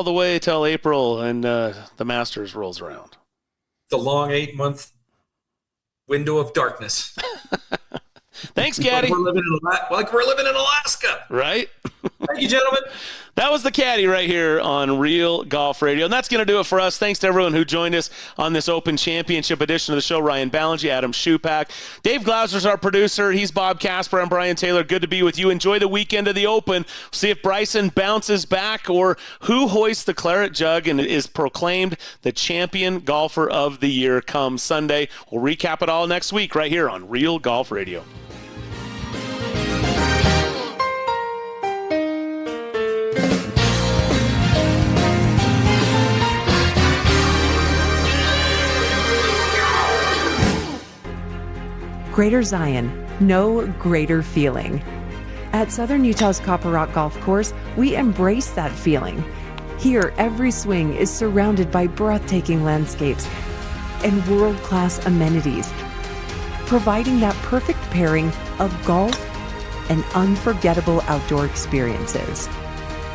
all the way till April and the Masters rolls around. The long 8-month window of darkness. Thanks, Caddy. Like we're living in Alaska. Right? Thank you, gentlemen. That was the Caddy right here on Real Golf Radio. And that's going to do it for us. Thanks to everyone who joined us on this Open Championship edition of the show. Ryan Ballingy, Adam Schupak. Dave Glauser's our producer. He's Bob Casper. I'm Brian Taylor. Good to be with you. Enjoy the weekend of the Open. See if Bryson bounces back or who hoists the claret jug and is proclaimed the champion golfer of the year come Sunday. We'll recap it all next week right here on Real Golf Radio. Greater Zion, no greater feeling. At Southern Utah's Copper Rock Golf Course, we embrace that feeling. Here, every swing is surrounded by breathtaking landscapes and world-class amenities, providing that perfect pairing of golf and unforgettable outdoor experiences.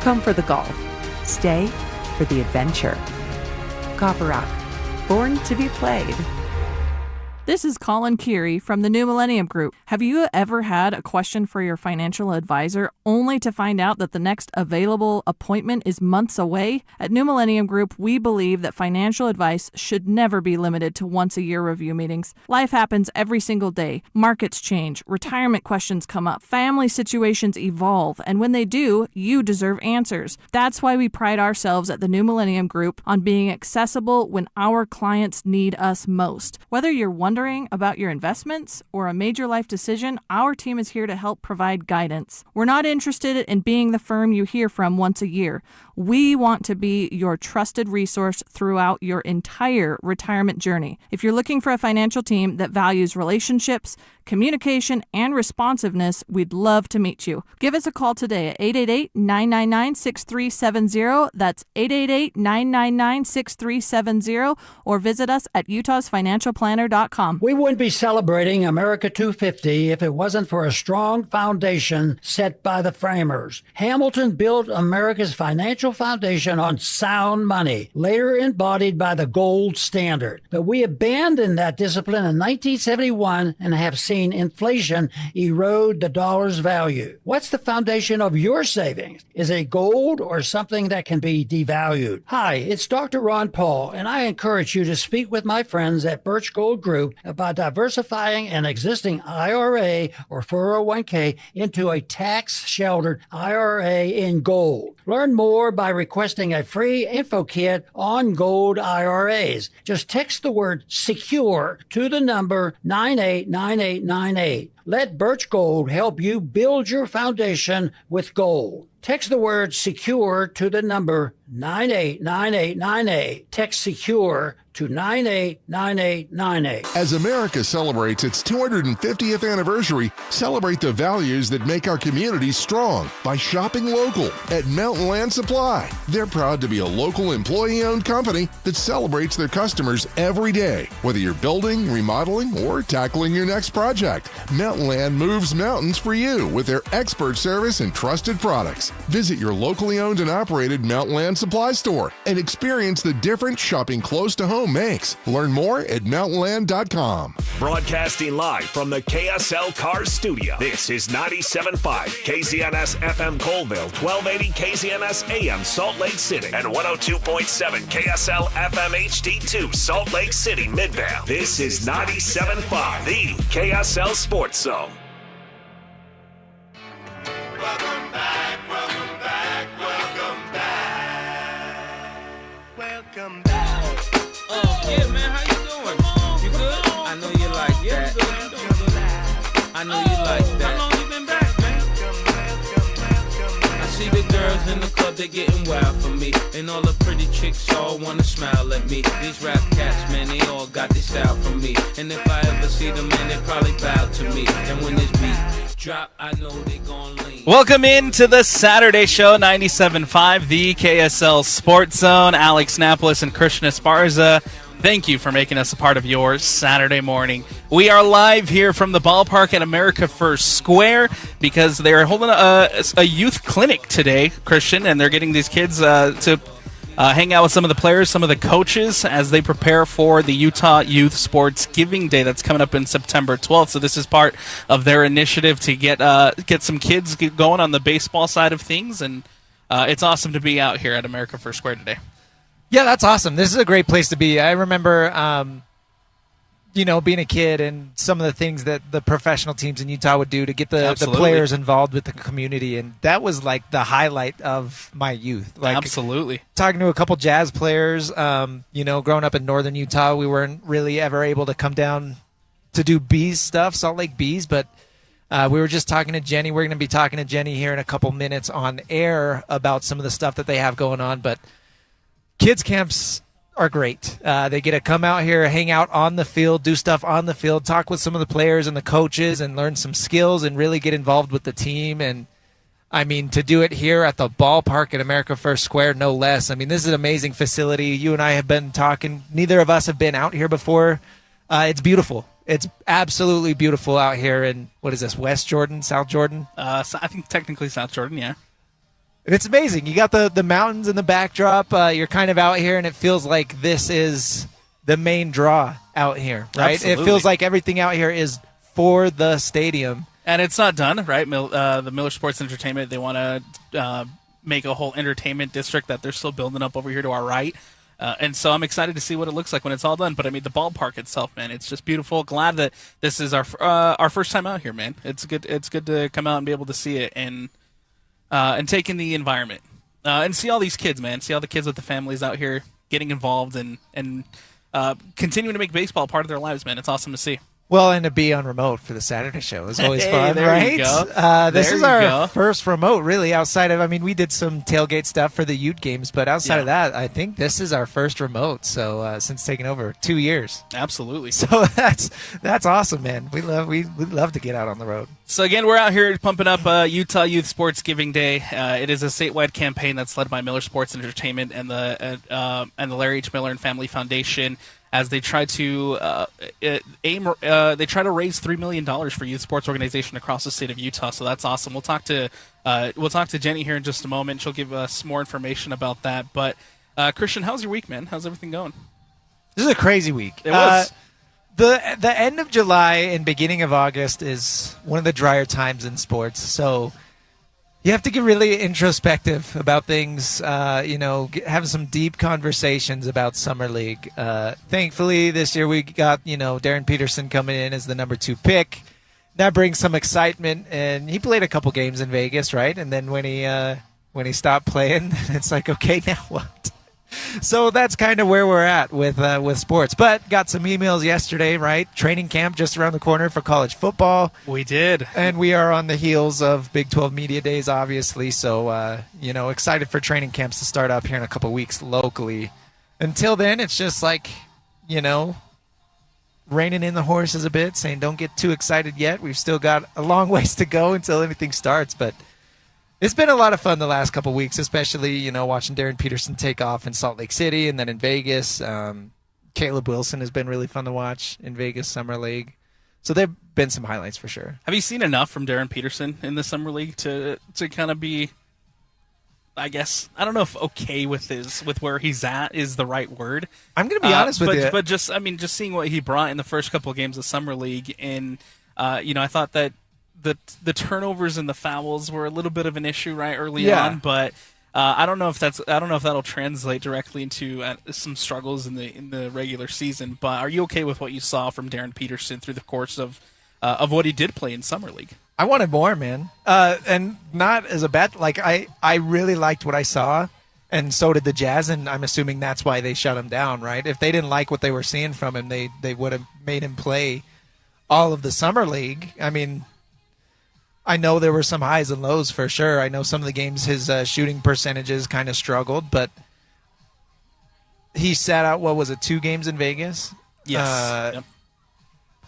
Come for the golf. Stay for the adventure. Copper Rock, born to be played. This is Colin Keary from the New Millennium Group. Have you ever had a question for your financial advisor only to find out that the next available appointment is months away? At New Millennium Group, we believe that financial advice should never be limited to once-a-year review meetings. Life happens every single day. Markets change, retirement questions come up, family situations evolve, and when they do, you deserve answers. That's why we pride ourselves at the New Millennium Group on being accessible when our clients need us most. Whether you're wondering about your investments or a major life decision, our team is here to help provide guidance. We're not interested in being the firm you hear from once a year. We want to be your trusted resource throughout your entire retirement journey. If you're looking for a financial team that values relationships, communication, and responsiveness, we'd love to meet you. Give us a call today at 888-999-6370. That's 888-999-6370, or visit us at utahsfinancialplanner.com. We wouldn't be celebrating America 250 if it wasn't for a strong foundation set by the framers. Hamilton built America's financial foundation on sound money, later embodied by the gold standard. But we abandoned that discipline in 1971 and have seen inflation erode the dollar's value. What's the foundation of your savings? Is it gold or something that can be devalued? Hi, it's Dr. Ron Paul, and I encourage you to speak with my friends at Birch Gold Group about diversifying an existing IRA or 401k into a tax-sheltered IRA in gold. Learn more by requesting a free info kit on gold IRAs. Just text the word SECURE to the number 989898. Let Birch Gold help you build your foundation with gold. Text the word SECURE to the number 989898. Text SECURE to 989898. As America celebrates its 250th anniversary, celebrate the values that make our communities strong by shopping local at Mountain Land Supply. They're proud to be a local employee-owned company that celebrates their customers every day. Whether you're building, remodeling, or tackling your next project, Mountain Land moves mountains for you with their expert service and trusted products. Visit your locally owned and operated Mountain Land Supply store and experience the difference shopping close to home makes. Learn more at mountainland.com. Broadcasting live from the KSL Cars Studio. This is 97.5 KZNS FM Colville, 1280 KZNS AM Salt Lake City, and 102.7 KSL FM HD2 Salt Lake City Midvale. This is 97.5, the KSL Sports Zone. Welcome back, welcome back, welcome back. Welcome back. Yeah, man, how you doing? You good? I know you like that. I know you like that. How long you been back, man? I see the girls in the club, they getting wild for me. And all the pretty chicks all wanna smile at me. These rap cats, man, they all got this style from me. And if I ever see them, man, they probably bow to me. And when this beat drop, I know they gon' lean. Welcome into the Saturday show, 97.5, the KSL Sports Zone. Alex Napolis and Krishna Esparza, thank you for making us a part of your Saturday morning. We are live here from the ballpark at America First Square because they're holding a youth clinic today, Christian, and they're getting these kids to hang out with some of the players, some of the coaches as they prepare for the Utah Youth Sports Giving Day that's coming up in September 12th. So this is part of their initiative to get some kids going on the baseball side of things, and it's awesome to be out here at America First Square today. Yeah, that's awesome. This is a great place to be. I remember, being a kid and some of the things that the professional teams in Utah would do to get the players involved with the community, and that was like the highlight of my youth. Like, absolutely. Talking to a couple jazz players, growing up in northern Utah, we weren't really ever able to come down to do bees stuff, Salt Lake Bees, but we were just talking to Jenny. We're going to be talking to Jenny here in a couple minutes on air about some of the stuff that they have going on, but kids camps are great. They get to come out here, hang out on the field, do stuff on the field, talk with some of the players and the coaches and learn some skills and really get involved with the team. And, I mean, to do it here at the ballpark at America First Square, no less. I mean, this is an amazing facility. You and I have been talking. Neither of us have been out here before. It's beautiful. It's absolutely beautiful out here in, what is this, West Jordan, South Jordan? So I think technically South Jordan, yeah. It's amazing. You got the mountains in the backdrop. You're kind of out here, and it feels like this is the main draw out here, right? Absolutely. It feels like everything out here is for the stadium. And it's not done, right? The Miller Sports Entertainment, they want to make a whole entertainment district that they're still building up over here to our right. And so I'm excited to see what it looks like when it's all done. But, I mean, the ballpark itself, man, it's just beautiful. Glad that this is our first time out here, man. It's good to come out and be able to see it and take in the environment and see all these kids, man. See all the kids with the families out here getting involved and continuing to make baseball part of their lives, man. It's awesome to see. Well, and to be on remote for the Saturday show is always fun, there right? You go. This is our first remote, really, outside of, I mean, we did some tailgate stuff for the Ute games, but outside of that, I think this is our first remote, so since taking over 2 years. Absolutely. So that's awesome, man. We love to get out on the road. So, again, we're out here pumping up Utah Youth Sports Giving Day. It is a statewide campaign that's led by Miller Sports Entertainment and the Larry H. Miller and Family Foundation, as they try to raise $3 million for youth sports organization across the state of Utah. So that's awesome. We'll talk to Jenny here in just a moment. She'll give us more information about that. But Christian, how's your week, man? How's everything going? This is a crazy week. It was. The end of July and beginning of August is one of the drier times in sports. So you have to get really introspective about things, have some deep conversations about Summer League. Thankfully, this year we got, Darren Peterson coming in as the number 2 pick. That brings some excitement, and he played a couple games in Vegas, right? And then when he stopped playing, it's like, okay, now what? So that's kind of where we're at with sports. But got some emails yesterday, right? Training camp just around the corner for college football. We did. And we are on the heels of Big 12 Media Days, obviously. So, excited for training camps to start up here in a couple weeks locally. Until then, it's just like, reining in the horses a bit, saying don't get too excited yet. We've still got a long ways to go until anything starts, but it's been a lot of fun the last couple weeks, especially, watching Darren Peterson take off in Salt Lake City and then in Vegas. Caleb Wilson has been really fun to watch in Vegas Summer League. So there have been some highlights for sure. Have you seen enough from Darren Peterson in the Summer League to kind of be, I guess, I don't know if okay with where he's at is the right word. I'm going to be honest with you. But just seeing what he brought in the first couple of games of Summer League, and, I thought that the turnovers and the fouls were a little bit of an issue early on, but I don't know if that'll translate directly into some struggles in the regular season. But are you okay with what you saw from Darren Peterson through the course of what he did play in Summer League? I wanted more, man, and not as a bet. Like I really liked what I saw, and so did the Jazz, and I'm assuming that's why they shut him down, right? If they didn't like what they were seeing from him, they would have made him play all of the Summer League. I mean, I know there were some highs and lows for sure. I know some of the games his shooting percentages kind of struggled, but he sat out, 2 games in Vegas? Yes. Yep.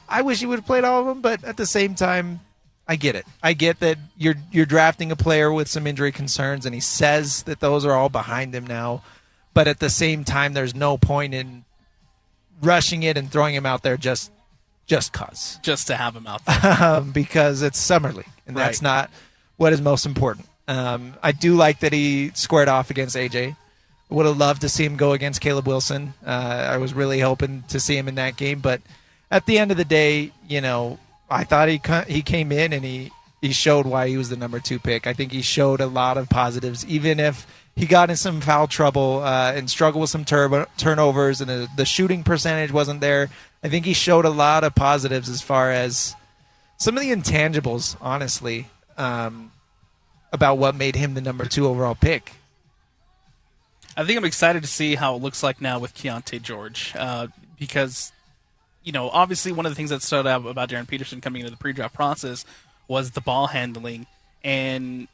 I wish he would have played all of them, but at the same time, I get it. I get that you're drafting a player with some injury concerns, and he says that those are all behind him now. But at the same time, there's no point in rushing it and throwing him out there just cause. Just to have him out there. Because it's Summer League, and that's not what is most important. I do like that he squared off against AJ Would have loved to see him go against Caleb Wilson. I was really hoping to see him in that game, but at the end of the day, I thought he came in and he showed why he was the number 2 pick. I think he showed a lot of positives, even if he got in some foul trouble and struggled with some turnovers and the shooting percentage wasn't there. I think he showed a lot of positives as far as some of the intangibles, honestly, about what made him the number 2 overall pick. I think I'm excited to see how it looks like now with Keontae George because, obviously one of the things that stood out about Darren Peterson coming into the pre-draft process was the ball handling and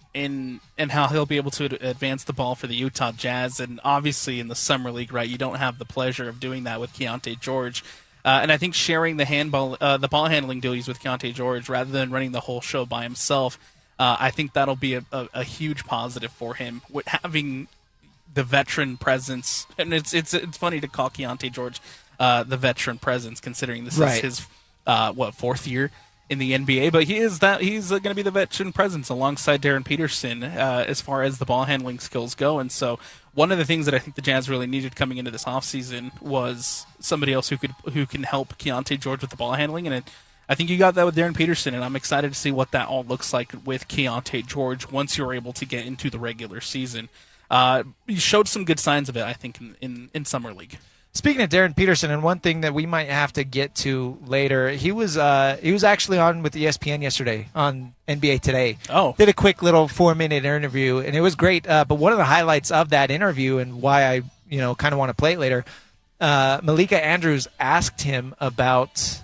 how he'll be able to advance the ball for the Utah Jazz. And obviously in the Summer League, right, you don't have the pleasure of doing that with Keontae George. And I think sharing the ball handling duties with Keontae George rather than running the whole show by himself, I think that'll be a huge positive for him. With having the veteran presence, and it's funny to call Keontae George the veteran presence, considering this is his 4th year in the NBA, but he's going to be the veteran presence alongside Darren Peterson as far as the ball handling skills go. And so one of the things that I think the Jazz really needed coming into this offseason was somebody else who can help Keontae George with the ball handling, and I think you got that with Darren Peterson, and I'm excited to see what that all looks like with Keontae George once you're able to get into the regular season. He showed some good signs of it, I think, in Summer League. Speaking of Darren Peterson, and one thing that we might have to get to later, he was actually on with ESPN yesterday on NBA Today. Oh. Did a quick little 4-minute interview, and it was great. But one of the highlights of that interview and why I kind of want to play it later, Malika Andrews asked him about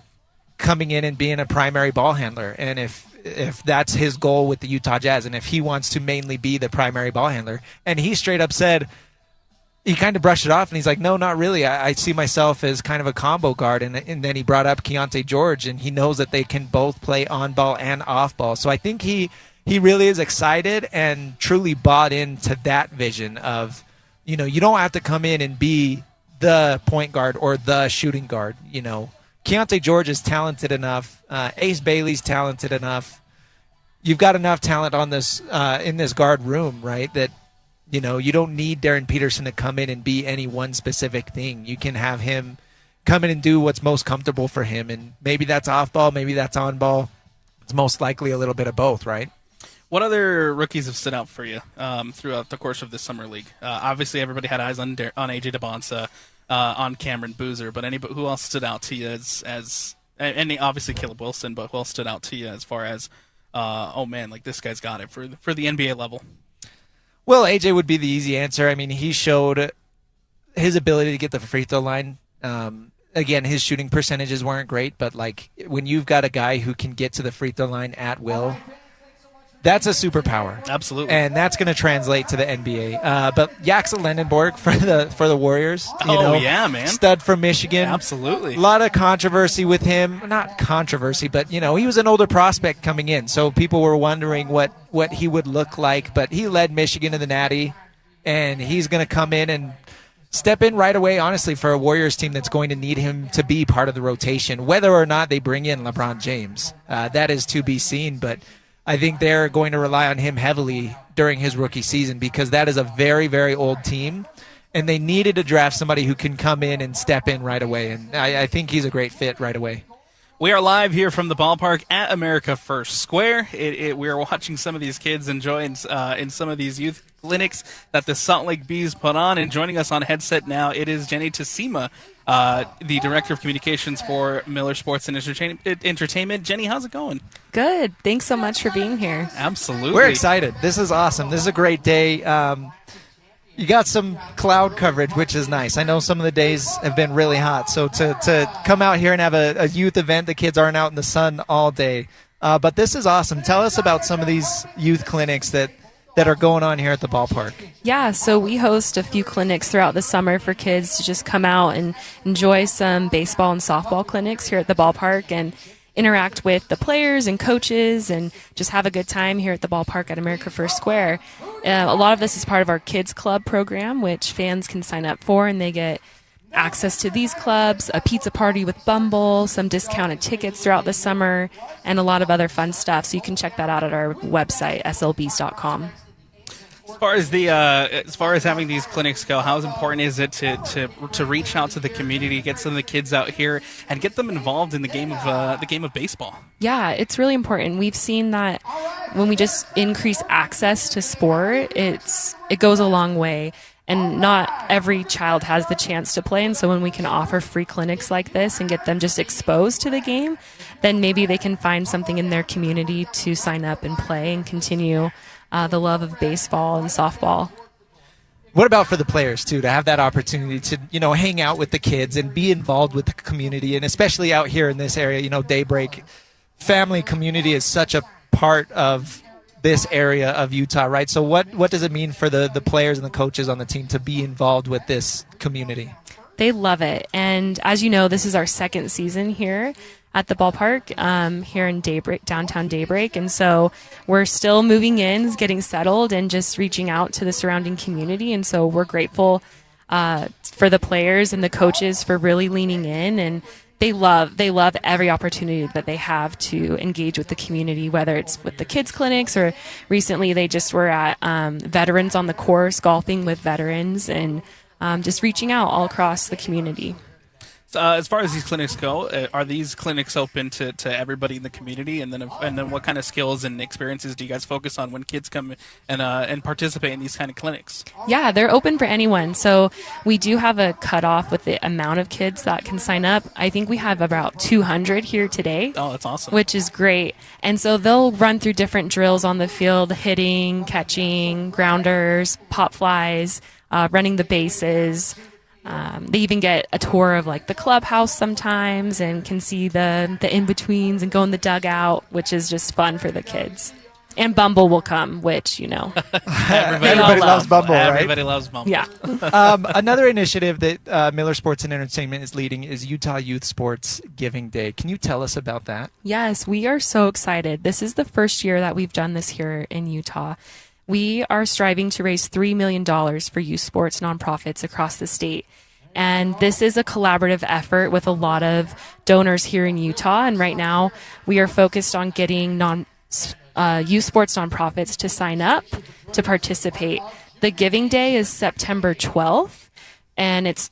coming in and being a primary ball handler, and if that's his goal with the Utah Jazz, and if he wants to mainly be the primary ball handler. And he straight up said, he kind of brushed it off, and he's like, no, not really. I see myself as kind of a combo guard. And then he brought up Keontae George, and he knows that they can both play on ball and off ball. So I think he really is excited and truly bought into that vision of, you don't have to come in and be the point guard or the shooting guard. Keontae George is talented enough. Ace Bailey's talented enough. You've got enough talent on this in this guard room, right, that you don't need Darren Peterson to come in and be any one specific thing. You can have him come in and do what's most comfortable for him, and maybe that's off ball, maybe that's on ball. It's most likely a little bit of both, right? What other rookies have stood out for you throughout the course of this Summer League? Obviously, everybody had eyes on AJ DeBonsa, on Cameron Boozer, but who else stood out to you as and obviously Caleb Wilson, but who else stood out to you as far as, this guy's got it for the NBA level? Well, AJ would be the easy answer. I mean, he showed his ability to get the free throw line. Again, his shooting percentages weren't great, but when you've got a guy who can get to the free throw line at will, that's a superpower. Absolutely. And that's going to translate to the NBA. But Jackson Lendenborg for the Warriors. Yeah, man. Stud from Michigan. Absolutely. A lot of controversy with him. Not controversy, but, he was an older prospect coming in. So people were wondering what he would look like. But he led Michigan to the Natty. And he's going to come in and step in right away, honestly, for a Warriors team that's going to need him to be part of the rotation. Whether or not they bring in LeBron James, that is to be seen. But I think they're going to rely on him heavily during his rookie season because that is a very, very old team, and they needed to draft somebody who can come in and step in right away, and I think he's a great fit right away. We are live here from the ballpark at America First Square. We are watching some of these kids enjoying in some of these youth clinics that the Salt Lake Bees put on, and joining us on headset now, it is Jenny Tassima, the Director of Communications for Miller Sports and Entertainment. Jenny, how's it going? Good. Thanks so much for being here. Absolutely. We're excited. This is awesome. This is a great day. You got some cloud coverage, which is nice. I know some of the days have been really hot, so to come out here and have a youth event, the kids aren't out in the sun all day. But this is awesome. Tell us about some of these youth clinics that are going on here at the ballpark. Yeah, so we host a few clinics throughout the summer for kids to just come out and enjoy some baseball and softball clinics here at the ballpark and interact with the players and coaches and just have a good time here at the ballpark at America First Square. A lot of this is part of our Kids Club program, which fans can sign up for, and they get access to these clubs, a pizza party with Bumble, some discounted tickets throughout the summer, and a lot of other fun stuff. So you can check that out at our website, slbees.com. As far as having these clinics go, how important is it to reach out to the community, get some of the kids out here, and get them involved in the game of baseball? Yeah, it's really important. We've seen that when we just increase access to sport, it goes a long way. And not every child has the chance to play. And so when we can offer free clinics like this and get them just exposed to the game, then maybe they can find something in their community to sign up and play and continue the love of baseball and softball. What about for the players, too, to have that opportunity to, hang out with the kids and be involved with the community, and especially out here in this area, Daybreak family community is such a part of this area of Utah, right? So what does it mean for the players and the coaches on the team to be involved with this community? They love it. And as you know, this is our second season here at the ballpark here in Daybreak, downtown Daybreak. And so we're still moving in, getting settled, and just reaching out to the surrounding community. And so we're grateful for the players and the coaches for really leaning in, and they love every opportunity that they have to engage with the community, whether it's with the kids clinics, or recently they just were at Veterans on the Course, golfing with veterans, and just reaching out all across the community. As far as these clinics go, are these clinics open to everybody in the community? And then what kind of skills and experiences do you guys focus on when kids come and participate in these kind of clinics? Yeah, they're open for anyone. So we do have a cutoff with the amount of kids that can sign up. I think we have about 200 here today. Oh, that's awesome. Which is great. And so they'll run through different drills on the field: hitting, catching, grounders, pop flies, running the bases. They even get a tour of the clubhouse sometimes, and can see the in-betweens and go in the dugout, which is just fun for the kids. And Bumble will come, which, everybody loves Bumble, right? Everybody loves Bumble. Yeah. Another initiative that Miller Sports and Entertainment is leading is Utah Youth Sports Giving Day. Can you tell us about that? Yes, we are so excited. This is the first year that we've done this here in Utah. We are striving to raise $3 million for youth sports nonprofits across the state. And this is a collaborative effort with a lot of donors here in Utah. And right now we are focused on getting youth sports nonprofits to sign up to participate. The Giving Day is September 12th. And it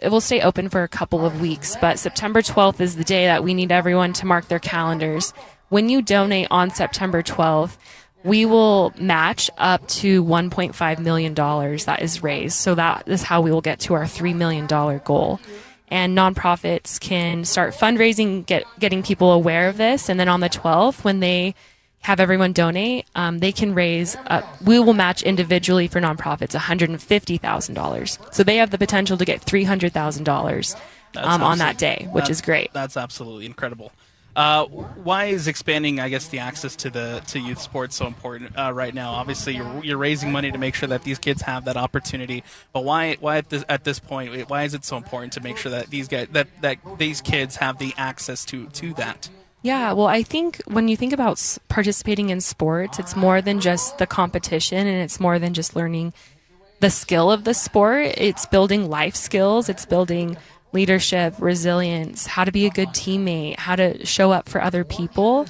will stay open for a couple of weeks. But September 12th is the day that we need everyone to mark their calendars. When you donate on September 12th, we will match up to $1.5 million that is raised. So that is how we will get to our $3 million goal. And nonprofits can start fundraising, getting people aware of this. And then on the 12th, when they have everyone donate, they can raise, we will match individually for nonprofits $150,000. So they have the potential to get $300,000 on that day, which is great. That's absolutely incredible. Why is expanding, I guess, the access to youth sports so important right now? Obviously, you're raising money to make sure that these kids have that opportunity. But why at this point? Why is it so important to make sure that these kids have the access to that? Yeah, well, I think when you think about participating in sports, it's more than just the competition, and it's more than just learning the skill of the sport. It's building life skills. It's building leadership, resilience, how to be a good teammate, how to show up for other people.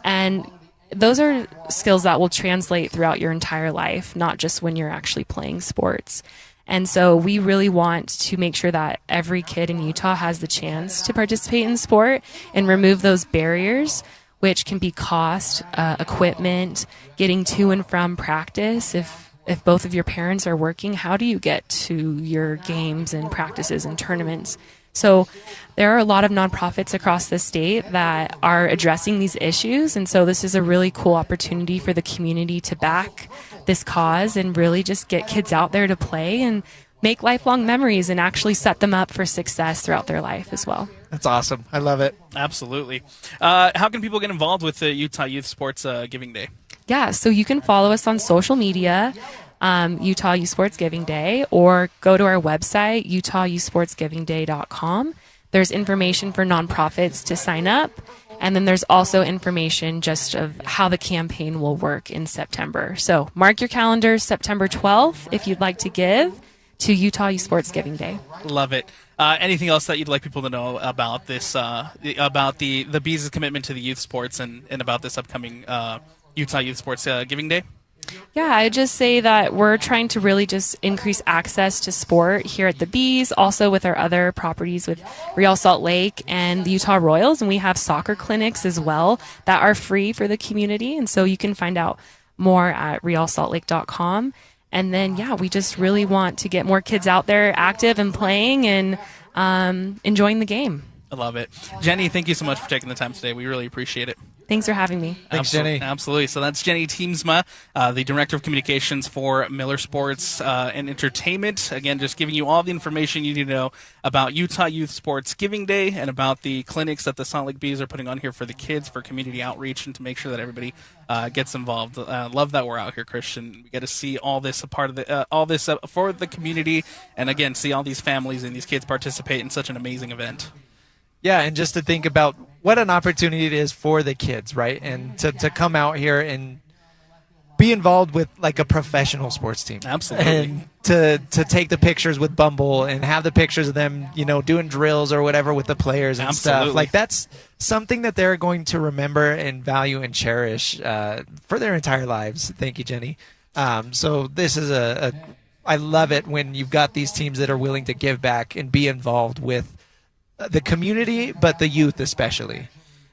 And those are skills that will translate throughout your entire life, not just when you're actually playing sports. And so we really want to make sure that every kid in Utah has the chance to participate in sport and remove those barriers, which can be cost, equipment, getting to and from practice. If both of your parents are working, how do you get to your games and practices and tournaments? So there are a lot of nonprofits across the state that are addressing these issues. And so this is a really cool opportunity for the community to back this cause and really just get kids out there to play and make lifelong memories and actually set them up for success throughout their life as well. That's awesome. I love it. Absolutely. How can people get involved with the Utah Youth Sports Giving Day? Yeah, so you can follow us on social media, Utah Youth Sports Giving Day, or go to our website, utahyouthsportsgivingday.com. There's information for nonprofits to sign up, and then there's also information just of how the campaign will work in September. So mark your calendars, September 12th, if you'd like to give to Utah Youth Sports Giving Day. Love it. Anything else that you'd like people to know about this, about the Bees' commitment to the youth sports and about this upcoming Utah Youth Sports Giving Day? Yeah, I just say that we're trying to really just increase access to sport here at the Bees, also with our other properties with Real Salt Lake and the Utah Royals. And we have soccer clinics as well that are free for the community. And so you can find out more at realsaltlake.com. And then, yeah, we just really want to get more kids out there active and playing and enjoying the game. I love it. Jenny, thank you so much for taking the time today. We really appreciate it. Thanks for having me. Thanks, Jenny. Absolutely. So that's Jenny Teamsma, the Director of Communications for Miller Sports and Entertainment. Again, just giving you all the information you need to know about Utah Youth Sports Giving Day and about the clinics that the Salt Lake Bees are putting on here for the kids for community outreach and to make sure that everybody gets involved. Love that we're out here, Christian. We get to see all this for the community, and again, see all these families and these kids participate in such an amazing event. Yeah, and just to think about what an opportunity it is for the kids, right? And to come out here and be involved with like a professional sports team. Absolutely. And to take the pictures with Bumble and have the pictures of them, doing drills or whatever with the players and stuff. Like that's something that they're going to remember and value and cherish for their entire lives. Thank you, Jenny. So this is I love it when you've got these teams that are willing to give back and be involved with the community, but the youth especially.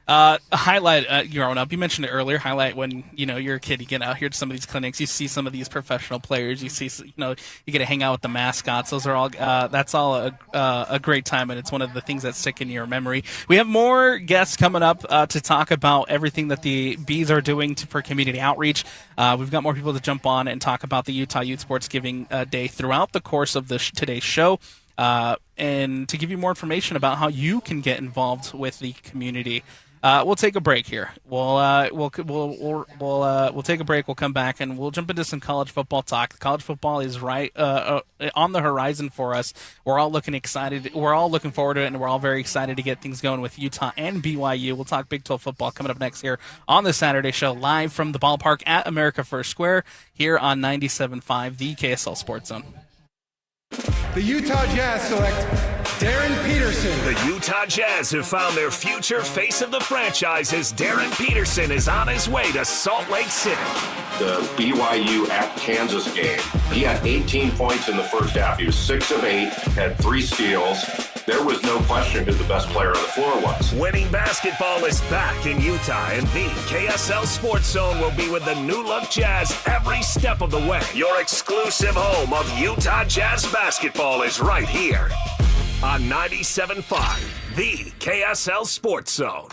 Highlight growing up, you mentioned it earlier, highlight when you're a kid, you get out here to some of these clinics, you see some of these professional players, you see you get to hang out with the mascots. Those are all that's all a great time, and it's one of the things that stick in your memory. We have more guests coming up to talk about everything that the Bees are doing for community outreach. We've got more people to jump on and talk about the Utah Youth Sports Giving Day throughout the course of today's show. And to give you more information about how you can get involved with the community. We'll take a break here. We'll take a break. We'll come back and we'll jump into some college football talk. College football is right on the horizon for us. We're all looking excited. We're all looking forward to it, and we're all very excited to get things going with Utah and BYU. We'll talk Big 12 football coming up next here on the Saturday show, live from the ballpark at America First Square here on 97.5, the KSL Sports Zone. The Utah Jazz select Darren Peterson. The Utah Jazz have found their future face of the franchise as Darren Peterson is on his way to Salt Lake City. The BYU at Kansas game, he had 18 points in the first half. He was 6 of 8, had 3 steals. There was no question who the best player on the floor was. Winning basketball is back in Utah, and the KSL Sports Zone will be with the new look Jazz every step of the way. Your exclusive home of Utah Jazz basketball is right here on 97.5, the KSL Sports Zone.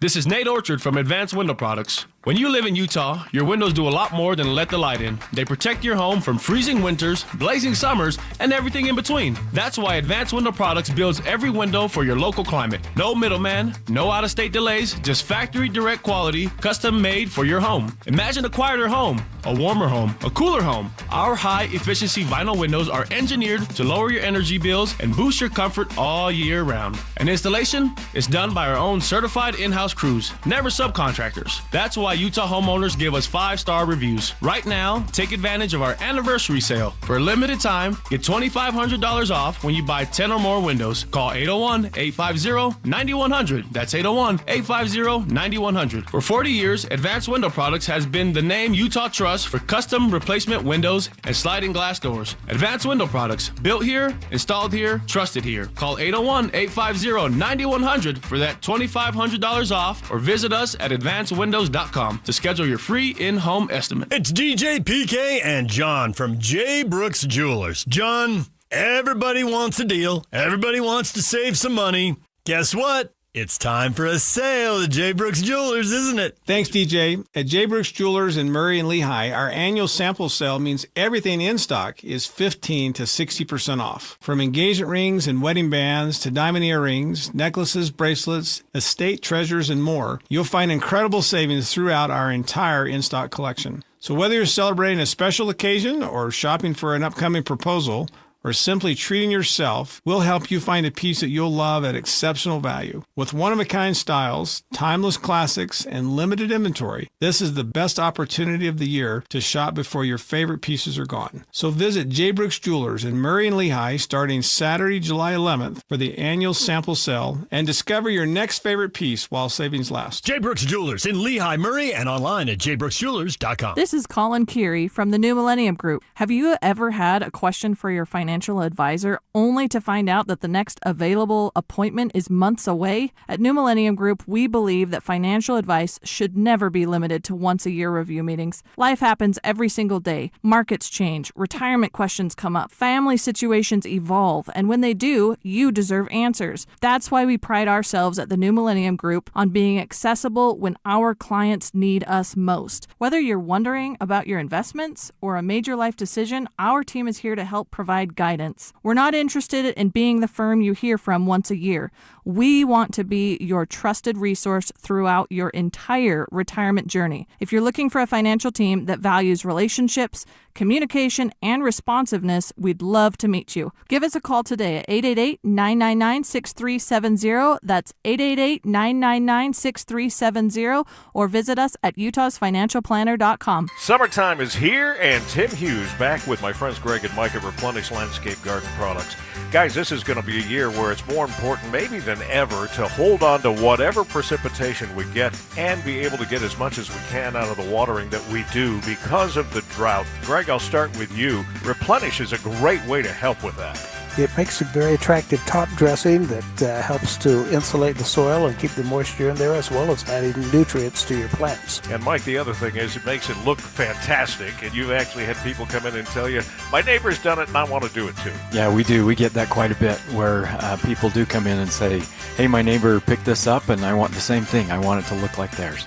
This is Nate Orchard from Advanced Window Products. When you live in Utah, your windows do a lot more than let the light in. They protect your home from freezing winters, blazing summers, and everything in between. That's why Advanced Window Products builds every window for your local climate. No middleman, no out-of-state delays, just factory direct quality, custom made for your home. Imagine a quieter home, a warmer home, a cooler home. Our high-efficiency vinyl windows are engineered to lower your energy bills and boost your comfort all year round. And installation is done by our own certified in-house crews, never subcontractors. That's why Utah homeowners give us 5-star reviews. Right now, take advantage of our anniversary sale. For a limited time, get $2,500 off when you buy 10 or more windows. Call 801-850-9100. That's 801-850-9100. For 40 years, Advanced Window Products has been the name Utah trusts for custom replacement windows and sliding glass doors. Advanced Window Products, built here, installed here, trusted here. Call 801-850-9100 for that $2,500 off, or visit us at advancedwindows.com to schedule your free in-home estimate. It's DJ PK and John from J. Brooks Jewelers. John, everybody wants a deal. Everybody wants to save some money. Guess what? It's time for a sale at J. Brooks Jewelers, isn't it? Thanks, DJ. At J. Brooks Jewelers in Murray and Lehigh, our annual sample sale means everything in stock is 15 to 60% off. From engagement rings and wedding bands to diamond earrings, necklaces, bracelets, estate treasures, and more, you'll find incredible savings throughout our entire in-stock collection. So whether you're celebrating a special occasion or shopping for an upcoming proposal, or simply treating yourself, we'll help you find a piece that you'll love at exceptional value. With one-of-a-kind styles, timeless classics, and limited inventory, this is the best opportunity of the year to shop before your favorite pieces are gone. So visit J. Brooks Jewelers in Murray and Lehigh starting Saturday, July 11th for the annual sample sale and discover your next favorite piece while savings last. J. Brooks Jewelers in Lehigh, Murray, and online at jbrooksjewelers.com. This is Colin Keary from the New Millennium Group. Have you ever had a question for your financial advisor only to find out that the next available appointment is months away? At New Millennium Group, we believe that financial advice should never be limited to once-a-year review meetings. Life happens every single day. Markets change, retirement questions come up, family situations evolve, and when they do, you deserve answers. That's why we pride ourselves at the New Millennium Group on being accessible when our clients need us most. Whether you're wondering about your investments or a major life decision, our team is here to help provide guidance. We're not interested in being the firm you hear from once a year. We want to be your trusted resource throughout your entire retirement journey. If you're looking for a financial team that values relationships, communication, and responsiveness, we'd love to meet you. Give us a call today at 888-999-6370. That's 888-999-6370, or visit us at utahsfinancialplanner.com. Summertime is here, and Tim Hughes back with my friends Greg and Mike at Replenish Landscape Garden Products. Guys, this is going to be a year where it's more important maybe than ever to hold on to whatever precipitation we get and be able to get as much as we can out of the watering that we do because of the drought. Greg, I'll start with you. Replenish is a great way to help with that. It makes a very attractive top dressing that helps to insulate the soil and keep the moisture in there, as well as adding nutrients to your plants. And Mike, the other thing is it makes it look fantastic, and you've actually had people come in and tell you, my neighbor's done it and I want to do it too. Yeah, we do. We get that quite a bit where people do come in and say, hey, my neighbor picked this up and I want the same thing. I want it to look like theirs.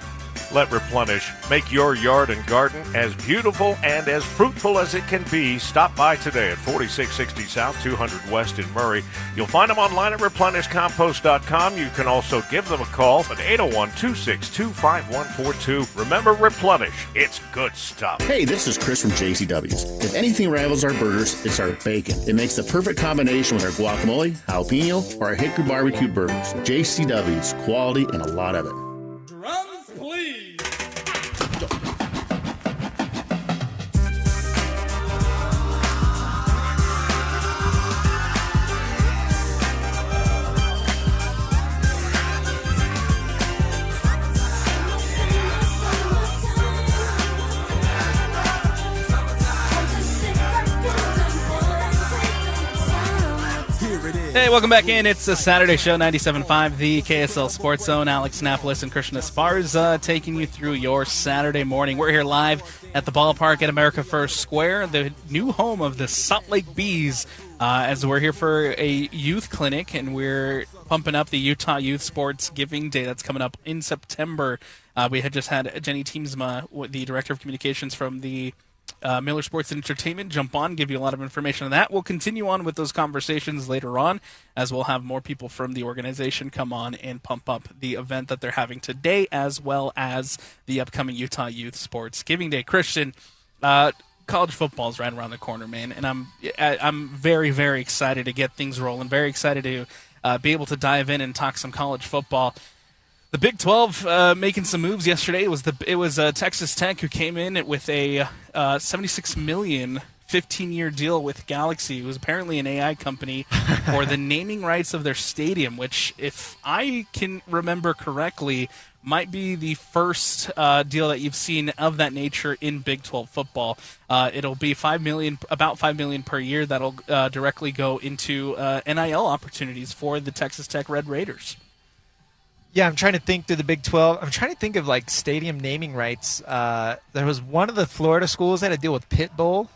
Let Replenish make your yard and garden as beautiful and as fruitful as it can be. Stop by today at 4660 South, 200 West in Murray. You'll find them online at replenishcompost.com. You can also give them a call at 801-262-5142. Remember, Replenish. It's good stuff. Hey, this is Chris from JCW's. If anything rivals our burgers, it's our bacon. It makes the perfect combination with our guacamole, jalapeno, or our hickory barbecue burgers. JCW's, quality and a lot of it. Drums, please. Hey, welcome back in. It's a Saturday show, 97.5, the KSL Sports Zone. Alex Napolis and Christian Esparza taking you through your Saturday morning. We're here live at the ballpark at America First Square, the new home of the Salt Lake Bees, as we're here for a youth clinic, and we're pumping up the Utah Youth Sports Giving Day that's coming up in September. We had just had Jenny Teamsma, the Director of Communications from the Miller Sports and Entertainment, jump on, give you a lot of information on that. We'll continue on with those conversations later on, as we'll have more people from the organization come on and pump up the event that they're having today, as well as the upcoming Utah Youth Sports Giving Day. Christian, college football is right around the corner, man, and I'm very, very excited to get things rolling. Very excited to be able to dive in and talk some college football. The Big 12 making some moves yesterday. It was Texas Tech who came in with a $76 million 15-year deal with Galaxy, who's apparently an AI company, for the naming rights of their stadium, which, if I can remember correctly, might be the first deal that you've seen of that nature in Big 12 football. It'll be about $5 million per year. That'll directly go into NIL opportunities for the Texas Tech Red Raiders. Yeah, I'm trying to think through the Big 12. I'm trying to think of like stadium naming rights. There was one of the Florida schools that had to deal with Pitbull.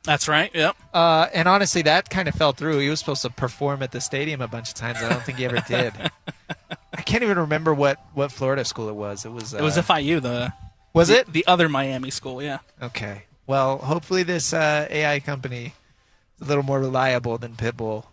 That's right, yep. And honestly, that kind of fell through. He was supposed to perform at the stadium a bunch of times. I don't think he ever did. I can't even remember what Florida school it was. It was FIU. Was it? The other Miami school, yeah. Okay. Well, hopefully this AI company is a little more reliable than Pitbull.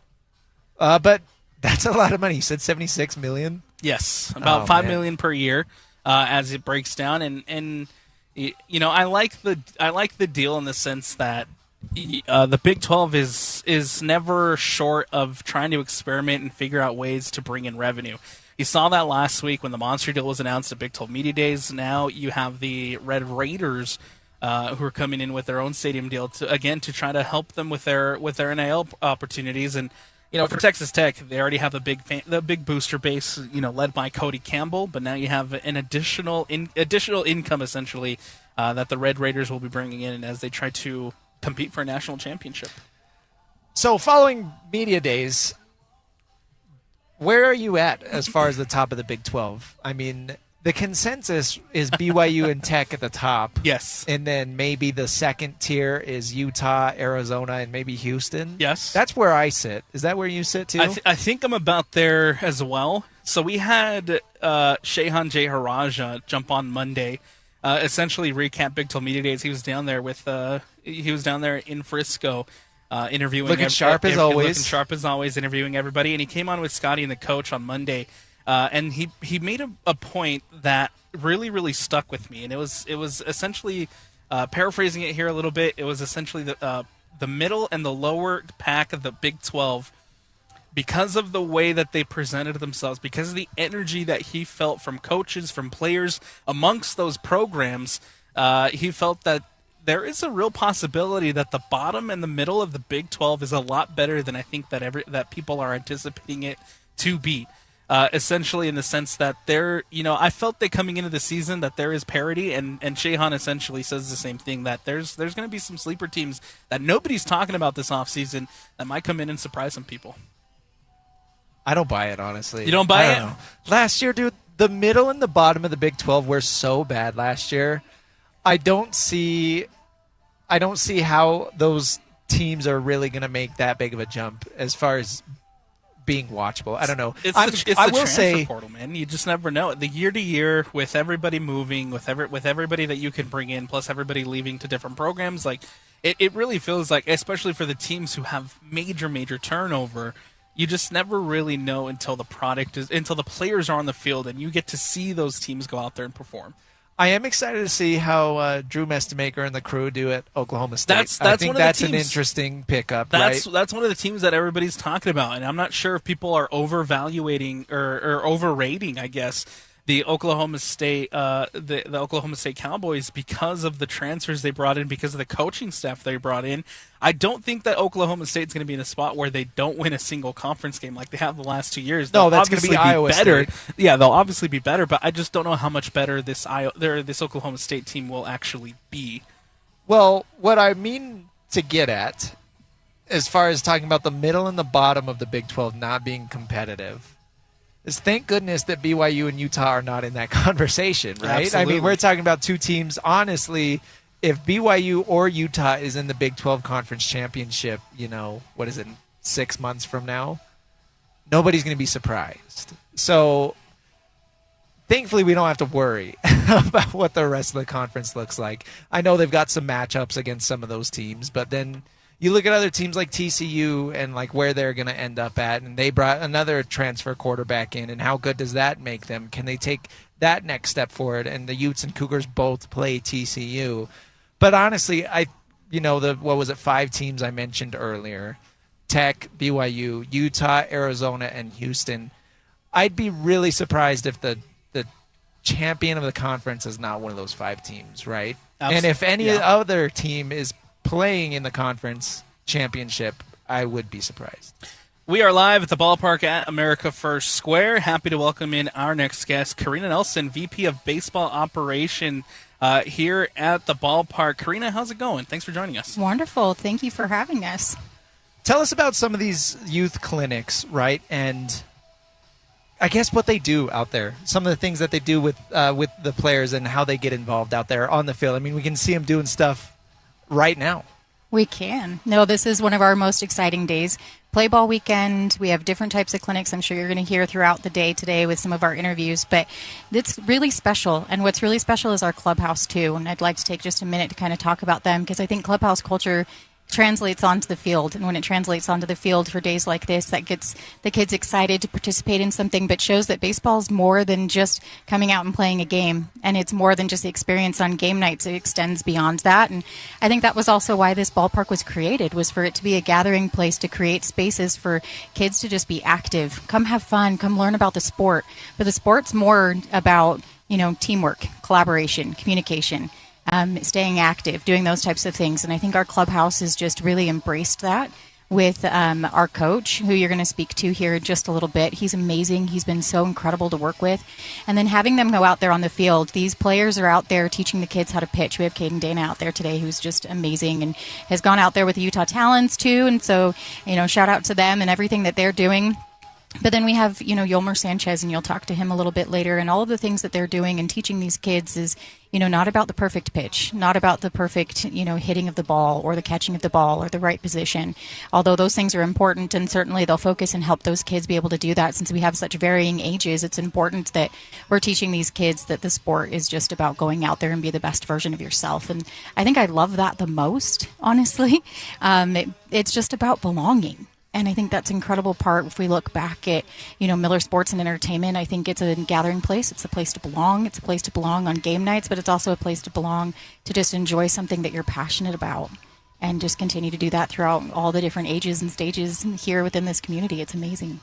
But that's a lot of money. You said $76 million? Yes, about $5 million per year as it breaks down, and you know I like the deal in the sense that The Big 12 is never short of trying to experiment and figure out ways to bring in revenue. You saw that last week when the Monster deal was announced at Big 12 Media Days. Now you have the Red Raiders who are coming in with their own stadium deal to try to help them with their NIL opportunities. And for Texas Tech, they already have the big booster base, led by Cody Campbell. But now you have an additional income essentially that the Red Raiders will be bringing in as they try to compete for a national championship. So following Media Days, where are you at as far as the top of the Big 12? I mean, the consensus is BYU and Tech at the top. Yes. And then maybe the second tier is Utah, Arizona, and maybe Houston. Yes. That's where I sit. Is that where you sit too? I think I'm about there as well. So we had Shehan Jayaraja jump on Monday, essentially recap Big 12 Media Days. He was down there in Frisco. Interviewing looking sharp as always, interviewing everybody, and he came on with Scotty and the coach on Monday, and he made a point that really stuck with me, and it was essentially paraphrasing it here a little bit. It was essentially the middle and the lower pack of the Big 12, because of the way that they presented themselves, because of the energy that he felt from coaches, from players amongst those programs, he felt that there is a real possibility that the bottom and the middle of the Big 12 is a lot better than I think that people are anticipating it to be. Essentially, in the sense that I felt that coming into the season that there is parity, and Shehan essentially says the same thing, that there's going to be some sleeper teams that nobody's talking about this offseason that might come in and surprise some people. I don't buy it, honestly. You don't buy it? Know. Last year, dude, the middle and the bottom of the Big 12 were so bad last year. I don't see how those teams are really going to make that big of a jump as far as being watchable. I don't know. It's the transfer portal, man. You just never know. The year to year, with everybody moving, with everybody that you can bring in, plus everybody leaving to different programs, like it really feels like, especially for the teams who have major turnover, you just never really know until the players are on the field and you get to see those teams go out there and perform. I am excited to see how Drew Mestemaker and the crew do at Oklahoma State. I think that's an interesting pickup. That's one of the teams that everybody's talking about, and I'm not sure if people are overvaluating or overrating, I guess, the Oklahoma State the Oklahoma State Cowboys because of the transfers they brought in, because of the coaching staff they brought in. I don't think that Oklahoma State's going to be in a spot where they don't win a single conference game like they have the last 2 years. No, that's going to be Iowa better. State. Yeah, they'll obviously be better, but I just don't know how much better this Oklahoma State team will actually be. Well, what I mean to get at, as far as talking about the middle and the bottom of the Big 12 not being competitive, is thank goodness that BYU and Utah are not in that conversation, right? Absolutely. I mean, we're talking about two teams. Honestly, if BYU or Utah is in the Big 12 Conference Championship, 6 months from now, nobody's going to be surprised. So thankfully, we don't have to worry about what the rest of the conference looks like. I know they've got some matchups against some of those teams, but then you look at other teams like TCU and like where they're going to end up at, and they brought another transfer quarterback in, and how good does that make them? Can they take that next step forward? And the Utes and Cougars both play TCU. But honestly, what was it, 5 teams I mentioned earlier, Tech, BYU, Utah, Arizona, and Houston. I'd be really surprised if the champion of the conference is not one of those 5 teams, right? And if any other team is playing in the conference championship, I would be surprised. We are live at the ballpark at America First Square. Happy to welcome in our next guest, Karina Nelson, VP of Baseball Operation here at the ballpark. Karina, how's it going? Thanks for joining us. Wonderful. Thank you for having us. Tell us about some of these youth clinics, right? And I guess what they do out there, some of the things that they do with the players and how they get involved out there on the field. I mean, we can see them doing stuff right now. We can. No, this is one of our most exciting days. Play ball weekend. We have different types of clinics I'm sure you're going to hear throughout the day today with some of our interviews, but it's really special. And what's really special is our clubhouse too. And I'd like to take just a minute to kind of talk about them, because I think clubhouse culture translates onto the field. And when it translates onto the field for days like this, that gets the kids excited to participate in something, but shows that baseball is more than just coming out and playing a game. And it's more than just the experience on game nights. It extends beyond that. And I think that was also why this ballpark was created, was for it to be a gathering place to create spaces for kids to just be active. Come have fun, come learn about the sport. But the sport's more about, teamwork, collaboration, communication. Staying active, doing those types of things. And I think our clubhouse has just really embraced that with our coach, who you're going to speak to here in just a little bit. He's amazing. He's been so incredible to work with. And then having them go out there on the field. These players are out there teaching the kids how to pitch. We have Caden Dana out there today, who's just amazing and has gone out there with the Utah Talents too. And so, shout out to them and everything that they're doing. But then we have, Yolmer Sanchez, and you'll talk to him a little bit later. And all of the things that they're doing and teaching these kids is, not about the perfect pitch, not about the perfect, hitting of the ball or the catching of the ball or the right position. Although those things are important, and certainly they'll focus and help those kids be able to do that. Since we have such varying ages, it's important that we're teaching these kids that the sport is just about going out there and be the best version of yourself. And I think I love that the most, honestly. It's just about belonging. And I think that's an incredible part. If we look back at, Miller Sports and Entertainment, I think it's a gathering place. It's a place to belong. It's a place to belong on game nights, but it's also a place to belong to just enjoy something that you're passionate about and just continue to do that throughout all the different ages and stages here within this community. It's amazing.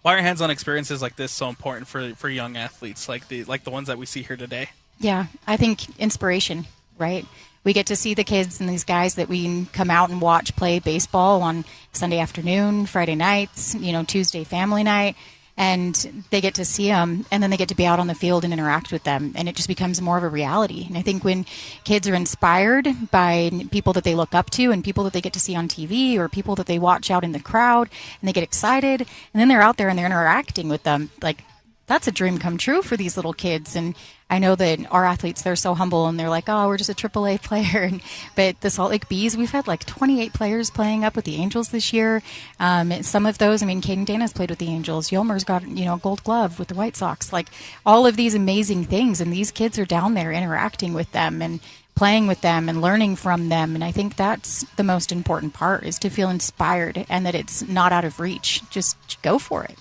Why are hands-on experiences like this so important for young athletes like the ones that we see here today? Yeah, I think inspiration, right? We get to see the kids and these guys that we come out and watch play baseball on Sunday afternoon, Friday nights, Tuesday family night, and they get to see them, and then they get to be out on the field and interact with them, and it just becomes more of a reality. And I think when kids are inspired by people that they look up to and people that they get to see on TV or people that they watch out in the crowd, and they get excited, and then they're out there and they're interacting with them, like, that's a dream come true for these little kids. And I know that our athletes, they're so humble and they're like, oh, we're just a AAA player. But the Salt Lake Bees, we've had like 28 players playing up with the Angels this year. Some of those, Caden Dana's played with the Angels. Yolmer's got, a gold glove with the White Sox. Like all of these amazing things. And these kids are down there interacting with them and playing with them and learning from them. And I think that's the most important part, is to feel inspired and that it's not out of reach. Just go for it.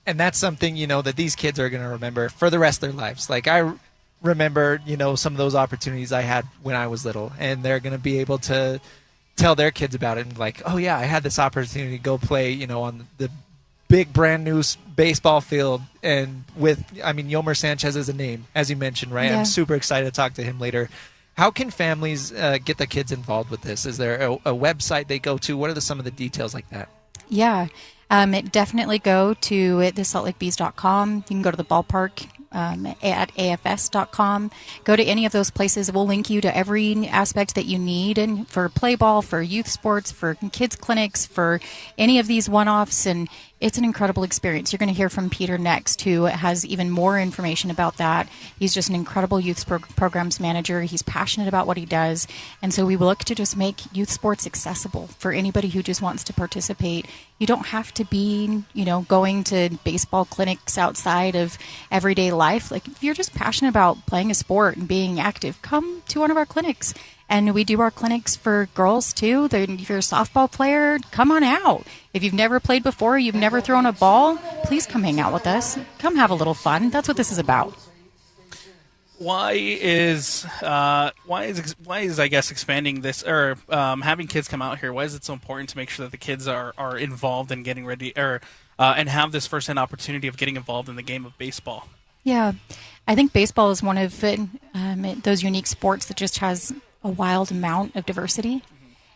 And that's something, that these kids are going to remember for the rest of their lives. Like I remember, some of those opportunities I had when I was little, and they're going to be able to tell their kids about it and like, oh yeah, I had this opportunity to go play, on the big brand new baseball field. And with, Yolmer Sanchez is a name, as you mentioned, right? Yeah. I'm super excited to talk to him later. How can families get the kids involved with this? Is there a website they go to? What are some of the details like that? Yeah. Definitely go to thesaltlakebees.com. You can go to the ballpark at afs.com. Go to any of those places. We'll link you to every aspect that you need, and for play ball, for youth sports, for kids clinics, for any of these one-offs. And it's an incredible experience. You're going to hear from Peter next, who has even more information about that. He's just an incredible youth programs manager. He's passionate about what he does. And so we look to just make youth sports accessible for anybody who just wants to participate. You don't have to be, going to baseball clinics outside of everyday life. Like if you're just passionate about playing a sport and being active, come to one of our clinics. And we do our clinics for girls too. If you're a softball player, come on out. If you've never played before, you've never thrown a ball, please come hang out with us. Come have a little fun. That's what this is about. Why is I guess expanding this, or having kids come out here, why is it so important to make sure that the kids are involved in getting ready, or and have this first-hand opportunity of getting involved in the game of baseball? Yeah, I think baseball is one of those unique sports that just has a wild amount of diversity.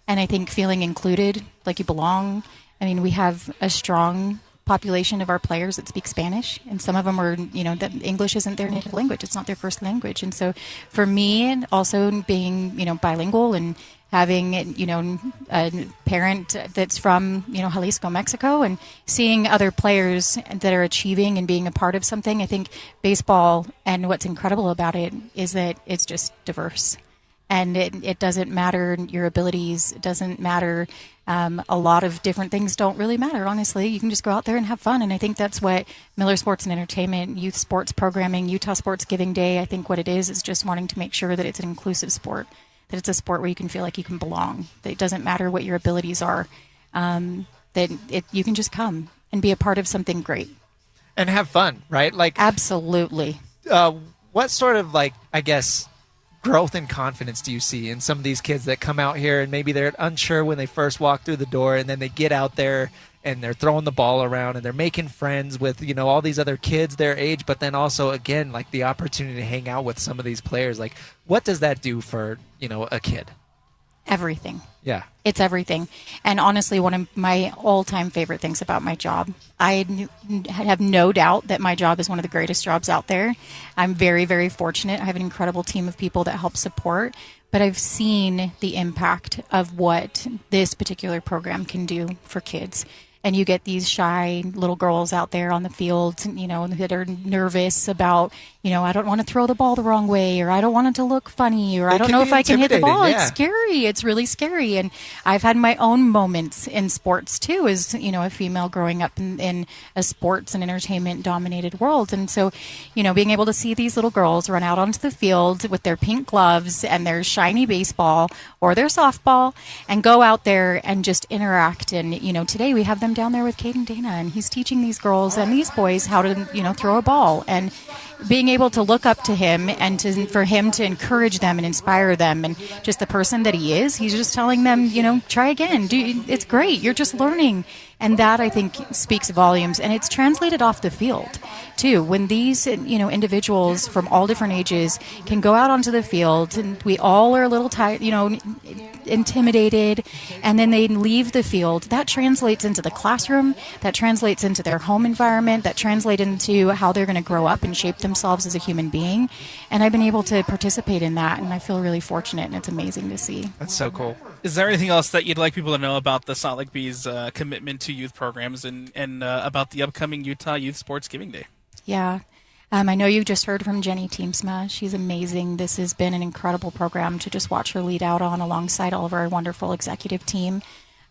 And I think feeling included, like you belong. We have a strong population of our players that speak Spanish, and some of them are, that English isn't their native language. It's not their first language. And so for me, also being, bilingual and having, a parent that's from, Jalisco, Mexico, and seeing other players that are achieving and being a part of something, I think baseball, and what's incredible about it is that it's just diverse. And it doesn't matter your abilities. It doesn't matter. A lot of different things don't really matter, honestly. You can just go out there and have fun. And I think that's what Miller Sports and Entertainment, youth sports programming, Utah Sports Giving Day, I think what it is just wanting to make sure that it's an inclusive sport, that it's a sport where you can feel like you can belong, that it doesn't matter what your abilities are, you can just come and be a part of something great. And have fun, right? Like absolutely. What sort of, like, I guess, growth and confidence do you see in some of these kids that come out here and maybe they're unsure when they first walk through the door, and then they get out there and they're throwing the ball around and they're making friends with, you know, all these other kids their age, but then also, again, like the opportunity to hang out with some of these players? Like, what does that do for, you know, a kid? Everything. Yeah. It's everything. And honestly, one of my all-time favorite things about my job, I have no doubt that my job is one of the greatest jobs out there. I'm very, very fortunate. I have an incredible team of people that help support, but I've seen the impact of what this particular program can do for kids. And you get these shy little girls out there on the field, you know, that are nervous about, you know, I don't want to throw the ball the wrong way, or I don't want it to look funny, or I don't know if I can hit the ball. Yeah. It's scary. It's really scary. And I've had my own moments in sports too, as, you know, a female growing up in a sports and entertainment dominated world. And so, you know, being able to see these little girls run out onto the field with their pink gloves and their shiny baseball or their softball and go out there and just interact. And, you know, today we have them down there with Caden Dana, and he's teaching these girls and these boys how to, you know, throw a ball, and being able to look up to him and for him to encourage them and inspire them, and just the person that he is, he's just telling them, you know, try again, it's great, you're just learning. And that, I think, speaks volumes, and it's translated off the field too. When these, you know, individuals from all different ages can go out onto the field, and we all are a little tired, you know, intimidated, and then they leave the field, that translates into the classroom, that translates into their home environment, that translates into how they're going to grow up and shape themselves as a human being. And I've been able to participate in that, and I feel really fortunate, and it's amazing to see. That's so cool. Is there anything else that you'd like people to know about the Salt Lake Bees' commitment to youth programs and about the upcoming Utah Youth Sports Giving Day? Yeah. I know you just heard from Jenny Teamsma. She's amazing. This has been an incredible program to just watch her lead out on alongside all of our wonderful executive team.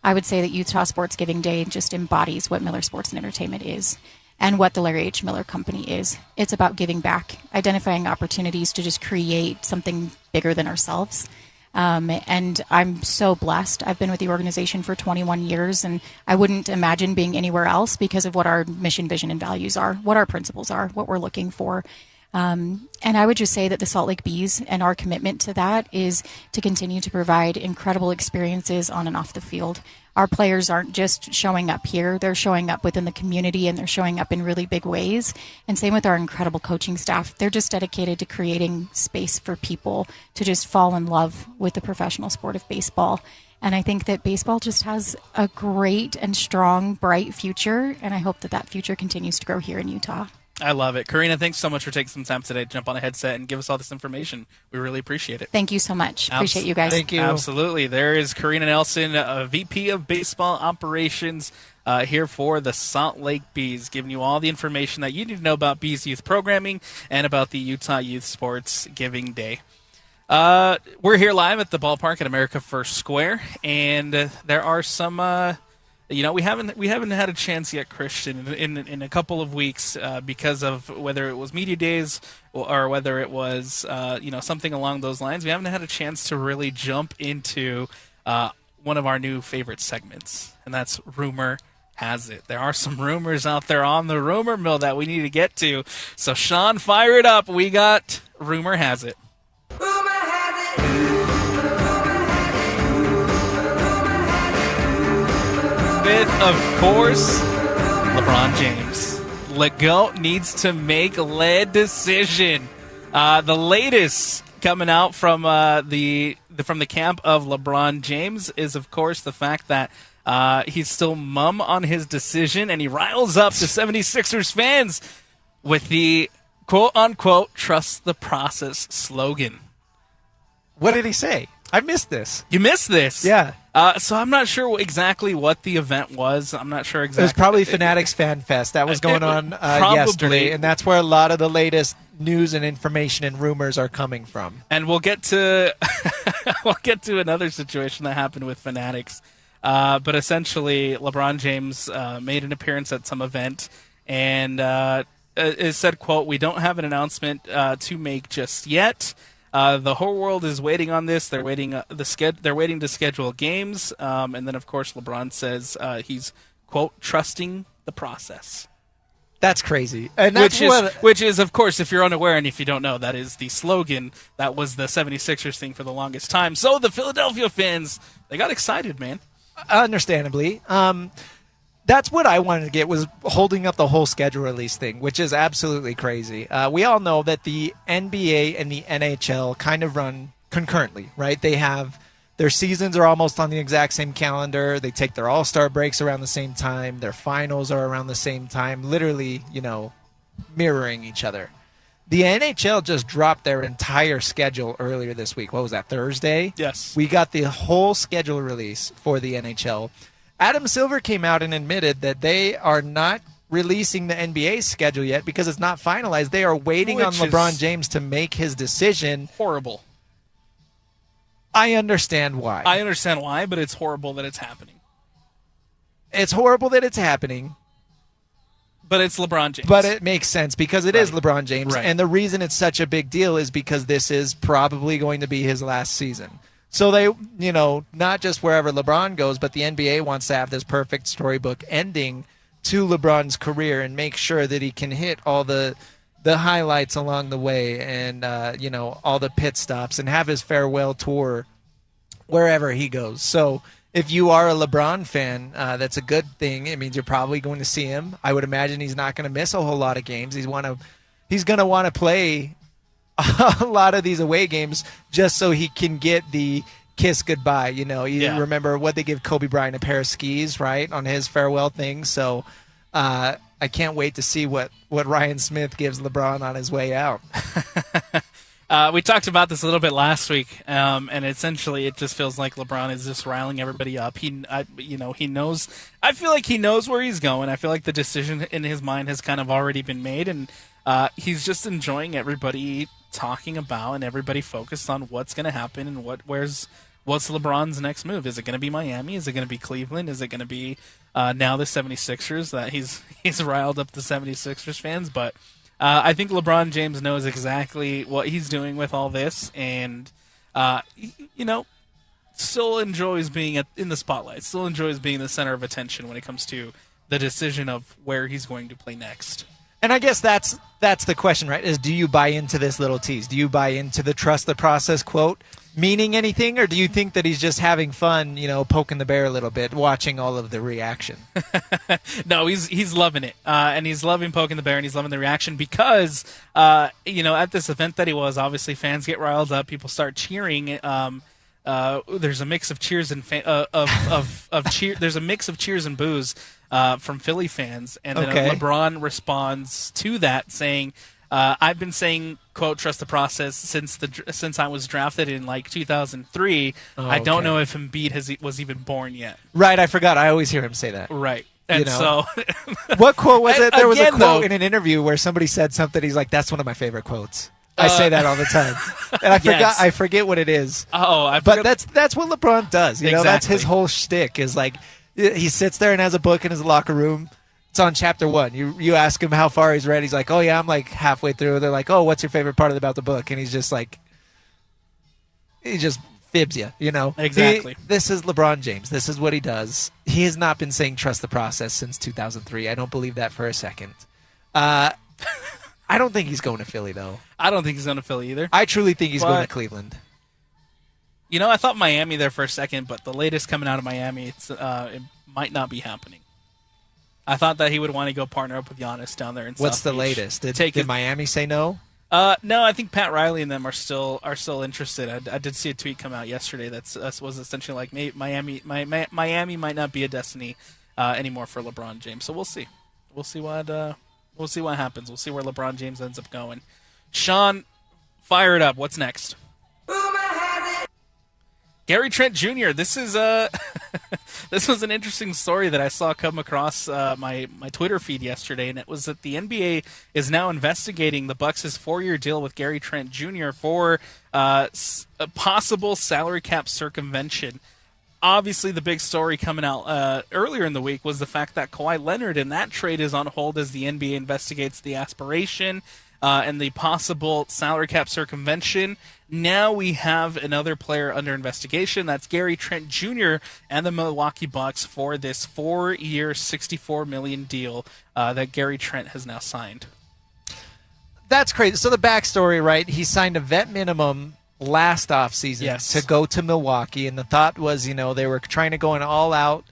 I would say that Utah Sports Giving Day just embodies what Miller Sports and Entertainment is and what the Larry H. Miller Company is. It's about giving back, identifying opportunities to just create something bigger than ourselves. And I'm so blessed. I've been with the organization for 21 years, and I wouldn't imagine being anywhere else because of what our mission, vision, and values are, what our principles are, what we're looking for. And I would just say that the Salt Lake Bees and our commitment to that is to continue to provide incredible experiences on and off the field. Our players aren't just showing up here, they're showing up within the community, and they're showing up in really big ways. And same with our incredible coaching staff. They're just dedicated to creating space for people to just fall in love with the professional sport of baseball. And I think that baseball just has a great and strong, bright future, and I hope that that future continues to grow here in Utah. I love it. Karina, thanks so much for taking some time today to jump on a headset and give us all this information. We really appreciate it. Thank you so much. Appreciate you guys. Thank you. Absolutely. There is Karina Nelson, VP of Baseball Operations, here for the Salt Lake Bees, giving you all the information that you need to know about Bees youth programming and about the Utah Youth Sports Giving Day. We're here live at the ballpark at America First Square, and there are some... we haven't had a chance yet, Christian, in a couple of weeks because of whether it was media days or whether it was something along those lines. We haven't had a chance to really jump into one of our new favorite segments, and that's Rumor Has It. There are some rumors out there on the rumor mill that we need to get to. So, Sean, fire it up. We got Rumor Has It. With, of course, LeBron James. LeGoat needs to make lead decision. The latest coming out from the camp of LeBron James is, of course, the fact that he's still mum on his decision, and he riles up the 76ers fans with the quote-unquote trust the process slogan. What did he say? I missed this. You missed this? Yeah. So I'm not sure exactly what the event was. I'm not sure exactly. It was probably Fanatics Fan Fest. That was going on yesterday, and that's where a lot of the latest news and information and rumors are coming from. And we'll get to another situation that happened with Fanatics. But essentially, LeBron James made an appearance at some event, and it said, quote, "We don't have an announcement to make just yet. The whole world is waiting on this. They're waiting They're waiting to schedule games, and then of course LeBron says he's quote trusting the process. That's crazy. And that's which is, of course, if you're unaware and if you don't know, that is the slogan that was the 76ers thing for the longest time. So the Philadelphia fans, they got excited, man. Understandably. That's what I wanted to get, was holding up the whole schedule release thing, which is absolutely crazy. We all know that the NBA and the NHL kind of run concurrently, right? They have their seasons are almost on the exact same calendar. They take their all-star breaks around the same time. Their finals are around the same time, literally, mirroring each other. The NHL just dropped their entire schedule earlier this week. What was that, Thursday? Yes. We got the whole schedule release for the NHL. Adam Silver came out and admitted that they are not releasing the NBA schedule yet because it's not finalized. They are waiting on LeBron James to make his decision. Horrible. I understand why. I understand why, but it's horrible that it's happening. It's horrible that it's happening. But it's LeBron James. But it makes sense because it is LeBron James. Right. And the reason it's such a big deal is because this is probably going to be his last season. So they, not just wherever LeBron goes, but the NBA wants to have this perfect storybook ending to LeBron's career and make sure that he can hit all the highlights along the way and, all the pit stops and have his farewell tour wherever he goes. So if you are a LeBron fan, that's a good thing. It means you're probably going to see him. I would imagine he's not going to miss a whole lot of games. He's going to want to play a lot of these away games just so he can get the kiss goodbye. Remember what they give Kobe Bryant, a pair of skis, right, on his farewell thing. So I can't wait to see what Ryan Smith gives LeBron on his way out. We talked about this a little bit last week, and essentially it just feels like LeBron is just riling everybody up. He knows. I feel like he knows where he's going. I feel like the decision in his mind has kind of already been made, and he's just enjoying everybody talking about and everybody focused on what's going to happen and what's LeBron's next move. Is it going to be Miami? Is it going to be Cleveland? Is it going to be now the 76ers? That he's riled up the 76ers fans, but I think LeBron James knows exactly what he's doing with all this, and still enjoys being in the spotlight. Still enjoys being the center of attention when it comes to the decision of where he's going to play next. And I guess that's the question, right? Is do you buy into this little tease? Do you buy into the trust the process quote meaning anything, or do you think that he's just having fun, poking the bear a little bit, watching all of the reaction? No, he's loving it, and he's loving poking the bear, and he's loving the reaction because, at this event that he was, obviously fans get riled up, people start cheering. There's a mix of cheers and there's a mix of cheers and boos from Philly fans, and then LeBron responds to that saying, "I've been saying, quote, trust the process since I was drafted in 2003. I don't know if Embiid was even born yet." Right, I forgot. I always hear him say that. Right. And so, what quote was it? There was a quote in an interview where somebody said something. He's like, "That's one of my favorite quotes." I say that all the time, and I forget what it is. But that's what LeBron does. Exactly. That's his whole shtick. Is like he sits there and has a book in his locker room. It's on chapter 1. You ask him how far he's read. He's like, "Oh yeah, I'm halfway through." They're like, "Oh, what's your favorite part about the book?" And he's just like, he just fibs you. Exactly. This is LeBron James. This is what he does. He has not been saying trust the process since 2003. I don't believe that for a second. I don't think he's going to Philly, though. I don't think he's going to Philly either. I truly think he's going to Cleveland. I thought Miami there for a second, but the latest coming out of Miami, it might not be happening. I thought that he would want to go partner up with Giannis down there in What's South the Beach. latest? Did Miami say no? No, I think Pat Riley and them are still interested. I did see a tweet come out yesterday that was essentially like Miami might not be a destiny anymore for LeBron James. So we'll see. We'll see what happens. We'll see where LeBron James ends up going. Sean, fire it up. What's next? Gary Trent Jr. This is this was an interesting story that I saw come across my Twitter feed yesterday, and it was that the NBA is now investigating the Bucks' 4-year deal with Gary Trent Jr. for a possible salary cap circumvention. Obviously, the big story coming out earlier in the week was the fact that Kawhi Leonard in that trade is on hold as the NBA investigates the aspiration. and the possible salary cap circumvention. Now we have another player under investigation. That's Gary Trent Jr. and the Milwaukee Bucks for this 4-year, $64 million deal that Gary Trent has now signed. That's crazy. So the backstory, right? He signed a vet minimum last offseason to go to Milwaukee, and the thought was, they were trying to go all out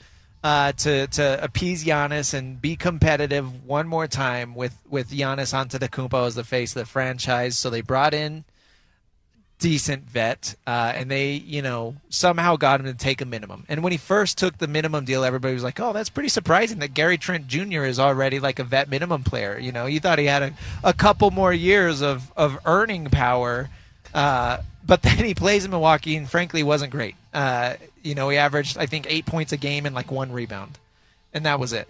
to appease Giannis and be competitive one more time with Giannis Antetokounmpo as the face of the franchise. So they brought in decent vet, and they, somehow got him to take a minimum. And when he first took the minimum deal, everybody was like, oh, that's pretty surprising that Gary Trent Jr. is already like a vet minimum player. You thought he had a couple more years of earning power, but then he plays in Milwaukee and frankly wasn't great. He averaged, I think, 8 points a game and like 1 rebound, and that was it.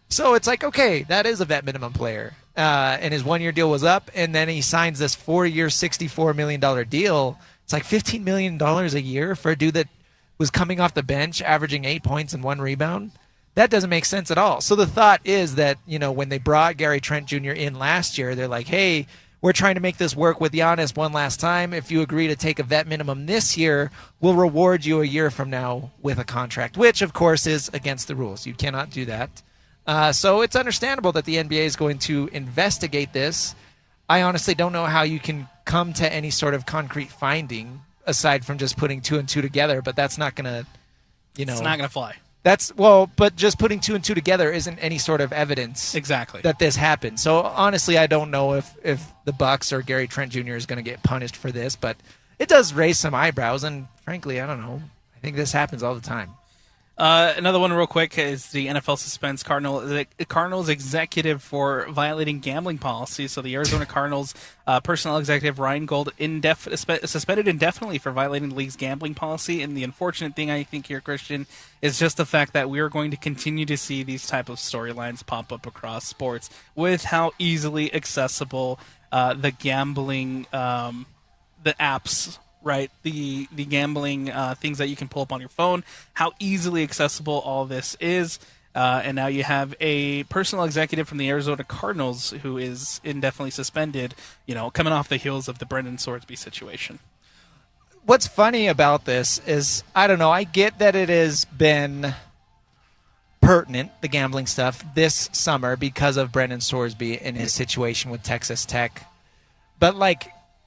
So it's like, okay, that is a vet minimum player. And his 1-year deal was up, and then he signs this 4-year, $64 million deal. It's like $15 million a year for a dude that was coming off the bench, averaging 8 points and 1 rebound. That doesn't make sense at all. So the thought is that, when they brought Gary Trent Jr. in last year, they're like, hey, we're trying to make this work with Giannis one last time. If you agree to take a vet minimum this year, we'll reward you a year from now with a contract, which, of course, is against the rules. You cannot do that. So it's understandable that the NBA is going to investigate this. I honestly don't know how you can come to any sort of concrete finding aside from just putting 2 and 2 together, but that's not going to, It's not going to fly. But just putting 2 and 2 together isn't any sort of evidence that this happened. So honestly, I don't know if the Bucks or Gary Trent Jr. is going to get punished for this, but it does raise some eyebrows, and frankly, I don't know. I think this happens all the time. Another one real quick is the NFL suspends Cardinals executive for violating gambling policy. So the Arizona Cardinals personnel executive Ryan Gold suspended indefinitely for violating the league's gambling policy. And the unfortunate thing, I think here, Christian, is just the fact that we are going to continue to see these type of storylines pop up across sports with how easily accessible the gambling, the apps, right, the gambling things that you can pull up on your phone, how easily accessible all this is. And now you have a personnel executive from the Arizona Cardinals who is indefinitely suspended, coming off the heels of the Brendan Sorsby situation. What's funny about this is, I don't know, I get that it has been pertinent, the gambling stuff, this summer because of Brendan Sorsby and his situation with Texas Tech. But,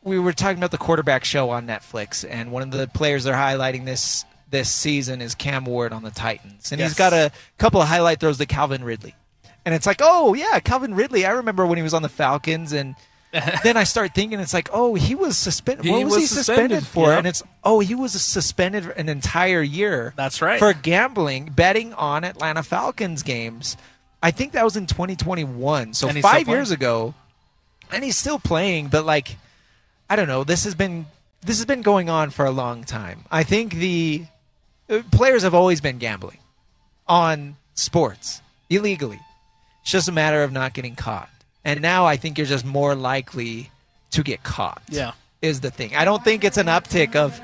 we were talking about the quarterback show on Netflix, and one of the players they're highlighting this season is Cam Ward on the Titans. And he's got a couple of highlight throws to Calvin Ridley. And it's like, oh, yeah, Calvin Ridley. I remember when he was on the Falcons, and then I start thinking, it's like, oh, he was suspended. What was he suspended for? Yep. And it's, he was suspended an entire year. That's right. For gambling, betting on Atlanta Falcons games. I think that was in 2021, so 5 years ago. And he's still playing, but, I don't know. This has been going on for a long time. I think the players have always been gambling on sports illegally. It's just a matter of not getting caught. And now I think you're just more likely to get caught. Yeah, is the thing. I don't think it's an uptick of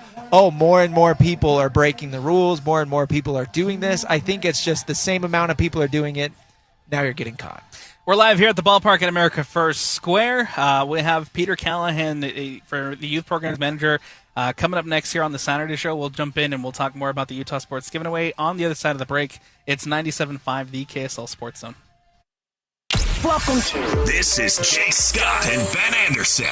more and more people are breaking the rules, more and more people are doing this. I think it's just the same amount of people are doing it. Now you're getting caught. We're live here at the ballpark at America First Square. We have Peter Callahan for the youth programs manager coming up next here on the Saturday show. We'll jump in and we'll talk more about the Utah Sports Given Away on the other side of the break. It's 97.5, the KSL Sports Zone. Welcome to This is Jay Scott and Ben Anderson.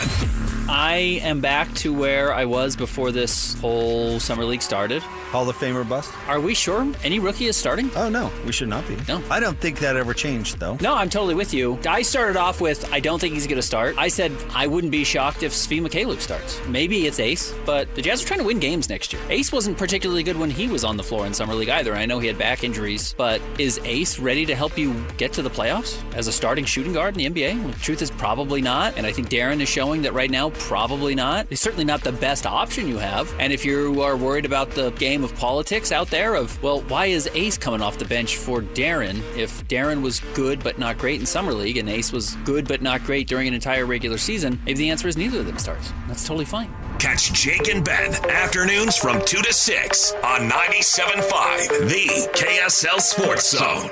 I am back to where I was before this whole summer league started. Hall of Famer bust? Are we sure any rookie is starting? Oh, no. We should not be. No. I don't think that ever changed, though. No, I'm totally with you. I started off with, I don't think he's going to start. I said I wouldn't be shocked if Svi Mikhailiuk starts. Maybe it's Ace, but the Jazz are trying to win games next year. Ace wasn't particularly good when he was on the floor in summer league either. I know he had back injuries, but is Ace ready to help you get to the playoffs as a starting shooting guard in the NBA? Well, the truth is probably not, and I think Darren is showing that right now probably not. He's certainly not the best option you have, and if you are worried about the game of politics out there of, well, why is Ace coming off the bench for Darren if Darren was good but not great in summer league and Ace was good but not great during an entire regular season? Maybe the answer is neither of them starts. That's totally fine. Catch Jake and Ben afternoons from 2 to 6 on 97.5, the KSL Sports Zone.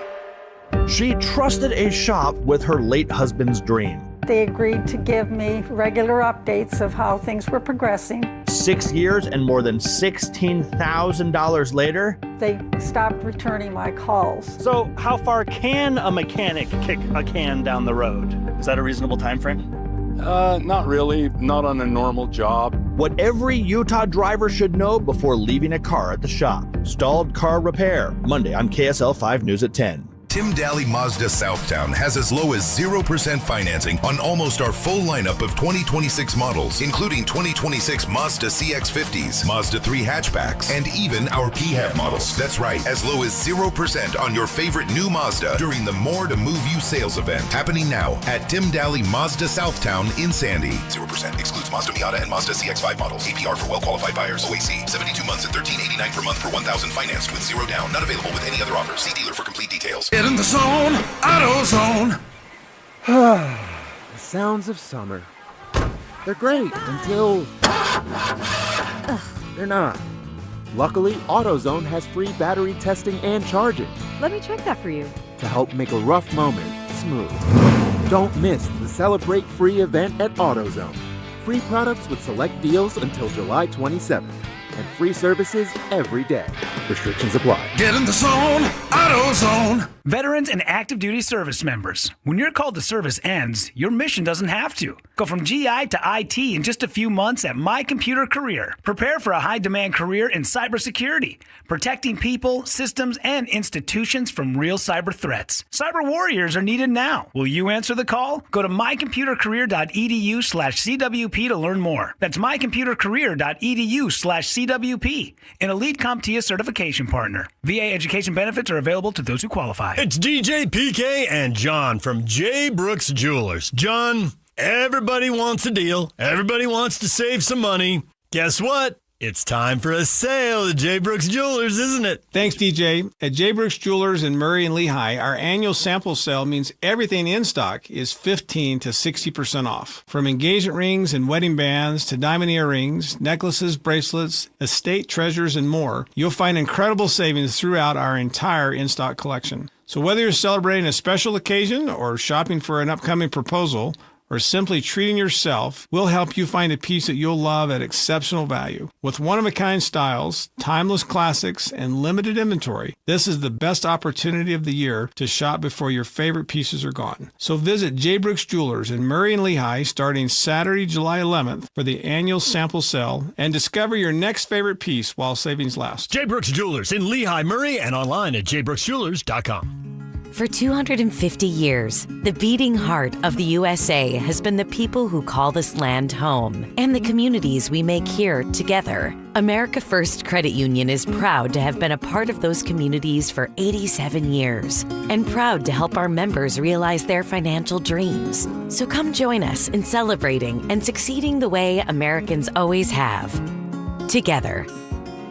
She trusted a shop with her late husband's dream. They agreed to give me regular updates of how things were progressing. 6 years and more than $16,000 later, they stopped returning my calls. So how far can a mechanic kick a can down the road? Is that a reasonable time frame? Not really. Not on a normal job. What every Utah driver should know before leaving a car at the shop. Stalled car repair. Monday on KSL 5 News at 10. Tim Daly Mazda Southtown has as low as 0% financing on almost our full lineup of 2026 models, including 2026 Mazda CX-50s, Mazda 3 hatchbacks, and even our PHEV models. That's right, as low as 0% on your favorite new Mazda during the More to Move You sales event, happening now at Tim Daly Mazda Southtown in Sandy. 0% excludes Mazda Miata and Mazda CX-5 models. APR for well-qualified buyers. OAC, 72 months at $13.89 per month per 1,000 financed with 0 down. Not available with any other offers. See dealer for complete details. Get in the zone, AutoZone. The sounds of summer. They're great until they're not. Luckily, AutoZone has free battery testing and charging Let me check that for you. to help make a rough moment smooth. Don't miss the Celebrate Free event at AutoZone. Free products with select deals until July 27th. And free services every day. Restrictions apply. Get in the zone, AutoZone. Veterans and active duty service members. When your call to service ends, your mission doesn't have to. Go from GI to IT in just a few months at My Computer Career. Prepare for a high-demand career in cybersecurity, protecting people, systems, and institutions from real cyber threats. Cyber warriors are needed now. Will you answer the call? Go to mycomputercareer.edu/CWP to learn more. That's mycomputercareer.edu/CWP, an elite CompTIA certification partner. VA education benefits are available to those who qualify. It's DJ PK and John from J. Brooks Jewelers. John, everybody wants a deal. Everybody wants to save some money. Guess what? It's time for a sale at J. Brooks Jewelers, isn't it? Thanks, DJ. At J. Brooks Jewelers in Murray and Lehigh, our annual sample sale means everything in stock is 15 to 60% off. From engagement rings and wedding bands to diamond earrings, necklaces, bracelets, estate treasures, and more, you'll find incredible savings throughout our entire in-stock collection. So whether you're celebrating a special occasion or shopping for an upcoming proposal, or simply treating yourself, we'll help you find a piece that you'll love at exceptional value. With one-of-a-kind styles, timeless classics, and limited inventory, this is the best opportunity of the year to shop before your favorite pieces are gone. So visit J. Brooks Jewelers in Murray and Lehigh starting Saturday, July 11th for the annual sample sale and discover your next favorite piece while savings last. J. Brooks Jewelers in Lehigh, Murray, and online at jbrooksjewelers.com. For 250 years, the beating heart of the USA has been the people who call this land home and the communities we make here together. America First Credit Union is proud to have been a part of those communities for 87 years and proud to help our members realize their financial dreams. So come join us in celebrating and succeeding the way Americans always have. Together.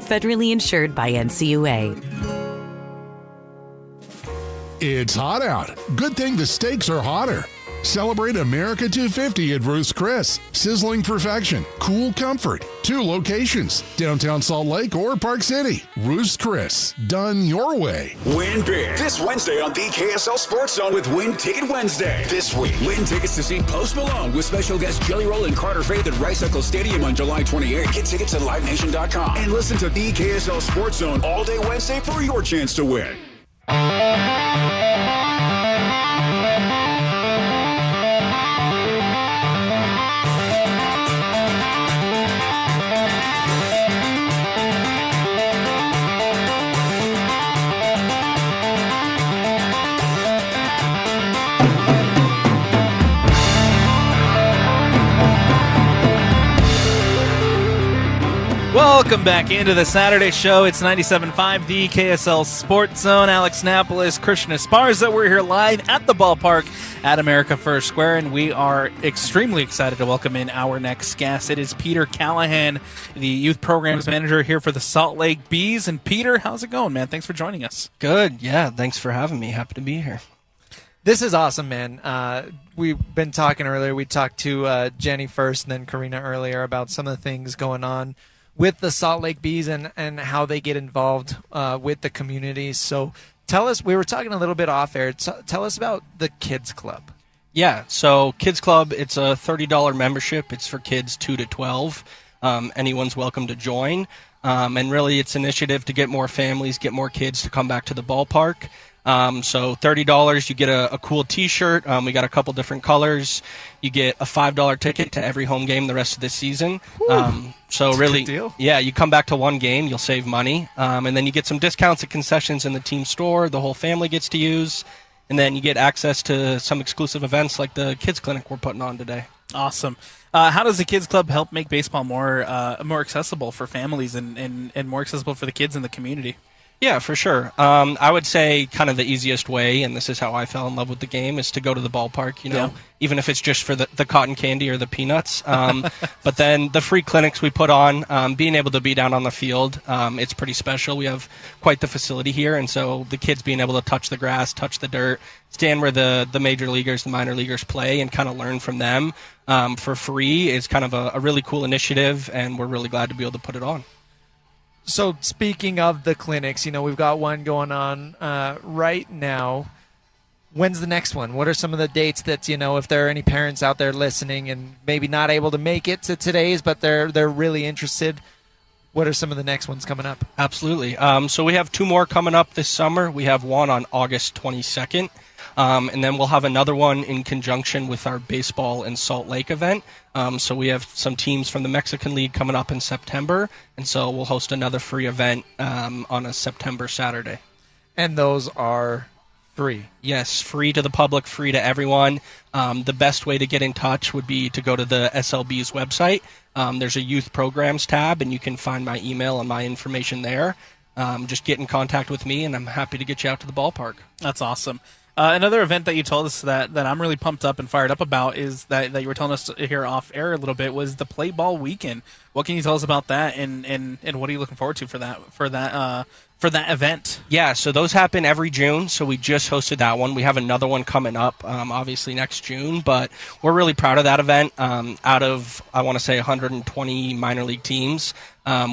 Federally insured by NCUA. It's hot out. Good thing the steaks are hotter. Celebrate America 250 at Ruth's Chris. Sizzling perfection, cool comfort. 2 locations, downtown Salt Lake or Park City. Ruth's Chris, done your way. Win big this Wednesday on the KSL Sports Zone with Win Ticket Wednesday. This week, win tickets to see Post Malone with special guest Jelly Roll and Carter Faith at Rice Eccles Stadium on July 28th. Get tickets at LiveNation.com and listen to the KSL Sports Zone all day Wednesday for your chance to win. Welcome back into the Saturday show. It's 97.5, the KSL Sports Zone. Alex Napolis, Christian Esparza. We're here live at the ballpark at America First Square, and we are extremely excited to welcome in our next guest. It is Peter Callahan, the Youth Programs Manager here for the Salt Lake Bees. And Peter, how's it going, man? Thanks for joining us. Good. Yeah, thanks for having me. Happy to be here. This is awesome, man. We've been talking earlier. We talked to Jenny first and then Karina earlier about some of the things going on with the Salt Lake Bees and how they get involved with the communities. So tell us, we were talking a little bit off air. Tell us about the Kids Club. Yeah, so Kids Club, it's a $30 membership. It's for kids 2 to 12. Anyone's welcome to join. And really, it's an initiative to get more families, get more kids to come back to the ballpark. So $30, you get a cool T-shirt. We got a couple different colors. You get a $5 ticket to every home game the rest of this season. So really, yeah, you come back to one game, you'll save money. And then you get some discounts at concessions in the team store. The whole family gets to use. And then you get access to some exclusive events like the Kids Clinic we're putting on today. Awesome. How does the Kids Club help make baseball more accessible for families and more accessible for the kids in the community? Yeah, for sure. I would say kind of the easiest way, and this is how I fell in love with the game, is to go to the ballpark, even if it's just for the cotton candy or the peanuts. But then the free clinics we put on, being able to be down on the field, it's pretty special. We have quite the facility here, and so the kids being able to touch the grass, touch the dirt, stand where the major leaguers, the minor leaguers play, and kind of learn from them for free is kind of a really cool initiative, and we're really glad to be able to put it on. So speaking of the clinics, we've got one going on right now. When's the next one? What are some of the dates that, if there are any parents out there listening and maybe not able to make it to today's, but they're really interested, what are some of the next ones coming up? Absolutely. So we have 2 more coming up this summer. We have one on August 22nd. And then we'll have another one in conjunction with our baseball in Salt Lake event. So we have some teams from the Mexican League coming up in September, and so we'll host another free event on a September Saturday. And those are free? Yes, free to the public, free to everyone. The best way to get in touch would be to go to the SLB's website. There's a youth programs tab, and you can find my email and my information there. Just get in contact with me, and I'm happy to get you out to the ballpark. That's awesome. Another event that you told us that I'm really pumped up and fired up about is that you were telling us here off air a little bit was the Play Ball Weekend. What can you tell us about that, and what are you looking forward to for that event? Yeah, so those happen every June, so we just hosted that one. We have another one coming up, obviously next June, but we're really proud of that event. Out of, I want to say, 120 minor league teams,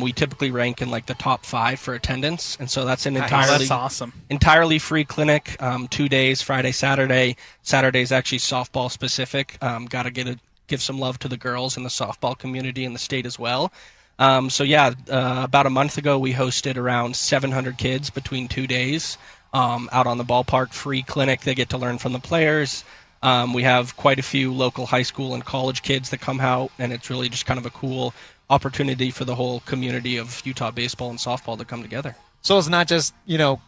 we typically rank in like the top 5 for attendance, and so that's an that's awesome. Entirely free clinic, 2 days, Friday, Saturday. Saturday's actually softball specific. Got to give some love to the girls in the softball community in the state as well. About a month ago, we hosted around 700 kids between 2 days out on the ballpark, free clinic. They get to learn from the players. We have quite a few local high school and college kids that come out, and it's really just kind of a cool opportunity for the whole community of Utah baseball and softball to come together. So it's not just,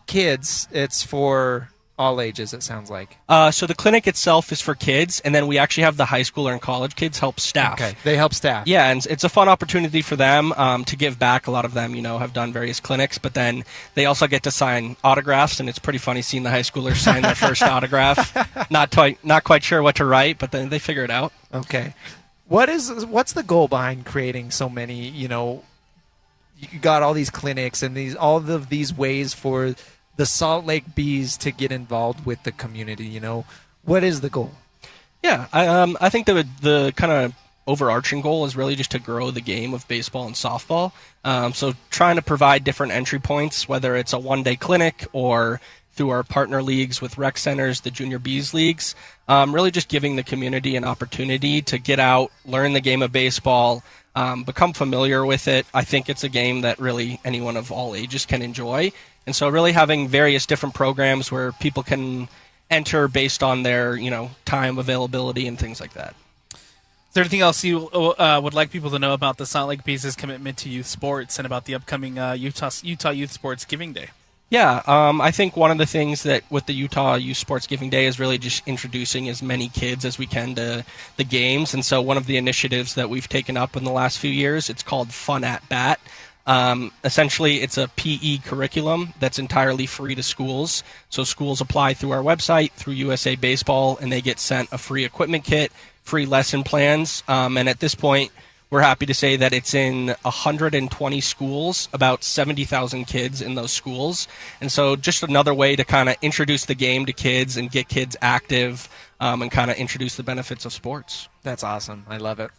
kids, it's for all ages, it sounds like. So the clinic itself is for kids, and then we actually have the high schooler and college kids help staff. Okay, they help staff. Yeah, and it's a fun opportunity for them to give back. A lot of them, have done various clinics, but then they also get to sign autographs, and it's pretty funny seeing the high schoolers sign their first autograph. Not quite sure what to write, but then they figure it out. Okay. What's the goal behind creating so many, you got all these clinics and all of these ways for the Salt Lake Bees to get involved with the community, what is the goal? Yeah, I think the kind of overarching goal is really just to grow the game of baseball and softball. So trying to provide different entry points, whether it's a one-day clinic or through our partner leagues with rec centers, the Junior Bees leagues, really just giving the community an opportunity to get out, learn the game of baseball, become familiar with it. I think it's a game that really anyone of all ages can enjoy. And so really having various different programs where people can enter based on their, time availability and things like that. Is there anything else you would like people to know about the Salt Lake Bees' commitment to youth sports and about the upcoming Utah Youth Sports Giving Day? Yeah, I think one of the things that with the Utah Youth Sports Giving Day is really just introducing as many kids as we can to the games. And so one of the initiatives that we've taken up in the last few years, it's called Fun at Bat. Essentially, it's a PE curriculum that's entirely free to schools. So schools apply through our website, through USA Baseball, and they get sent a free equipment kit, free lesson plans. And at this point, we're happy to say that it's in 120 schools, about 70,000 kids in those schools. And so just another way to kind of introduce the game to kids and get kids active and kind of introduce the benefits of sports. That's awesome. I love it.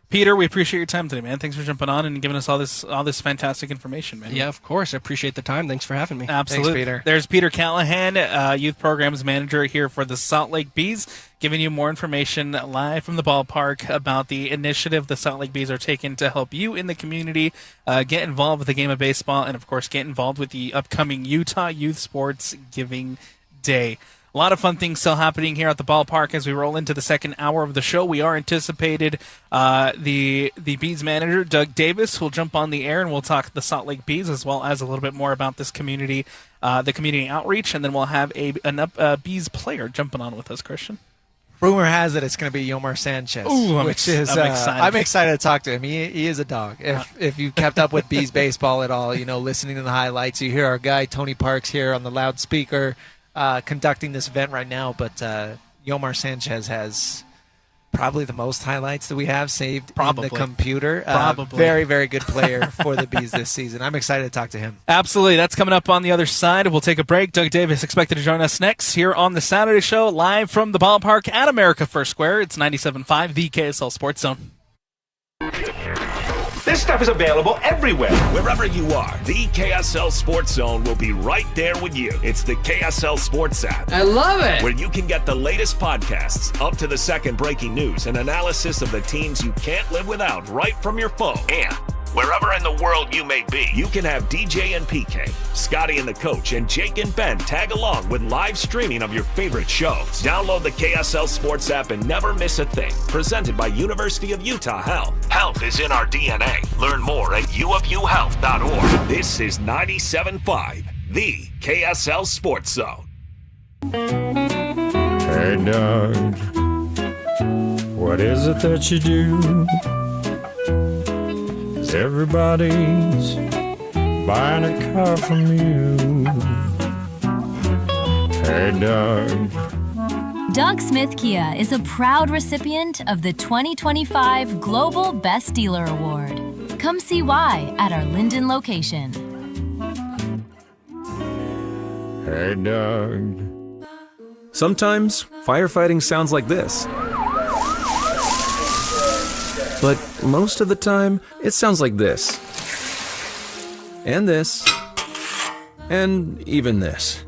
Peter, we appreciate your time today, man. Thanks for jumping on and giving us all this fantastic information, man. Yeah, of course. I appreciate the time. Thanks for having me. Absolutely. Thanks, Peter. There's Peter Callahan, Youth Programs Manager here for the Salt Lake Bees, giving you more information live from the ballpark about the initiative the Salt Lake Bees are taking to help you in the community get involved with the game of baseball and, of course, get involved with the upcoming Utah Youth Sports Giving Day. A lot of fun things still happening here at the ballpark as we roll into the second hour of the show. We are anticipated the Bees manager, Doug Davis, will jump on the air, and we'll talk the Salt Lake Bees as well as a little bit more about this community, the community outreach, and then we'll have a Bees player jumping on with us, Christian. Rumor has it it's going to be Yomar Sanchez, Ooh, I'm excited to talk to him. He is a dog. If you kept up with Bees baseball at all, listening to the highlights, you hear our guy Tony Parks here on the loudspeaker conducting this event right now. But Yomar Sanchez has probably the most highlights that we have saved in the computer. Probably. Very, very good player for the Bees this season. I'm excited to talk to him. Absolutely. That's coming up on the other side. We'll take a break. Doug Davis expected to join us next here on the Saturday Show, live from the ballpark at America First Square. It's 97.5, the KSL Sports Zone. This stuff is available everywhere. Wherever you are, the KSL Sports Zone will be right there with you. It's the KSL Sports app. I love it. Where you can get the latest podcasts, up to the second breaking news, and analysis of the teams you can't live without right from your phone. And wherever in the world you may be, you can have DJ and PK, Scotty and the coach, and Jake and Ben tag along with live streaming of your favorite shows. Download the KSL Sports app and never miss a thing. Presented by University of Utah Health. Health is in our DNA. Learn more at uofuhealth.org. This is 97.5, the KSL Sports Zone. Hey, Doug, what is it that you do? Everybody's buying a car from you. Hey, Doug. Doug Smith Kia is a proud recipient of the 2025 Global Best Dealer Award. Come see why at our Linden location. Hey, Doug. Sometimes firefighting sounds like this. But most of the time, it sounds like this. And this. And even this.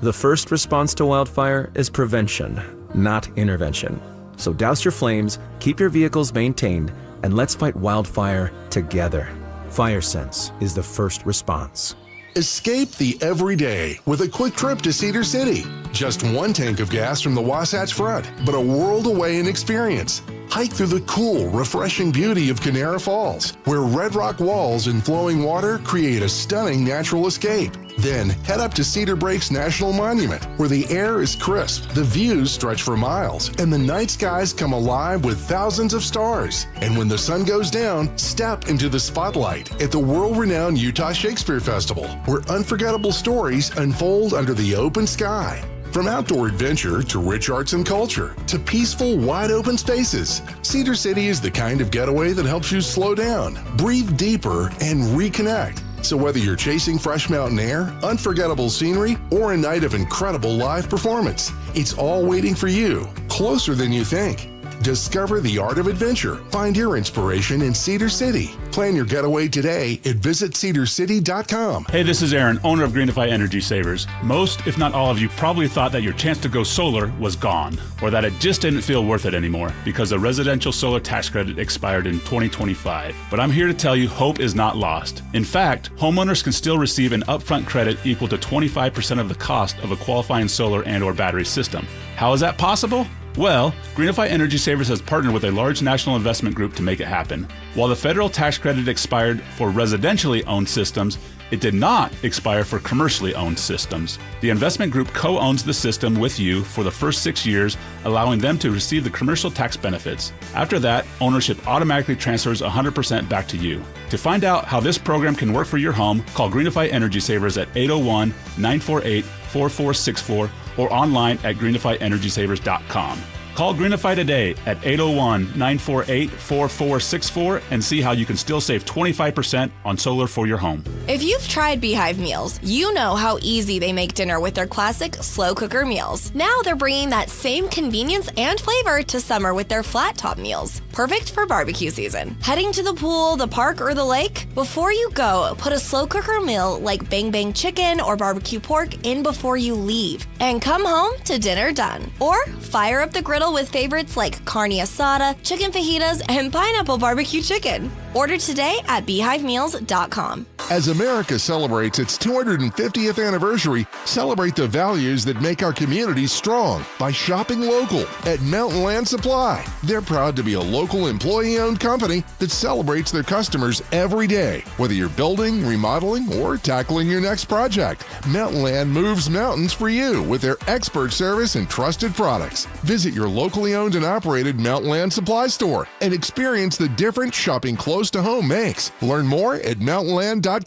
The first response to wildfire is prevention, not intervention. So douse your flames, keep your vehicles maintained, and let's fight wildfire together. FireSense is the first response. Escape the everyday with a quick trip to Cedar City. Just one tank of gas from the Wasatch Front, but a world away in experience. Hike through the cool, refreshing beauty of Canara Falls, where red rock walls and flowing water create a stunning natural escape. Then head up to Cedar Breaks National Monument, where the air is crisp, the views stretch for miles, and the night skies come alive with thousands of stars. And when the sun goes down, step into the spotlight at the world-renowned Utah Shakespeare Festival, where unforgettable stories unfold under the open sky. From outdoor adventure to rich arts and culture to peaceful, wide-open spaces, Cedar City is the kind of getaway that helps you slow down, breathe deeper, and reconnect. So whether you're chasing fresh mountain air, unforgettable scenery, or a night of incredible live performance, it's all waiting for you, closer than you think. Discover the art of adventure. Find your inspiration in Cedar City. Plan your getaway today at visitcedarcity.com. Hey, this is Aaron, owner of Greenify Energy Savers. Most, if not all of you, probably thought that your chance to go solar was gone, or that it just didn't feel worth it anymore because the residential solar tax credit expired in 2025. But I'm here to tell you hope is not lost. In fact, homeowners can still receive an upfront credit equal to 25% of the cost of a qualifying solar and or battery system. How is that possible? Well, Greenify Energy Savers has partnered with a large national investment group to make it happen. While the federal tax credit expired for residentially owned systems, it did not expire for commercially owned systems. The investment group co-owns the system with you for the first 6 years, allowing them to receive the commercial tax benefits. After that, ownership automatically transfers 100% back to you. To find out how this program can work for your home, call Greenify Energy Savers at 801-948-4464 or online at greenifyenergysavers.com. Call Greenify today at 801-948-4464 and see how you can still save 25% on solar for your home. If you've tried Beehive meals, you know how easy they make dinner with their classic slow cooker meals. Now they're bringing that same convenience and flavor to summer with their flat top meals. Perfect for barbecue season. Heading to the pool, the park, or the lake? Before you go, put a slow cooker meal like Bang Bang chicken or barbecue pork in before you leave. And come home to dinner done. Or fire up the griddle with favorites like carne asada, chicken fajitas, and pineapple barbecue chicken. Order today at beehivemeals.com. As America celebrates its 250th anniversary, celebrate the values that make our communities strong by shopping local at Mountain Land Supply. They're proud to be a local employee-owned company that celebrates their customers every day. Whether you're building, remodeling, or tackling your next project, Mountain Land moves mountains for you with their expert service and trusted products. Visit your locally owned and operated Mountain Land Supply store and experience the difference shopping close to home makes. Learn more at mountainland.com.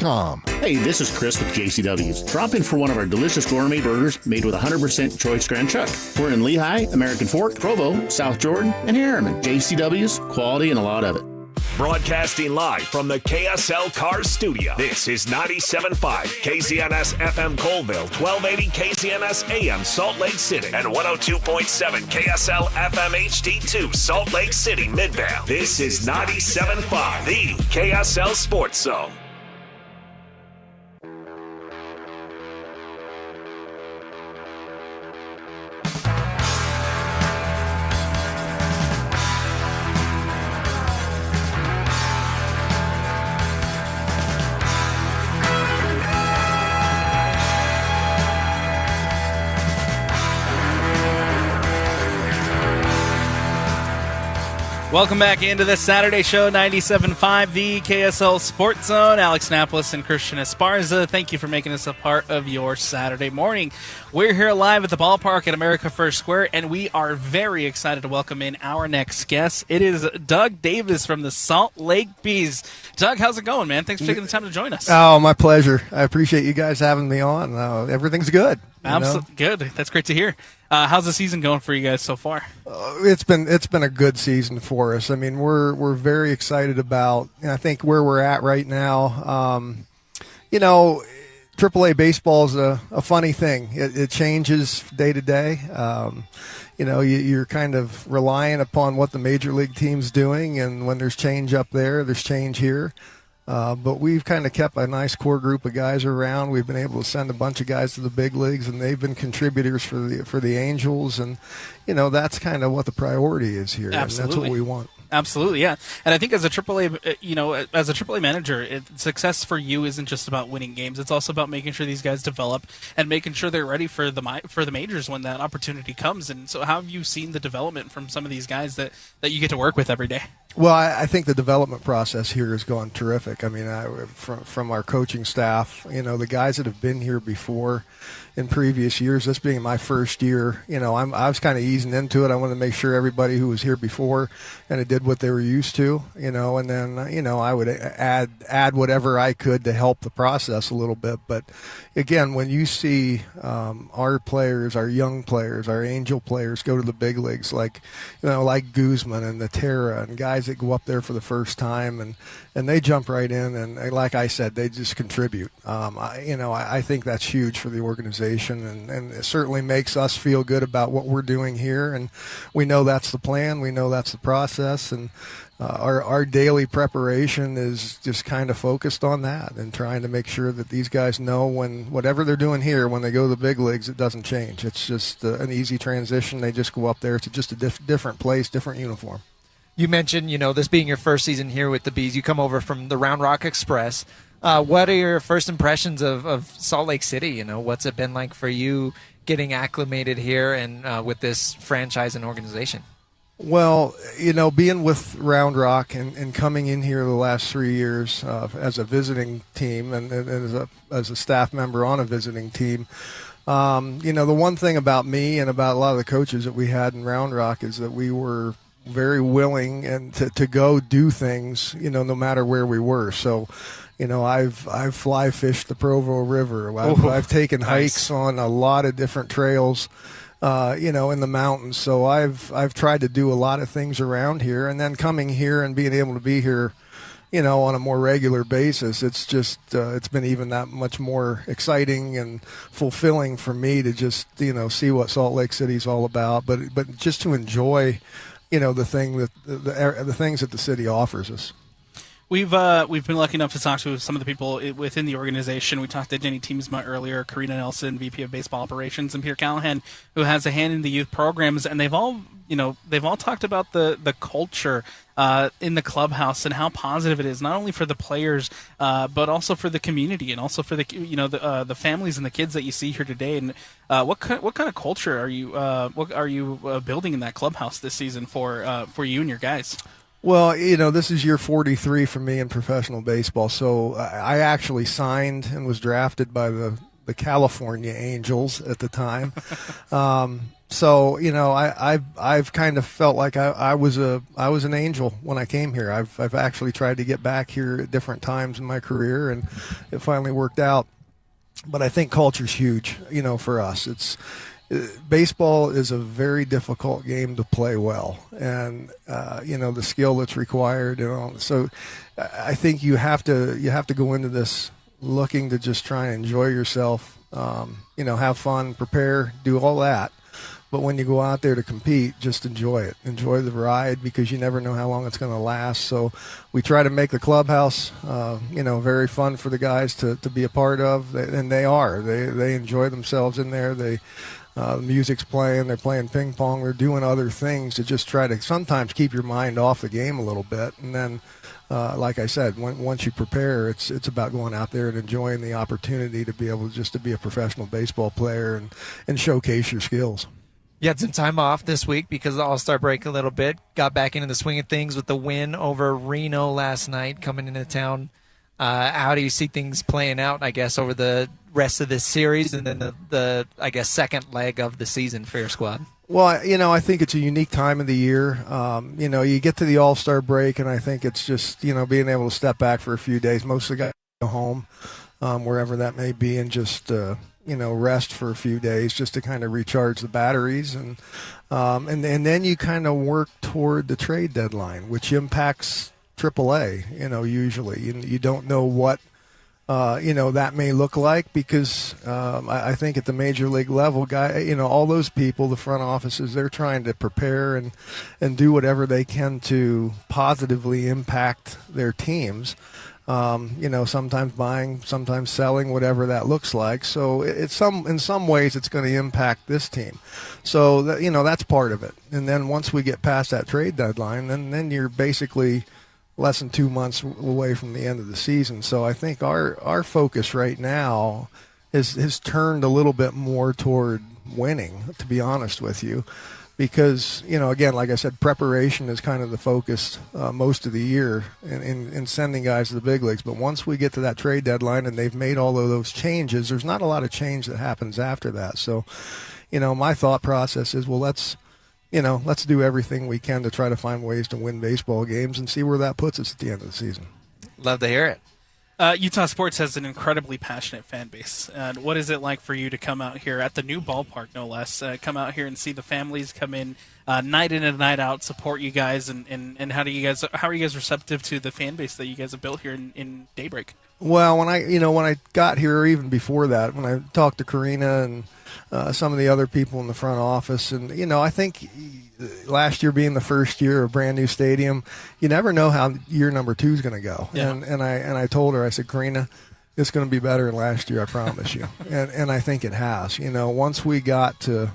Hey, this is Chris with JCW's. Drop in for one of our delicious gourmet burgers made with 100% choice Grand Chuck. We're in Lehigh, American Fork, Provo, South Jordan, and Harriman. JCW's, quality and a lot of it. Broadcasting live from the KSL Cars Studio. This is 97.5 KZNS FM Colville, 1280 KZNS AM Salt Lake City, and 102.7 KSL FM HD2 Salt Lake City Midvale. This is 97.5, the KSL Sports Zone. Welcome back into this Saturday show, 97.5, the KSL Sports Zone. Alex Napolis and Christian Esparza, thank you for making us a part of your Saturday morning. We're here live at the ballpark at America First Square, and we are very excited to welcome in our next guest. It is Doug Davis from the Salt Lake Bees. Doug, how's it going, man? Thanks for taking the time to join us. Oh, my pleasure. I appreciate you guys having me on. Everything's good. Absolutely good. That's great to hear. How's the season going for you guys so far? It's been a good season for us. I mean, we're very excited about, I think, where we're at right now. AAA baseball is a funny thing. It changes day to day. You're kind of relying upon what the major league team's doing, and when there's change up there, there's change here. But we've kind of kept a nice core group of guys around. We've been able to send a bunch of guys to the big leagues, and they've been contributors for the Angels. And that's kind of what the priority is here. Absolutely. And that's what we want. Absolutely, yeah. And I think as a AAA manager, success for you isn't just about winning games. It's also about making sure these guys develop and making sure they're ready for the majors when that opportunity comes. And so, how have you seen the development from some of these guys that you get to work with every day? Well, I think the development process here has gone terrific. I mean, from our coaching staff, the guys that have been here before in previous years, this being my first year, I was kind of easing into it. I wanted to make sure everybody who was here before kind of did what they were used to, and then, I would add whatever I could to help the process a little bit. But again, when you see our players, our young players, our Angel players go to the big leagues, like Guzman and Natera and guys that go up there for the first time and they jump right in, and like I said, they just contribute. I think that's huge for the organization, and it certainly makes us feel good about what we're doing here, and we know that's the plan, we know that's the process, and our daily preparation is just kind of focused on that and trying to make sure that these guys know when whatever they're doing here, when they go to the big leagues, it doesn't change. It's just an easy transition. They just go up there. It's just a different place, different uniform. You mentioned, this being your first season here with the Bees. You come over from the Round Rock Express. What are your first impressions of Salt Lake City? What's it been like for you getting acclimated here and with this franchise and organization? Well, being with Round Rock and coming in here the last 3 years as a visiting team and as a staff member on a visiting team, the one thing about me and about a lot of the coaches that we had in Round Rock is that we were very willing and to go do things, no matter where we were. So, I've fly fished the Provo River. I've taken hikes on a lot of different trails. in the mountains. So I've tried to do a lot of things around here, and then coming here and being able to be here, on a more regular basis, it's just it's been even that much more exciting and fulfilling for me to just see what Salt Lake City's all about, but just to enjoy the things that the city offers us. We've been lucky enough to talk to some of the people within the organization. We talked to Jenny Teamsma earlier, Karina Nelson, VP of Baseball Operations, and Peter Callahan, who has a hand in the youth programs, and they've all talked about the culture in the clubhouse and how positive it is, not only for the players but also for the community and also for the families and the kids that you see here today. And what kind of culture are you building in that clubhouse this season for you and your guys? Well, this is year 43 for me in professional baseball. So I actually signed and was drafted by the California Angels at the time. So I've kind of felt like I was an angel when I came here. I've actually tried to get back here at different times in my career, and it finally worked out. But I think culture's huge, for us. Baseball is a very difficult game to play well, and the skill that's required, so I think you have to go into this looking to just try and enjoy yourself, have fun, prepare, do all that. But when you go out there to compete, just enjoy it. Enjoy the ride, because you never know how long it's going to last. So we try to make the clubhouse, very fun for the guys to be a part of, and they are. They enjoy themselves in there. The music's playing, they're playing ping pong, they're doing other things to just try to sometimes keep your mind off the game a little bit. And then, like I said, once you prepare, it's about going out there and enjoying the opportunity to be able to be a professional baseball player and showcase your skills. You had some time off this week because of the All-Star break a little bit. Got back into the swing of things with the win over Reno last night, coming into town. How do you see things playing out, I guess, over the rest of this series and then the second leg of the season for your squad? Well, I think it's a unique time of the year. You get to the All-Star break, and I think it's just, being able to step back for a few days. Most of the guys go home, wherever that may be, and just, rest for a few days just to kind of recharge the batteries. And then you kind of work toward the trade deadline, which impacts AAA, usually. You don't know what, that may look like, because I think at the major league level, all those people, the front offices, they're trying to prepare and do whatever they can to positively impact their teams. Sometimes buying, sometimes selling, whatever that looks like. So in some ways it's going to impact this team. So that's part of it. And then once we get past that trade deadline, then you're basically less than 2 months away from the end of the season. So I think our focus right now has turned a little bit more toward winning, to be honest with you. Because, again, like I said, preparation is kind of the focus most of the year in sending guys to the big leagues. But once we get to that trade deadline and they've made all of those changes, there's not a lot of change that happens after that. So, my thought process is, well, let's do everything we can to try to find ways to win baseball games and see where that puts us at the end of the season. Love to hear it. Utah Sports has an incredibly passionate fan base. What is it like for you to come out here at the new ballpark, no less, come out here and see the families come in night in and night out, support you guys, and how are you guys receptive to the fan base that you guys have built here in Daybreak? Well, when I got here, or even before that, when I talked to Karina and some of the other people in the front office, and I think last year being the first year of a brand new stadium, you never know how year number 2 is going to go. Yeah. And I told her, I said, Karina, it's going to be better than last year, I promise you. And I think it has. Once we got to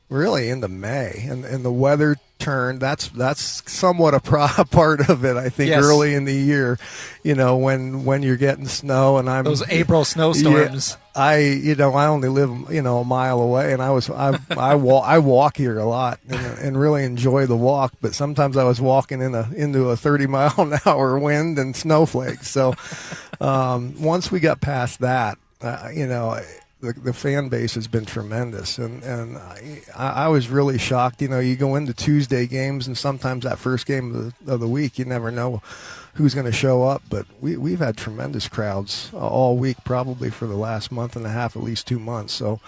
really into May and the weather turned, that's somewhat a part of it, I think. Yes. Early in the year, when you're getting snow, and those April snowstorms. Yeah, I only live a mile away, and I walk here a lot and really enjoy the walk. But sometimes I was walking into a 30-mile-an-hour wind and snowflakes. So once we got past that, the the fan base has been tremendous, and I was really shocked. You go into Tuesday games, and sometimes that first game of the week, you never know who's going to show up, but we've had tremendous crowds all week, probably for the last month and a half, at least 2 months. So,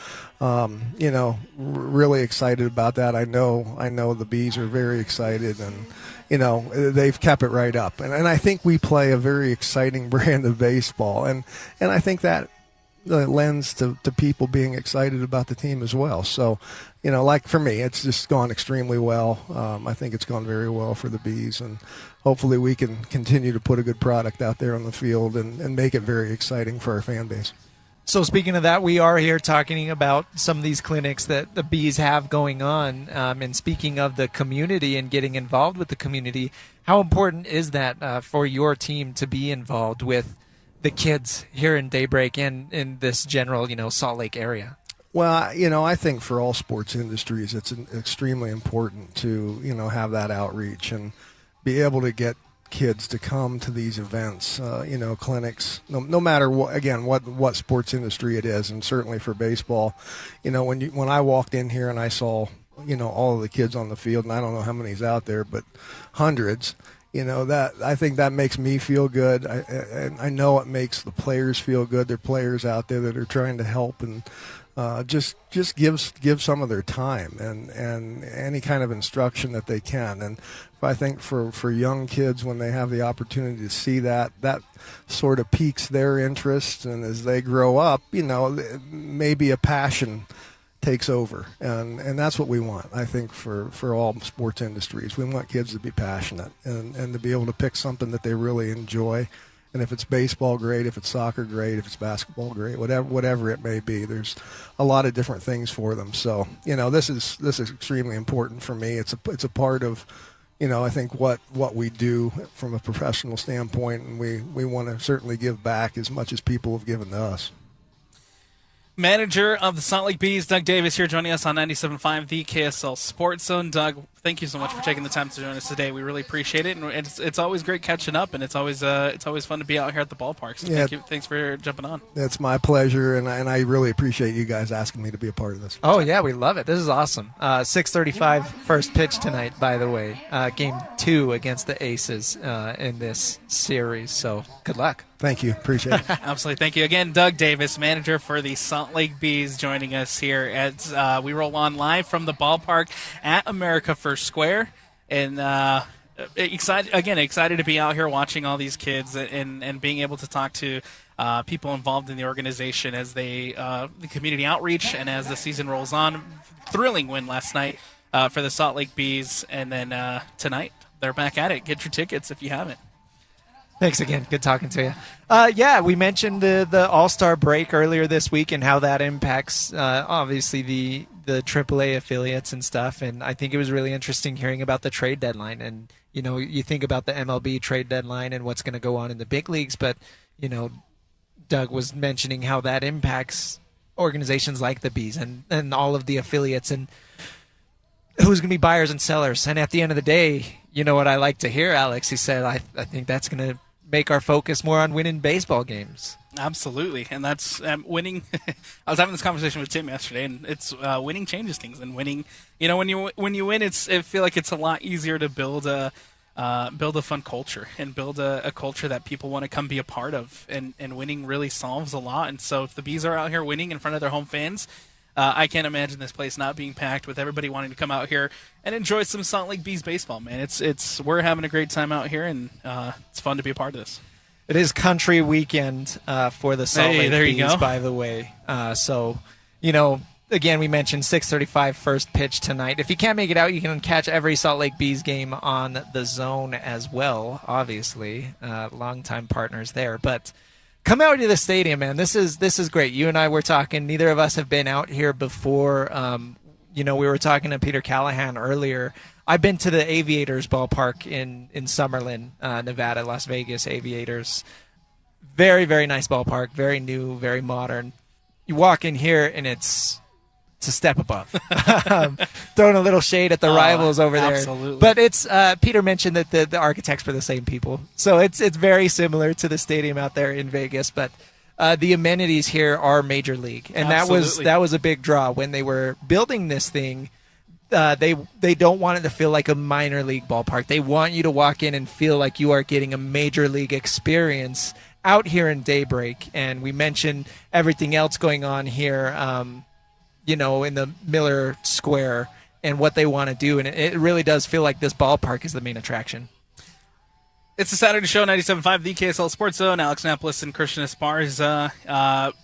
really excited about that. I know the Bees are very excited, and they've kept it right up. And I think we play a very exciting brand of baseball, and I think that lends to people being excited about the team as well. So, like for me, it's just gone extremely well. I think it's gone very well for the Bees, and hopefully we can continue to put a good product out there on the field and make it very exciting for our fan base. So speaking of that, we are here talking about some of these clinics that the Bees have going on. And speaking of the community and getting involved with the community, how important is that for your team to be involved with the kids here in Daybreak and in this general, Salt Lake area? Well, I think for all sports industries, it's extremely important to, have that outreach and be able to get kids to come to these events, clinics, no matter what sports industry it is, and certainly for baseball. When I walked in here and I saw, all of the kids on the field, and I don't know how many's out there, but hundreds. That I think that makes me feel good. I know it makes the players feel good. There are players out there that are trying to help and just give some of their time and any kind of instruction that they can. And I think for young kids, when they have the opportunity to see that sort of piques their interest, and as they grow up, maybe a passion takes over, and that's what we want. I think for all sports industries, we want kids to be passionate and to be able to pick something that they really enjoy. And if it's baseball, great. If it's soccer, great. If it's basketball, great. Whatever it may be, there's a lot of different things for them. So this is extremely important for me. It's a part of I think what we do from a professional standpoint, and we want to certainly give back as much as people have given to us. Manager of the Salt Lake Bees, Doug Davis, here joining us on 97.5, the KSL Sports Zone. Doug, thank you so much for taking the time to join us today. We really appreciate it, and it's always great catching up, and it's always fun to be out here at the ballpark. So thanks for jumping on. It's my pleasure, and I really appreciate you guys asking me to be a part of this. Oh yeah, we love it. This is awesome. 6:35 first pitch tonight, by the way. Game 2 against the Aces in this series. So good luck. Thank you. Appreciate it. Absolutely. Thank you again, Doug Davis, manager for the Salt Lake Bees, joining us here as we roll on live from the ballpark at America First Square. And excited to be out here watching all these kids and being able to talk to people involved in the organization as the community outreach and as the season rolls on. Thrilling win last night for the Salt Lake Bees. And then tonight they're back at it. Get your tickets if you haven't. Thanks again. Good talking to you. We mentioned the All-Star break earlier this week and how that impacts, obviously, the AAA affiliates and stuff. And I think it was really interesting hearing about the trade deadline. And, you think about the MLB trade deadline and what's going to go on in the big leagues. But, Doug was mentioning how that impacts organizations like the Bees and all of the affiliates and who's going to be buyers and sellers. And at the end of the day, you know what I like to hear, Alex? He said, I think that's going to make our focus more on winning baseball games. Absolutely, and that's winning. I was having this conversation with Tim yesterday, and it's winning changes things. And winning, when you win, I feel like it's a lot easier to build a fun culture and build a culture that people want to come be a part of. And winning really solves a lot. And so if the Bees are out here winning in front of their home fans, I can't imagine this place not being packed with everybody wanting to come out here and enjoy some Salt Lake Bees baseball, man. We're having a great time out here, and it's fun to be a part of this. It is country weekend for the Salt Lake Bees, by the way. Again, we mentioned 6:35 first pitch tonight. If you can't make it out, you can catch every Salt Lake Bees game on the Zone as well, obviously. Longtime partners there. But come out to the stadium, man. This is great. You and I were talking. Neither of us have been out here before. We were talking to Peter Callahan earlier. I've been to the Aviators ballpark in Summerlin, Nevada, Las Vegas Aviators. Very, very nice ballpark. Very new, very modern. You walk in here, and it's a step above. Throwing a little shade at the rivals over there. Absolutely. But it's Peter mentioned that the architects were the same people. So it's very similar to the stadium out there in Vegas. But the amenities here are major league, and Absolutely. that was a big draw when they were building this thing. They don't want it to feel like a minor league ballpark. They want you to walk in and feel like you are getting a major league experience out here in Daybreak. And we mentioned everything else going on here, in the Miller Square and what they want to do, and it really does feel like this ballpark is the main attraction. It's the Saturday Show, 97.5, the KSL Sports Zone. Alex Napolis and Christian Esparza,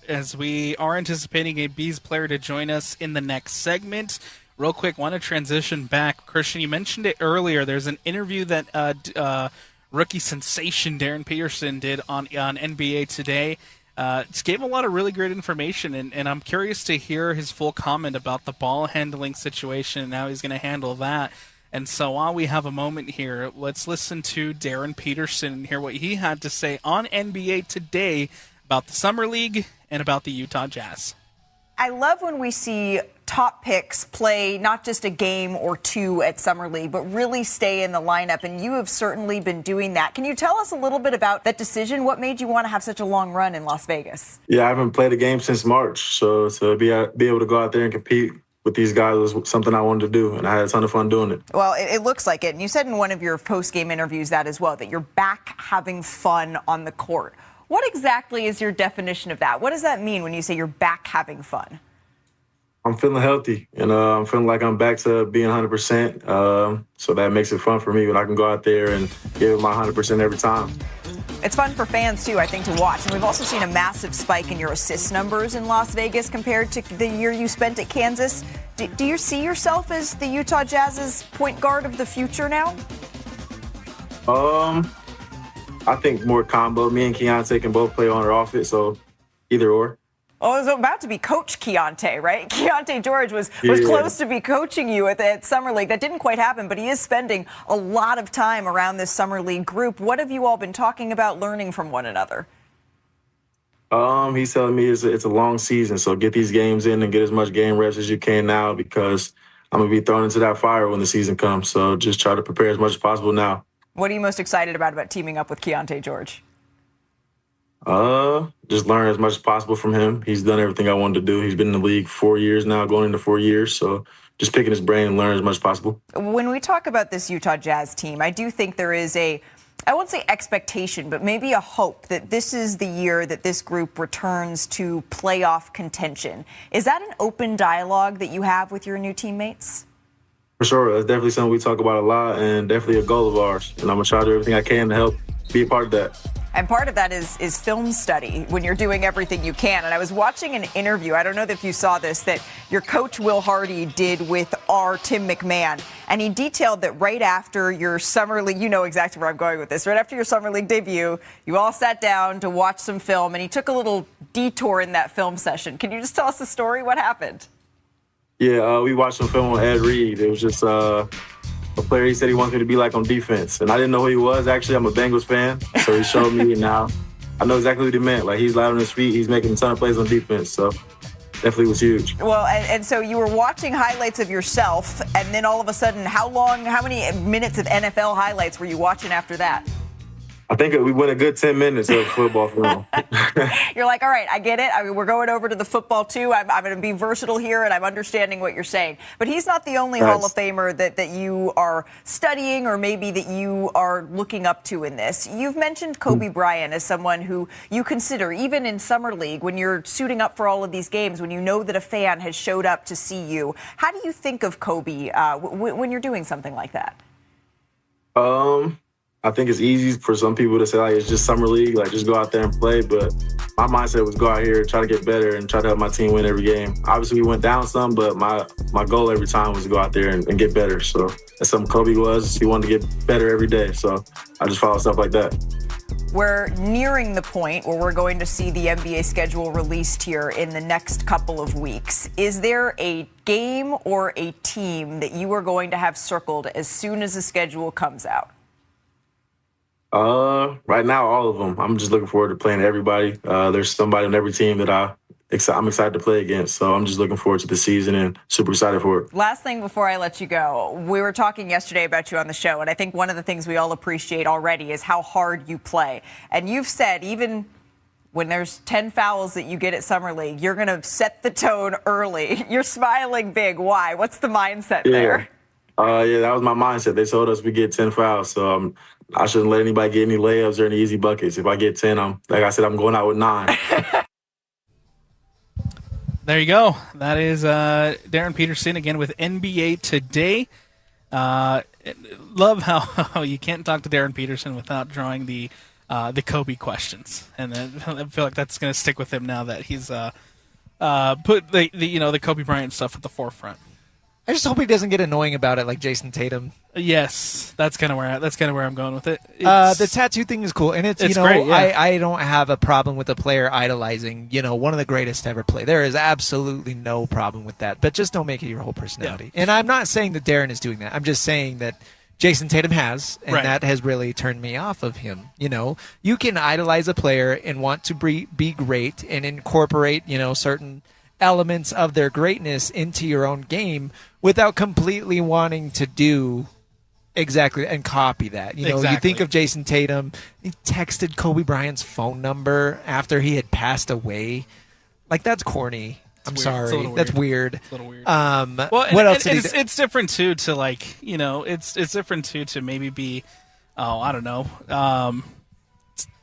as we are anticipating a Bees player to join us in the next segment. Real quick, want to transition back. Christian, you mentioned it earlier. There's an interview that rookie sensation Darren Peterson did on NBA Today. It gave a lot of really great information, and I'm curious to hear his full comment about the ball handling situation and how he's going to handle that. And so while we have a moment here, let's listen to Darren Peterson and hear what he had to say on NBA Today about the Summer League and about the Utah Jazz. I love when we see top picks play not just a game or two at Summer League, but really stay in the lineup, and you have certainly been doing that. Can you tell us a little bit about that decision? What made you want to have such a long run in Las Vegas? Yeah, I haven't played a game since March, so to be able to go out there and compete with these guys was something I wanted to do, and I had a ton of fun doing it. Well, it looks like it. And you said in one of your post-game interviews that as well, that you're back having fun on the court. What exactly is your definition of that? What does that mean when you say you're back having fun? I'm feeling healthy, and I'm feeling like I'm back to being 100%. So that makes it fun for me when I can go out there and give it my 100% every time. It's fun for fans, too, I think, to watch. And we've also seen a massive spike in your assist numbers in Las Vegas compared to the year you spent at Kansas. Do you see yourself as the Utah Jazz's point guard of the future now? I think more combo. Me and Keontae can both play on or off it, so either or. Oh, it was about to be Coach Keontae, right? Keontae George was close to be coaching you at Summer League. That didn't quite happen, but he is spending a lot of time around this Summer League group. What have you all been talking about learning from one another? He's telling me it's a long season, so get these games in and get as much game reps as you can now, because I'm going to be thrown into that fire when the season comes. So just try to prepare as much as possible now. What are you most excited about teaming up with Keontae George? Just learn as much as possible from him. He's done everything I wanted to do. He's been in the league 4 years now, going into 4 years. So just picking his brain and learn as much as possible. When we talk about this Utah Jazz team, I do think there is I won't say expectation, but maybe a hope that this is the year that this group returns to playoff contention. Is that an open dialogue that you have with your new teammates? For sure. That's definitely something we talk about a lot, and definitely a goal of ours. And I'm going to try to do everything I can to help be a part of that. And part of that is film study, when you're doing everything you can. And I was watching an interview, I don't know if you saw this, that your coach Will Hardy did with our Tim McMahon. And he detailed that right after your Summer League, you know exactly where I'm going with this, right after your Summer League debut, you all sat down to watch some film, and he took a little detour in that film session. Can you just tell us the story? What happened? Yeah, we watched some film on Ed Reed. It was just a player he said he wanted me to be like on defense. And I didn't know who he was. Actually, I'm a Bengals fan. So he showed me, and now I know exactly what he meant. Like, he's light on his feet. He's making a ton of plays on defense. So definitely was huge. Well, and so you were watching highlights of yourself, and then all of a sudden, how many minutes of NFL highlights were you watching after that? I think we went a good 10 minutes of football film. You're like, all right, I get it. I mean, we're going over to the football, too. I'm going to be versatile here, and I'm understanding what you're saying. But he's not the only Hall of Famer that you are studying, or maybe that you are looking up to in this. You've mentioned Kobe Bryant as someone who you consider, even in Summer League, when you're suiting up for all of these games, when you know that a fan has showed up to see you. How do you think of Kobe when you're doing something like that? I think it's easy for some people to say, like, it's just Summer League, like, just go out there and play. But my mindset was go out here, try to get better, and try to help my team win every game. Obviously, we went down some, but my goal every time was to go out there and get better. So that's something Kobe was. He wanted to get better every day. So I just follow stuff like that. We're nearing the point where we're going to see the NBA schedule released here in the next couple of weeks. Is there a game or a team that you are going to have circled as soon as the schedule comes out? Right now, all of them. I'm just looking forward to playing everybody. There's somebody on every team that I'm excited to play against. So I'm just looking forward to the season and super excited for it. Last thing before I let you go. We were talking yesterday about you on the show, and I think one of the things we all appreciate already is how hard you play. And you've said, even when there's 10 fouls that you get at Summer League, you're going to set the tone early. You're smiling big. Why? What's the mindset there? Yeah, that was my mindset. They told us we get 10 fouls, so I shouldn't let anybody get any layups or any easy buckets. If I get 10, like I said, I'm going out with 9. There you go. That is Darren Peterson again with NBA Today. Love how you can't talk to Darren Peterson without drawing the Kobe questions, and then I feel like that's going to stick with him now that he's put the Kobe Bryant stuff at the forefront. I just hope he doesn't get annoying about it like Jason Tatum. Yes, that's kind of where I'm going with it. The tattoo thing is cool, and it's great, yeah. I don't have a problem with a player idolizing one of the greatest to ever play. There is absolutely no problem with that, but just don't make it your whole personality. Yeah. And I'm not saying that Darren is doing that. I'm just saying that Jason Tatum has, and that has really turned me off of him. You can idolize a player and want to be great and incorporate certain elements of their greatness into your own game without completely wanting to do exactly and copy that. You think of Jason Tatum, he texted Kobe Bryant's phone number after he had passed away. Like, that's corny. I'm sorry. That's weird. It's a little weird. What else did he do? It's different too to it's different too to maybe be I don't know,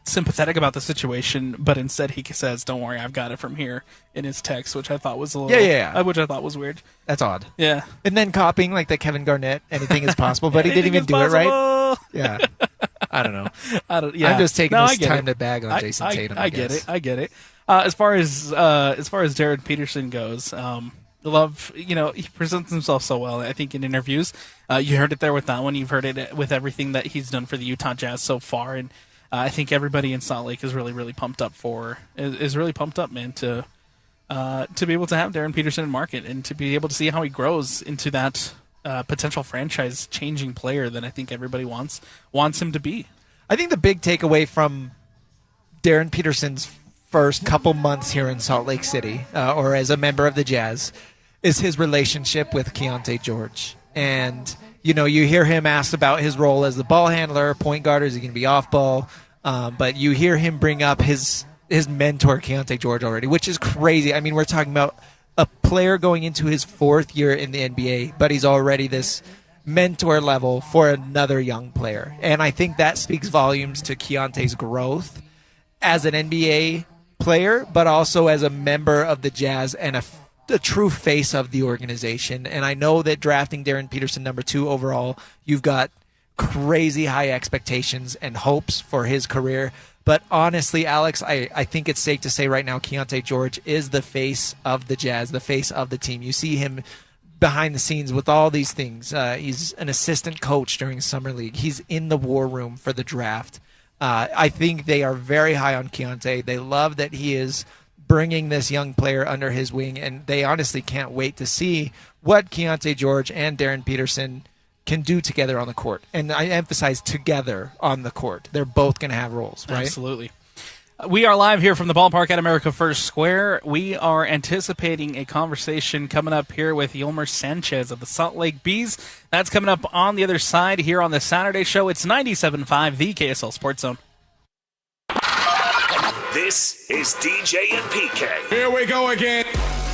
sympathetic about the situation, but instead he says, "Don't worry, I've got it from here" in his text, which I thought was a little which I thought was weird. That's odd. Yeah. And then copying like the Kevin Garnett, anything is possible, but he didn't even do it right. Yeah. I don't know. I'm just taking this time to bag on Jason Tatum. I get it. As far as Darren Peterson goes, love, he presents himself so well. I think in interviews, you heard it there with that one. You've heard it with everything that he's done for the Utah Jazz so far, and I think everybody in Salt Lake is really, really pumped up man, to be able to have Darren Peterson in market and to be able to see how he grows into that potential franchise-changing player that I think everybody wants him to be. I think the big takeaway from Darren Peterson's first couple months here in Salt Lake City, or as a member of the Jazz, is his relationship with Keontae George. And, you hear him asked about his role as the ball handler, point guard, is he going to be off ball? But you hear him bring up his mentor, Keontae George, already, which is crazy. I mean, we're talking about a player going into his 4th year in the NBA, but he's already this mentor level for another young player. And I think that speaks volumes to Keontae's growth as an NBA player, but also as a member of the Jazz and a true face of the organization. And I know that drafting Darren Peterson number 2 overall, you've got crazy high expectations and hopes for his career. But honestly, Alex, I think it's safe to say right now Keontae George is the face of the Jazz, the face of the team. You see him behind the scenes with all these things. He's an assistant coach during Summer League. He's in the war room for the draft. I think they are very high on Keontae. They love that he is bringing this young player under his wing, and they honestly can't wait to see what Keontae George and Darren Peterson can do together on the court. And I emphasize together on the court. They're both going to have roles, right? Absolutely. We are live here from the ballpark at America First Square. We are anticipating a conversation coming up here with Yolmer Sanchez of the Salt Lake Bees. That's coming up on the other side here on the Saturday show. It's 97.5, the KSL Sports Zone. This is DJ and PK. Here we go again.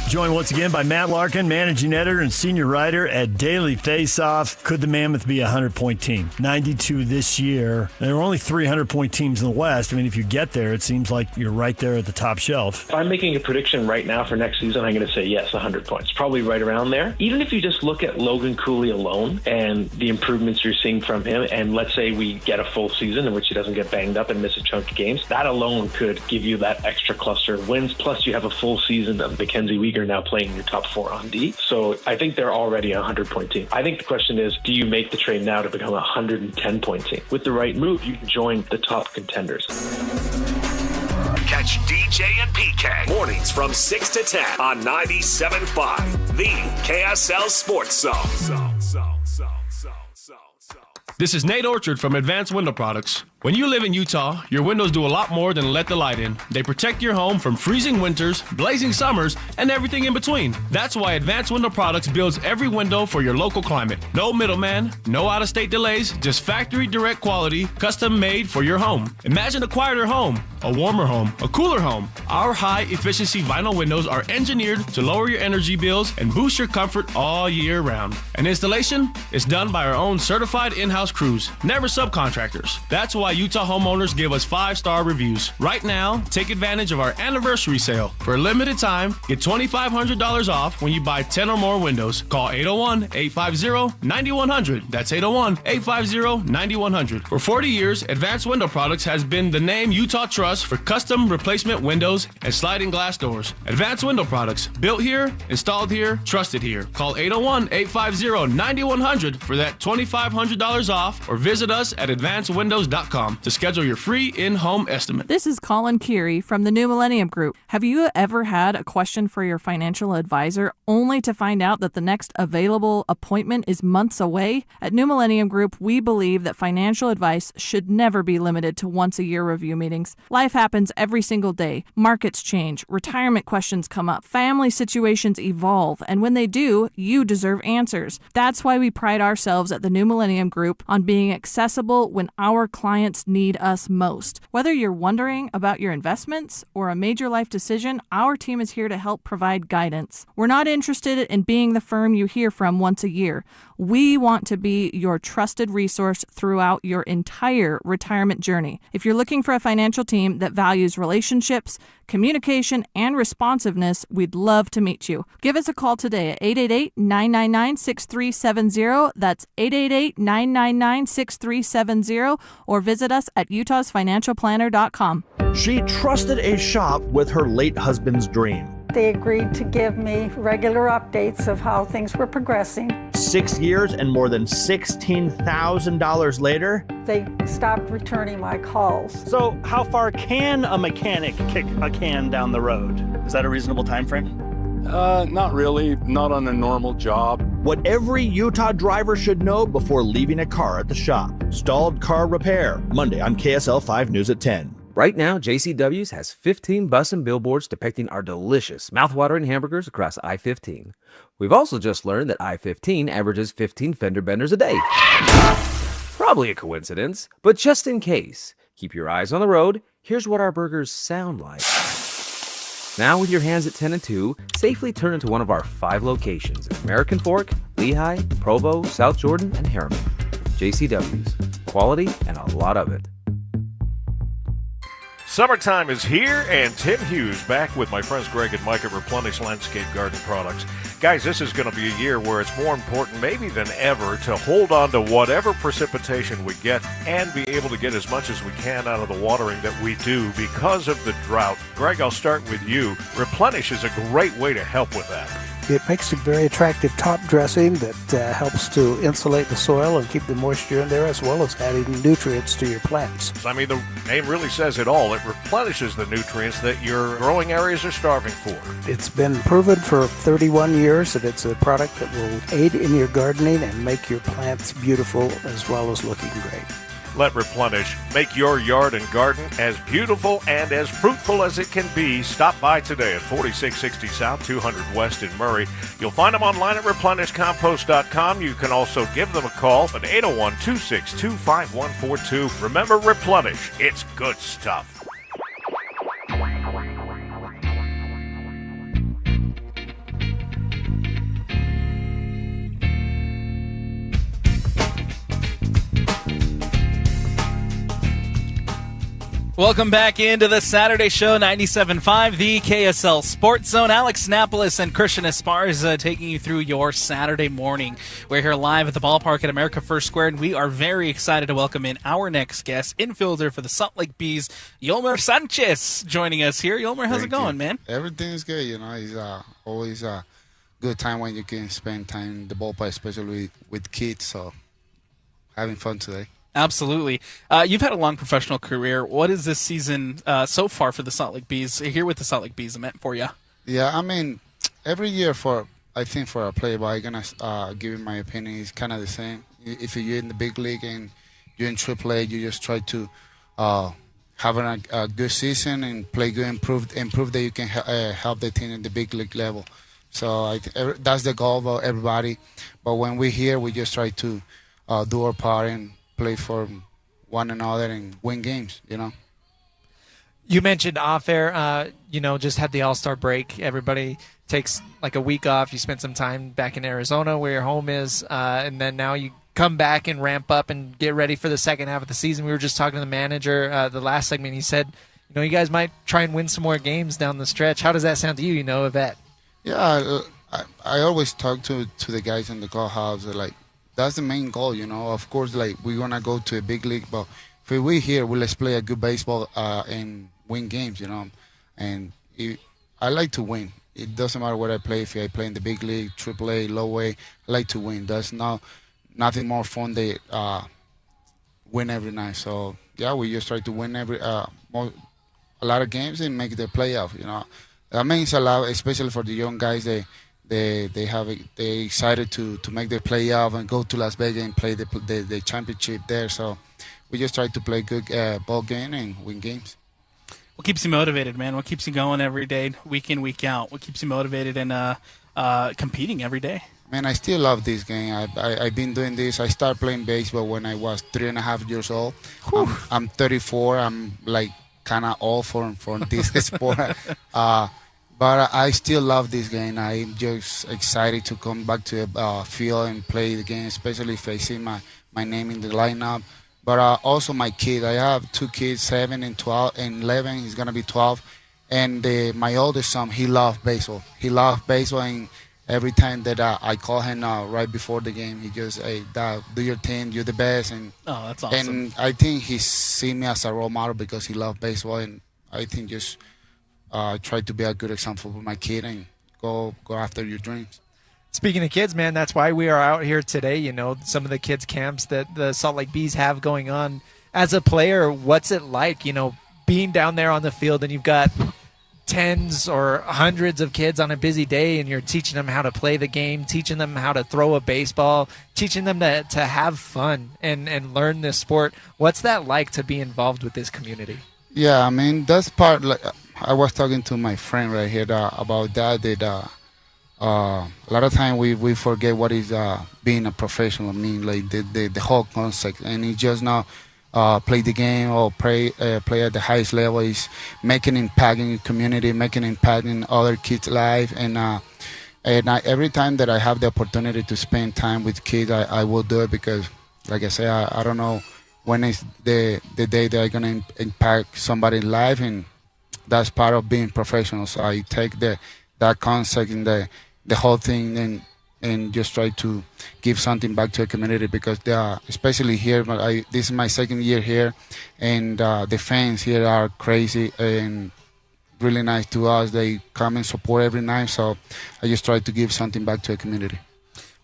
Joined once again by Matt Larkin, managing editor and senior writer at Daily Faceoff. Could the Mammoth be a 100-point team? 92 this year. There are only 300-point teams in the West. I mean, if you get there, it seems like you're right there at the top shelf. If I'm making a prediction right now for next season, I'm going to say yes, 100 points. Probably right around there. Even if you just look at Logan Cooley alone and the improvements you're seeing from him, and let's say we get a full season in which he doesn't get banged up and miss a chunk of games, that alone could give you that extra cluster of wins. Plus, you have a full season of Mackenzie Weegar now playing your top 4 on D. So I think they're already a 100-point team. I think the question is, do you make the trade now to become a 110-point team? With the right move, you can join the top contenders. Catch DJ and PK mornings from 6 to 10 on 97.5, the KSL Sports Zone. This is Nate Orchard from Advanced Window Products. When you live in Utah, your windows do a lot more than let the light in. They protect your home from freezing winters, blazing summers, and everything in between. That's why Advanced Window Products builds every window for your local climate. No middleman, no out-of-state delays, just factory direct quality, custom made for your home. Imagine a quieter home, a warmer home, a cooler home. Our high-efficiency vinyl windows are engineered to lower your energy bills and boost your comfort all year round. And installation is done by our own certified in-house crews, never subcontractors. That's why Utah homeowners give us 5-star reviews. Right now, take advantage of our anniversary sale. For a limited time, get $2,500 off when you buy 10 or more windows. Call 801-850-9100. That's 801-850-9100. For 40 years, Advanced Window Products has been the name Utah trusts for custom replacement windows and sliding glass doors. Advanced Window Products, built here, installed here, trusted here. Call 801-850-9100 for that $2,500 off, or visit us at advancedwindows.com to schedule your free in-home estimate. This is Colin Keary from the New Millennium Group. Have you ever had a question for your financial advisor only to find out that the next available appointment is months away? At New Millennium Group, we believe that financial advice should never be limited to once-a-year review meetings. Life happens every single day. Markets change, retirement questions come up, family situations evolve, and when they do, you deserve answers. That's why we pride ourselves at the New Millennium Group on being accessible when our clients need us most. Whether you're wondering about your investments or a major life decision, our team is here to help provide guidance. We're not interested in being the firm you hear from once a year. We want to be your trusted resource throughout your entire retirement journey. If you're looking for a financial team that values relationships, communication, and responsiveness, we'd love to meet you. Give us a call today at 888-999-6370. That's 888-999-6370, or visit us at utahsfinancialplanner.com. She trusted a shop with her late husband's dream. They agreed to give me regular updates of how things were progressing. 6 years and more than $16,000 later, They stopped returning my calls. So how far can a mechanic kick a can down the road? Is that a reasonable time frame? not really. Not on a normal job. What every Utah driver should know before leaving a car at the shop. Stalled car repair. Monday on KSL 5 News at 10. Right now, JCW's has 15 bus and billboards depicting our delicious, mouthwatering hamburgers across I-15. We've also just learned that I-15 averages 15 fender benders a day. Probably a coincidence, but just in case, keep your eyes on the road. Here's what our burgers sound like. Now with your hands at 10 and 2, safely turn into one of our 5 locations in American Fork, Lehigh, Provo, South Jordan, and Harriman. JCW's. Quality and a lot of it. Summertime is here, and Tim Hughes back with my friends Greg and Mike at Replenish Landscape Garden Products. Guys, this is going to be a year where it's more important maybe than ever to hold on to whatever precipitation we get and be able to get as much as we can out of the watering that we do because of the drought. Greg, I'll start with you. Replenish is a great way to help with that. It makes a very attractive top dressing that helps to insulate the soil and keep the moisture in there, as well as adding nutrients to your plants. I mean, the name really says it all. It replenishes the nutrients that your growing areas are starving for. It's been proven for 31 years that it's a product that will aid in your gardening and make your plants beautiful as well as looking great. Let Replenish make your yard and garden as beautiful and as fruitful as it can be. Stop by today at 4660 South, 200 West in Murray. You'll find them online at replenishcompost.com. You can also give them a call at 801-262-5142. Remember Replenish. It's good stuff. Welcome back into the Saturday Show, 97.5, the KSL Sports Zone. Alex Napolis and Christian Esparza taking you through your Saturday morning. We're here live at the ballpark at America First Square, and we are very excited to welcome in our next guest, infielder for the Salt Lake Bees, Yolmer Sanchez, joining us here. Yolmer, how's it going, man? Everything is good. You know, it's always a good time when you can spend time in the ballpark, especially with kids. So, having fun today. Absolutely. You've had a long professional career. What is this season so far for the Salt Lake Bees, here with the Salt Lake Bees, meant for you? Yeah, I mean, every year for a player, but I'm going to give you my opinion, it's kind of the same. if you're in the big league and you're in AAA, you just try to have a good season and play good, improve that you can help the team in the big league level. So that's the goal of everybody. But when we're here, we just try to do our part and play for one another and win games, You mentioned off air, just had the All-Star break. Everybody takes like a week off. You spent some time back in Arizona where your home is, and then now you come back and ramp up and get ready for the second half of the season. We were just talking to the manager the last segment. He said, you guys might try and win some more games down the stretch. How does that sound to you, Yvette? Yeah, I always talk to the guys in the clubhouse. Like, that's the main goal, Of course, like, we're going to go to a big league, but if we're here, let's play a good baseball and win games, And I like to win. It doesn't matter what I play. If I play in the big league, AAA, low A, I like to win. There's nothing more fun than win every night. So, yeah, we just try to win a lot of games and make the playoff, That means a lot, especially for the young guys. They excited to make the playoff and go to Las Vegas and play the championship there. So we just try to play good ball game and win games. What keeps you motivated, man? What keeps you going every day, week in, week out? What keeps you motivated and competing every day? Man, I still love this game. I've been doing this. I started playing baseball when I was 3.5 years old. I'm 34. I'm like kind of old for this sport. But I still love this game. I'm just excited to come back to the field and play the game, especially if I see my name in the lineup. But also my kids. I have 2 kids, 7 and 12 and 11. He's going to be 12. And my oldest son, he loves baseball. He loves baseball, and every time that I call him right before the game, he just, hey, Dad, do your thing. You're the best. And that's awesome. And I think he sees me as a role model because he loves baseball. And I think just try to be a good example for my kid and go after your dreams. Speaking of kids, man, that's why we are out here today. Some of the kids' camps that the Salt Lake Bees have going on. As a player, what's it like, being down there on the field and you've got tens or hundreds of kids on a busy day and you're teaching them how to play the game, teaching them how to throw a baseball, teaching them to have fun and learn this sport. What's that like to be involved with this community? Yeah, I mean, that's part. Like, I was talking to my friend right here about that. A lot of time we forget what is being a professional. I mean, like the whole concept, and it's just not play the game or play at the highest level. Is making impact in your community, making impact in other kids' life, and every time that I have the opportunity to spend time with kids, I will do it because, like I say, I don't know when is the day that I'm gonna impact somebody's life, and that's part of being professional. So I take that concept and the whole thing and just try to give something back to the community because they are, especially here, this is my second year here, and the fans here are crazy and really nice to us. They come and support every night, so I just try to give something back to the community.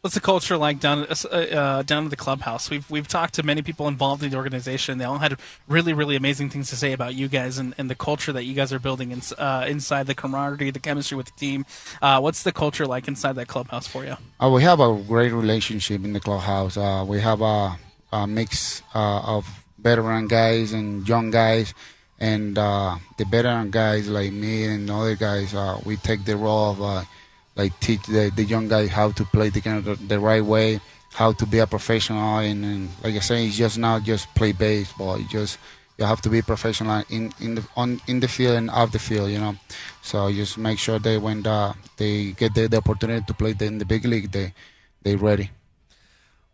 What's the culture like down at the clubhouse? We've talked to many people involved in the organization. They all had really, really amazing things to say about you guys and the culture that you guys are building inside, the camaraderie, the chemistry with the team. What's the culture like inside that clubhouse for you? We have a great relationship in the clubhouse. We have a mix of veteran guys and young guys. And the veteran guys like me and other guys, we take the role of teach the young guys how to play the game the right way, how to be a professional, and like I say, it's just not just play baseball. You have to be professional in the field and off the field, So just make sure that when they get the opportunity to play in the big league, they're ready.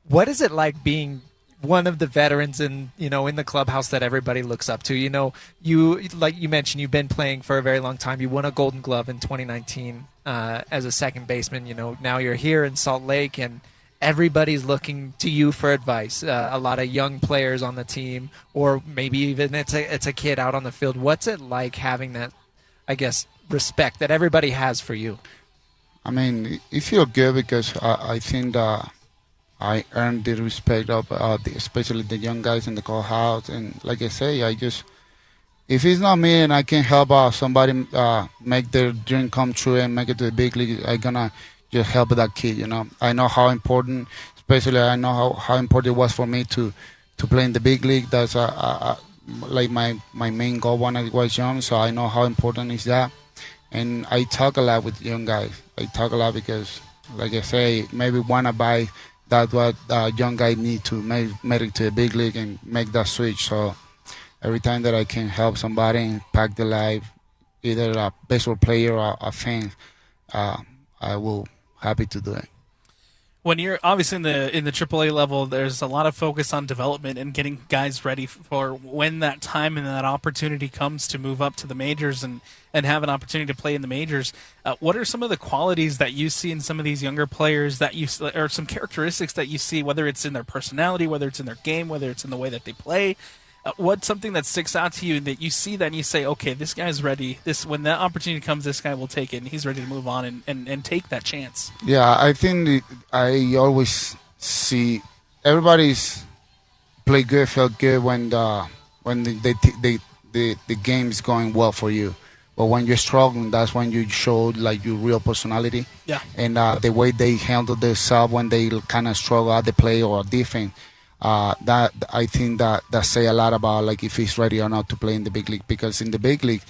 What is it like being one of the veterans in the clubhouse that everybody looks up to? You like you mentioned, you've been playing for a very long time. You won a Golden Glove in 2019 as a second baseman. Now you're here in Salt Lake, and everybody's looking to you for advice. A lot of young players on the team, or maybe even it's a kid out on the field. What's it like having that, I guess, respect that everybody has for you? I mean, it feels good because I think I earned the respect of especially the young guys in the clubhouse. And like I say, if it's not me and I can help somebody make their dream come true and make it to the big league, I'm gonna just help that kid. I know how important, especially I know how important it was for me to play in the big league. That's like my main goal when I was young. So I know how important is that. And I talk a lot with young guys. I talk a lot because, like I say, maybe one advice that's what young guys need to make it to the big league and make that switch. So every time that I can help somebody impact their life, either a baseball player or a fan, I will happy to do it. When you're obviously in the AAA level, there's a lot of focus on development and getting guys ready for when that time and that opportunity comes to move up to the majors and have an opportunity to play in the majors. What are some of the qualities that you see in some of these younger players or some characteristics that you see, whether it's in their personality, whether it's in their game, whether it's in the way that they play? What's something that sticks out to you that you see that and you say, okay, this guy's ready. When that opportunity comes, this guy will take it, and he's ready to move on and take that chance? Yeah, I think I always see everybody's play good, feel good when the game is going well for you. But when you're struggling, that's when you show like your real personality. Yeah. And the way they handle themselves when they kind of struggle at the play or defense. That I think that say a lot about like if he's ready or not to play in the big league, because in the big league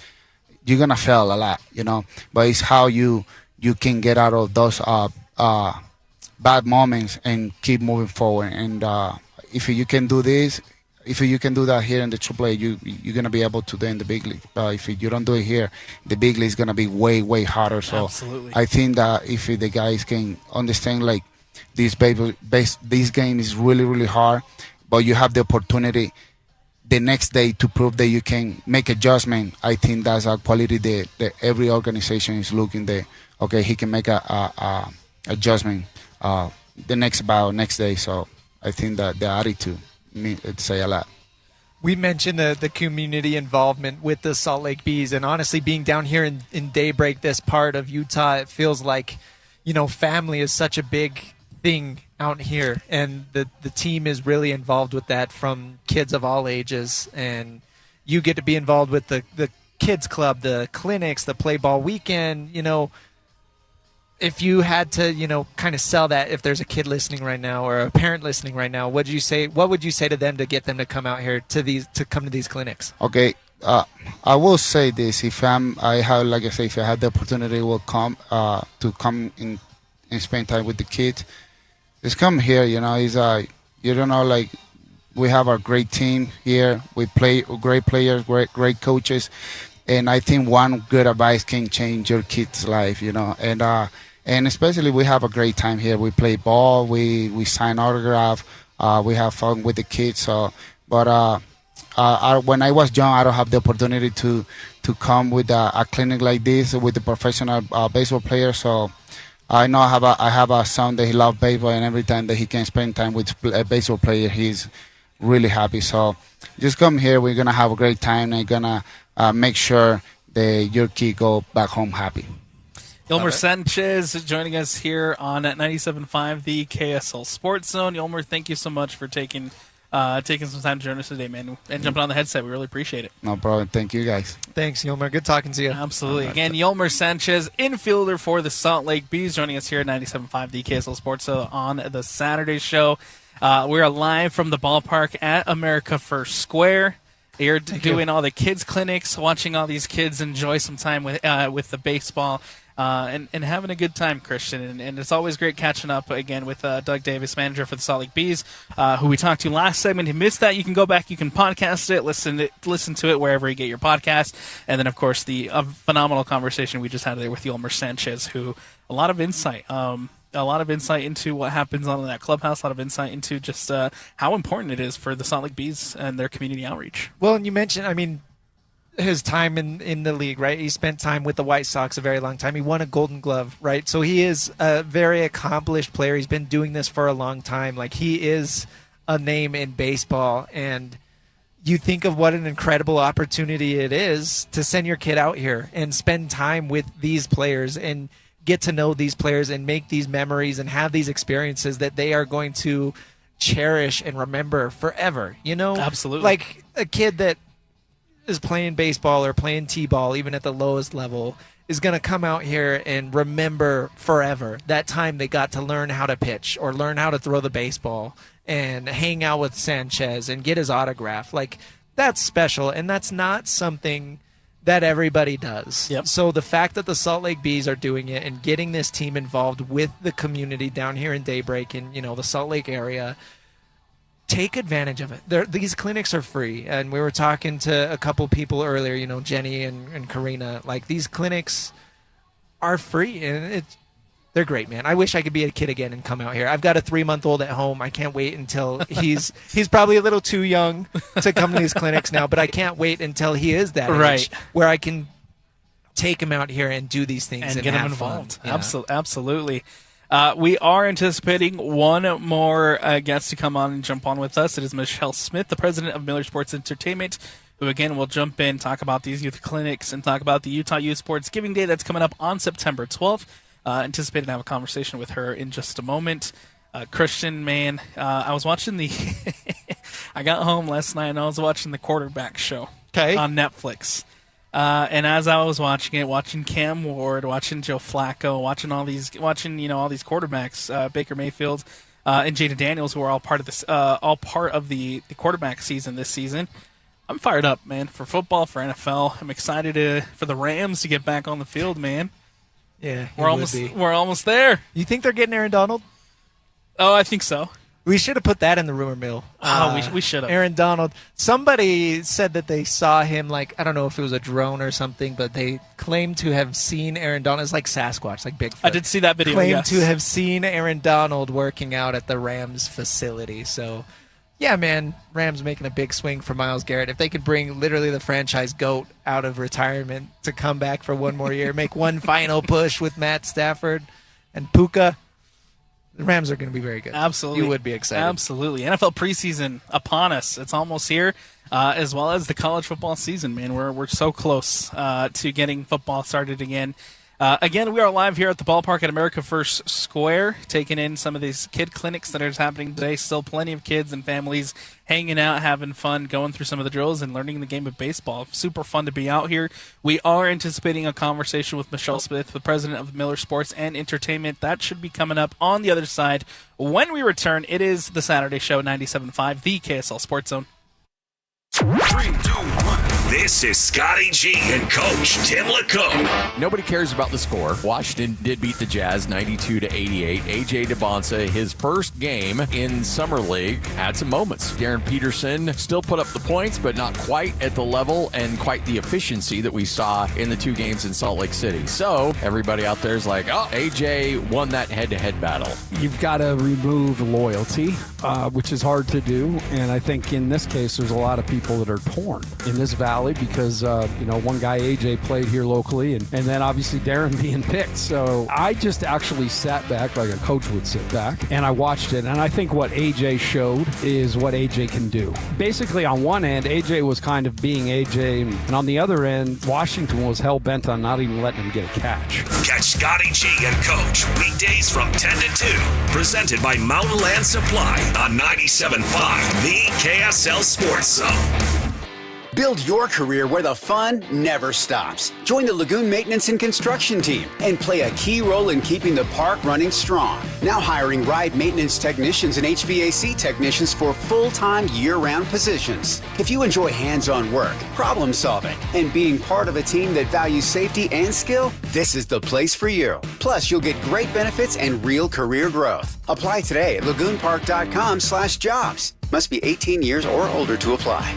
you're gonna fail a lot, but it's how you can get out of those bad moments and keep moving forward. And if you can do this, if you can do that here in the AAA, you're gonna be able to do it in the big league. If you don't do it here, the big league is gonna be way harder. So absolutely. I think that if the guys can understand like this game is really hard, but you have the opportunity the next day to prove that you can make adjustment. I think that's a quality that every organization is looking there. Okay, he can make a adjustment the next day. So I think that the attitude it say a lot. We mentioned the community involvement with the Salt Lake Bees, and honestly, being down here in Daybreak, this part of Utah, it feels like family is such a big thing out here, and the team is really involved with that from kids of all ages, and you get to be involved with the kids club, the clinics, the play ball weekend. If you had to kind of sell that, if there's a kid listening right now or a parent listening right now, what would you say to them to get them to come out here to come to these clinics? Okay, I will say this: if I have the opportunity, will come to come in and spend time with the kids. Just come here, we have a great team here. We play great players, great coaches, and I think one good advice can change your kid's life, and especially we have a great time here. We play ball, we sign autograph, we have fun with the kids. So, but when I was young, I don't have the opportunity to come with a clinic like this with the professional baseball players. So I know I have a son that he loves baseball, and every time that he can spend time with a baseball player, he's really happy. So just come here. We're gonna have a great time, and gonna make sure that your kid go back home happy. Yolmer Sanchez joining us here on 97.5, the KSL Sports Zone. Yolmer, thank you so much for taking some time to join us today, man, and jumping on the headset. We really appreciate it. No problem. Thank you, guys. Thanks, Yolmer. Good talking to you. Absolutely. Again, Yolmer Sanchez, infielder for the Salt Lake Bees, joining us here at 97.5, the KSL Sports Zone on the Saturday show. We are live from the ballpark at America First Square. You're doing all the kids clinics, watching all these kids enjoy some time with the baseball. And having a good time, Christian. And it's always great catching up again with Doug Davis, manager for the Salt Lake Bees, who we talked to last segment. If you missed that, you can go back, you can podcast it, listen to it wherever you get your podcast. And then, of course, the phenomenal conversation we just had there with Yolmer Sanchez, who a lot of insight into what happens on that clubhouse, a lot of insight into just how important it is for the Salt Lake Bees and their community outreach. Well, and you mentioned, his time in the league, right? He spent time with the White Sox a very long time. He won a Golden Glove, right? So he is a very accomplished player. He's been doing this for a long time. Like, he is a name in baseball, and you think of what an incredible opportunity it is to send your kid out here and spend time with these players and get to know these players and make these memories and have these experiences that they are going to cherish and remember forever. Absolutely. Like a kid that is playing baseball or playing t-ball, even at the lowest level, is going to come out here and remember forever that time they got to learn how to pitch or learn how to throw the baseball and hang out with Sanchez and get his autograph. Like, that's special, and that's not something that everybody does. Yep. So the fact that the Salt Lake Bees are doing it and getting this team involved with the community down here in Daybreak and, the Salt Lake area, take advantage of it. These clinics are free, and we were talking to a couple people earlier, Jenny and Karina. Like, these clinics are free, and they're great, man. I wish I could be a kid again and come out here. I've got a 3-month-old at home. I can't wait until he's probably a little too young to come to these clinics now, but I can't wait until he is that age where I can take him out here and do these things and get him have involved. Fun. Absolutely. We are anticipating one more guest to come on and jump on with us. It is Michelle Smith, the president of Miller Sports Entertainment, who, again, will jump in, talk about these youth clinics, and talk about the Utah Youth Sports Giving Day that's coming up on September 12th. Anticipating to have a conversation with her in just a moment. Christian, man, I was watching I got home last night and I was watching the Quarterback Show on Netflix. And as I was watching it, watching Cam Ward, watching Joe Flacco, watching all these quarterbacks, Baker Mayfield and Jaden Daniels, who are all part of this, all part of the quarterback season this season. I'm fired up, man, for football, for NFL. I'm excited for the Rams to get back on the field, man. Yeah, we're almost there. You think they're getting Aaron Donald? Oh, I think so. We should have put that in the rumor mill. We should have. Aaron Donald. Somebody said that they saw him, I don't know if it was a drone or something, but they claimed to have seen Aaron Donald. It's like Sasquatch, like Bigfoot. I did see that video, Claimed to have seen Aaron Donald working out at the Rams facility. So, yeah, man, Rams making a big swing for Myles Garrett. If they could bring literally the franchise GOAT out of retirement to come back for one more year, make one final push with Matt Stafford and Puka, the Rams are going to be very good. Absolutely. You would be excited. Absolutely. NFL preseason upon us. It's almost here, as well as the college football season, man. We're so close to getting football started again. Again, we are live here at the ballpark at America First Square, taking in some of these kid clinics that are happening today. Still plenty of kids and families hanging out, having fun, going through some of the drills and learning the game of baseball. Super fun to be out here. We are anticipating a conversation with Michelle Smith, the president of Miller Sports and Entertainment. That should be coming up on the other side. When we return, it is the Saturday Show, 97.5, the KSL Sports Zone. 3, 2, 1. This is Scotty G and Coach Tim LeCombe. Nobody cares about the score. Washington did beat the Jazz 92-88. AJ DeBonsa, his first game in Summer League, had some moments. Darren Peterson still put up the points, but not quite at the level and quite the efficiency that we saw in the 2 games in Salt Lake City. So everybody out there is like, oh, AJ won that head-to-head battle. You've got to remove loyalty, which is hard to do. And I think in this case, there's a lot of people that are torn in this valley because, one guy, AJ, played here locally, and then obviously Darren being picked. So I just actually sat back like a coach would sit back, and I watched it. And I think what AJ showed is what AJ can do. Basically, on one end, AJ was kind of being AJ, and on the other end, Washington was hell-bent on not even letting him get a catch. Catch Scotty G and Coach weekdays from 10 to 2. Presented by Mountain Land Supply on 97.5, the KSL Sports Zone. Build your career where the fun never stops. Join the Lagoon Maintenance and Construction team and play a key role in keeping the park running strong. Now hiring ride maintenance technicians and HVAC technicians for full-time year-round positions. If you enjoy hands-on work, problem solving, and being part of a team that values safety and skill, this is the place for you. Plus, you'll get great benefits and real career growth. Apply today at lagoonpark.com/jobs. Must be 18 years or older to apply.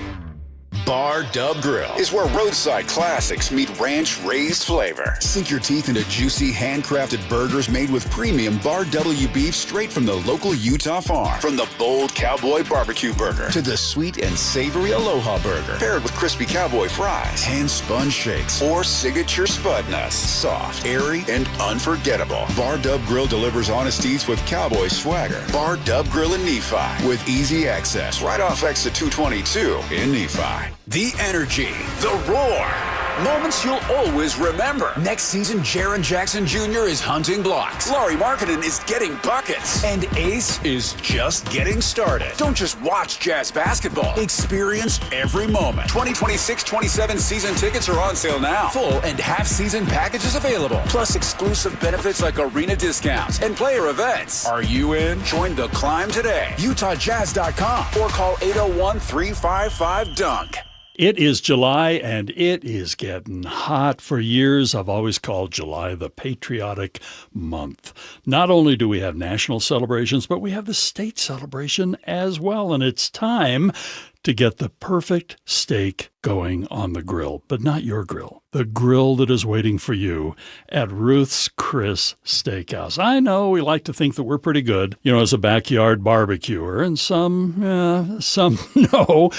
Bar Dub Grill is where roadside classics meet ranch-raised flavor. Sink your teeth into juicy, handcrafted burgers made with premium Bar W beef straight from the local Utah farm. From the bold cowboy barbecue burger to the sweet and savory Aloha burger, paired with crispy cowboy fries, hand-spun shakes, or signature spud nuts. Soft, airy, and unforgettable. Bar Dub Grill delivers honest eats with cowboy swagger. Bar Dub Grill in Nephi with easy access right off exit 222 in Nephi. The energy, the roar, Moments you'll always remember. Next season, Jaren Jackson Jr. is hunting blocks. Laurie Markkinen is getting buckets. And Ace is just getting started. Don't just watch Jazz basketball. Experience every moment. 2026-27 season tickets are on sale now. Full and half-season packages available. Plus exclusive benefits like arena discounts and player events. Are you in? Join the climb today. UtahJazz.com or call 801-355-DUNK. It is July, and it is getting hot. For years, I've always called July the patriotic month. Not only do we have national celebrations, but we have the state celebration as well, and it's time to get the perfect steak going on the grill, but not your grill. The grill that is waiting for you at Ruth's Chris Steakhouse. I know we like to think that we're pretty good, as a backyard barbecuer, and some no,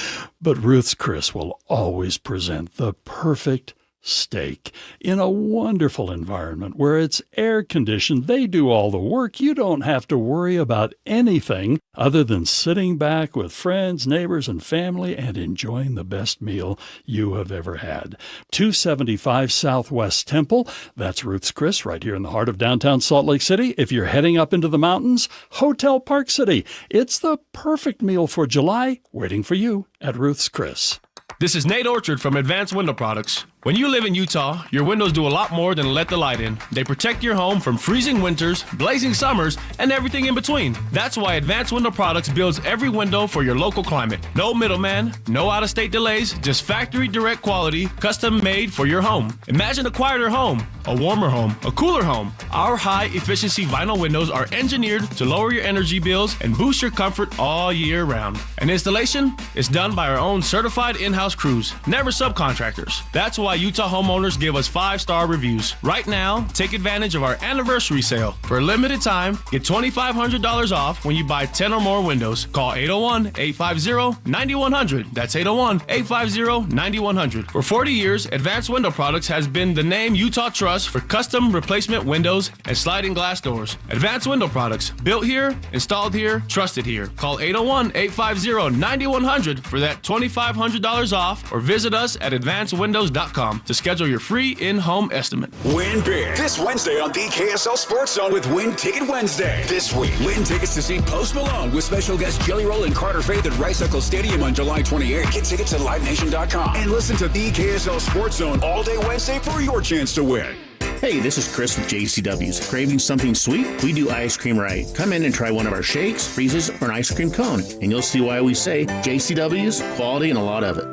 but Ruth's Chris will always present the perfect steak in a wonderful environment where it's air conditioned. They do all the work. You don't have to worry about anything other than sitting back with friends, neighbors, and family and enjoying the best meal you have ever had. 275 Southwest Temple. That's Ruth's Chris right here in the heart of downtown Salt Lake City. If you're heading up into the mountains, Hotel Park City. It's the perfect meal for July waiting for you at Ruth's Chris. This is Nate Orchard from Advanced Window Products. When you live in Utah, your windows do a lot more than let the light in. They protect your home from freezing winters, blazing summers, and everything in between. That's why Advanced Window Products builds every window for your local climate. No middleman, no out-of-state delays, just factory direct quality, custom made for your home. Imagine a quieter home, a warmer home, a cooler home. Our high-efficiency vinyl windows are engineered to lower your energy bills and boost your comfort all year round. And installation is done by our own certified in-house crews, never subcontractors. That's why Utah homeowners give us 5-star reviews. Right now, take advantage of our anniversary sale. For a limited time, get $2,500 off when you buy 10 or more windows. Call 801-850-9100. That's 801-850-9100. For 40 years, Advanced Window Products has been the name Utah trusts for custom replacement windows and sliding glass doors. Advanced Window Products, built here, installed here, trusted here. Call 801-850-9100 for that $2,500 off, or visit us at advancedwindows.com to schedule your free in-home estimate. Win big this Wednesday on the KSL Sports Zone with Win Ticket Wednesday. This week, win tickets to see Post Malone with special guest Jelly Roll and Carter Faith at Rice-Eccles Stadium on July 28th. Get tickets at LiveNation.com and listen to the KSL Sports Zone all day Wednesday for your chance to win. Hey, this is Chris with JCW's. Craving something sweet? We do ice cream right. Come in and try one of our shakes, freezes, or an ice cream cone, and you'll see why we say JCW's, quality, and a lot of it.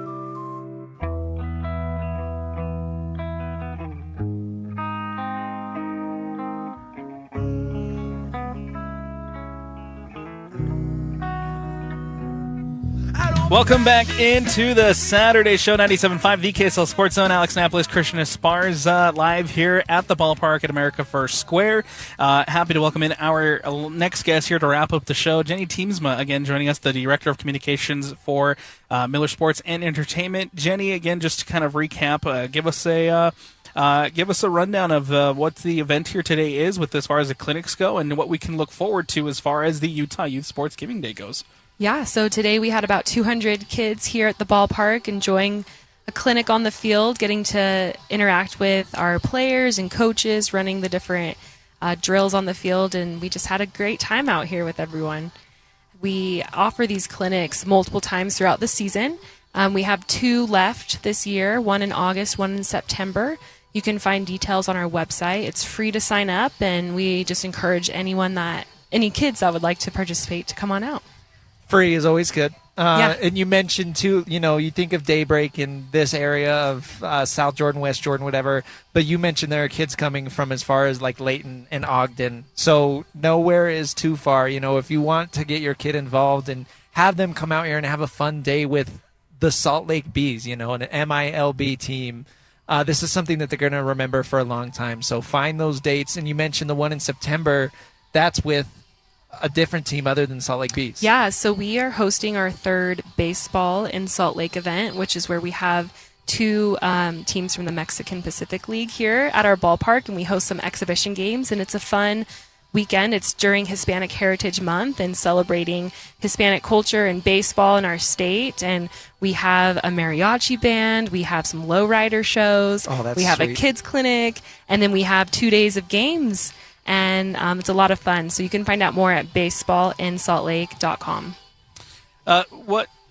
Welcome back into the Saturday Show, 97.5, the KSL Sports Zone. Alex Napolis, Christian Esparza, live here at the ballpark at America First Square. Happy to welcome in our next guest here to wrap up the show, Jenny Teamsma, again joining us, the Director of Communications for Miller Sports and Entertainment. Jenny, again, just to kind of recap, give us a rundown of what the event here today is with as far as the clinics go and what we can look forward to as far as the Utah Youth Sports Giving Day goes. Yeah, so today we had about 200 kids here at the ballpark enjoying a clinic on the field, getting to interact with our players and coaches, running the different drills on the field, and we just had a great time out here with everyone. We offer these clinics multiple times throughout the season. We have 2 left this year, one in August, one in September. You can find details on our website. It's free to sign up, and we just encourage any kids that would like to participate to come on out. Free is always good. Yeah. And you mentioned, too, you think of Daybreak in this area of South Jordan, West Jordan, whatever, but you mentioned there are kids coming from as far as like Layton and Ogden. So nowhere is too far. If you want to get your kid involved and have them come out here and have a fun day with the Salt Lake Bees, an MILB team, this is something that they're going to remember for a long time. So find those dates. And you mentioned the one in September, that's with a different team other than Salt Lake Bees. Yeah, so we are hosting our 3rd baseball in Salt Lake event, which is where we have 2 teams from the Mexican Pacific League here at our ballpark, and we host some exhibition games, and it's a fun weekend. It's during Hispanic Heritage Month and celebrating Hispanic culture and baseball in our state. And we have a mariachi band. We have some lowrider shows. Oh, that's we have sweet. a kids clinic. And then we have 2 days of games. And it's a lot of fun. So you can find out more at baseballinsaltlake.com.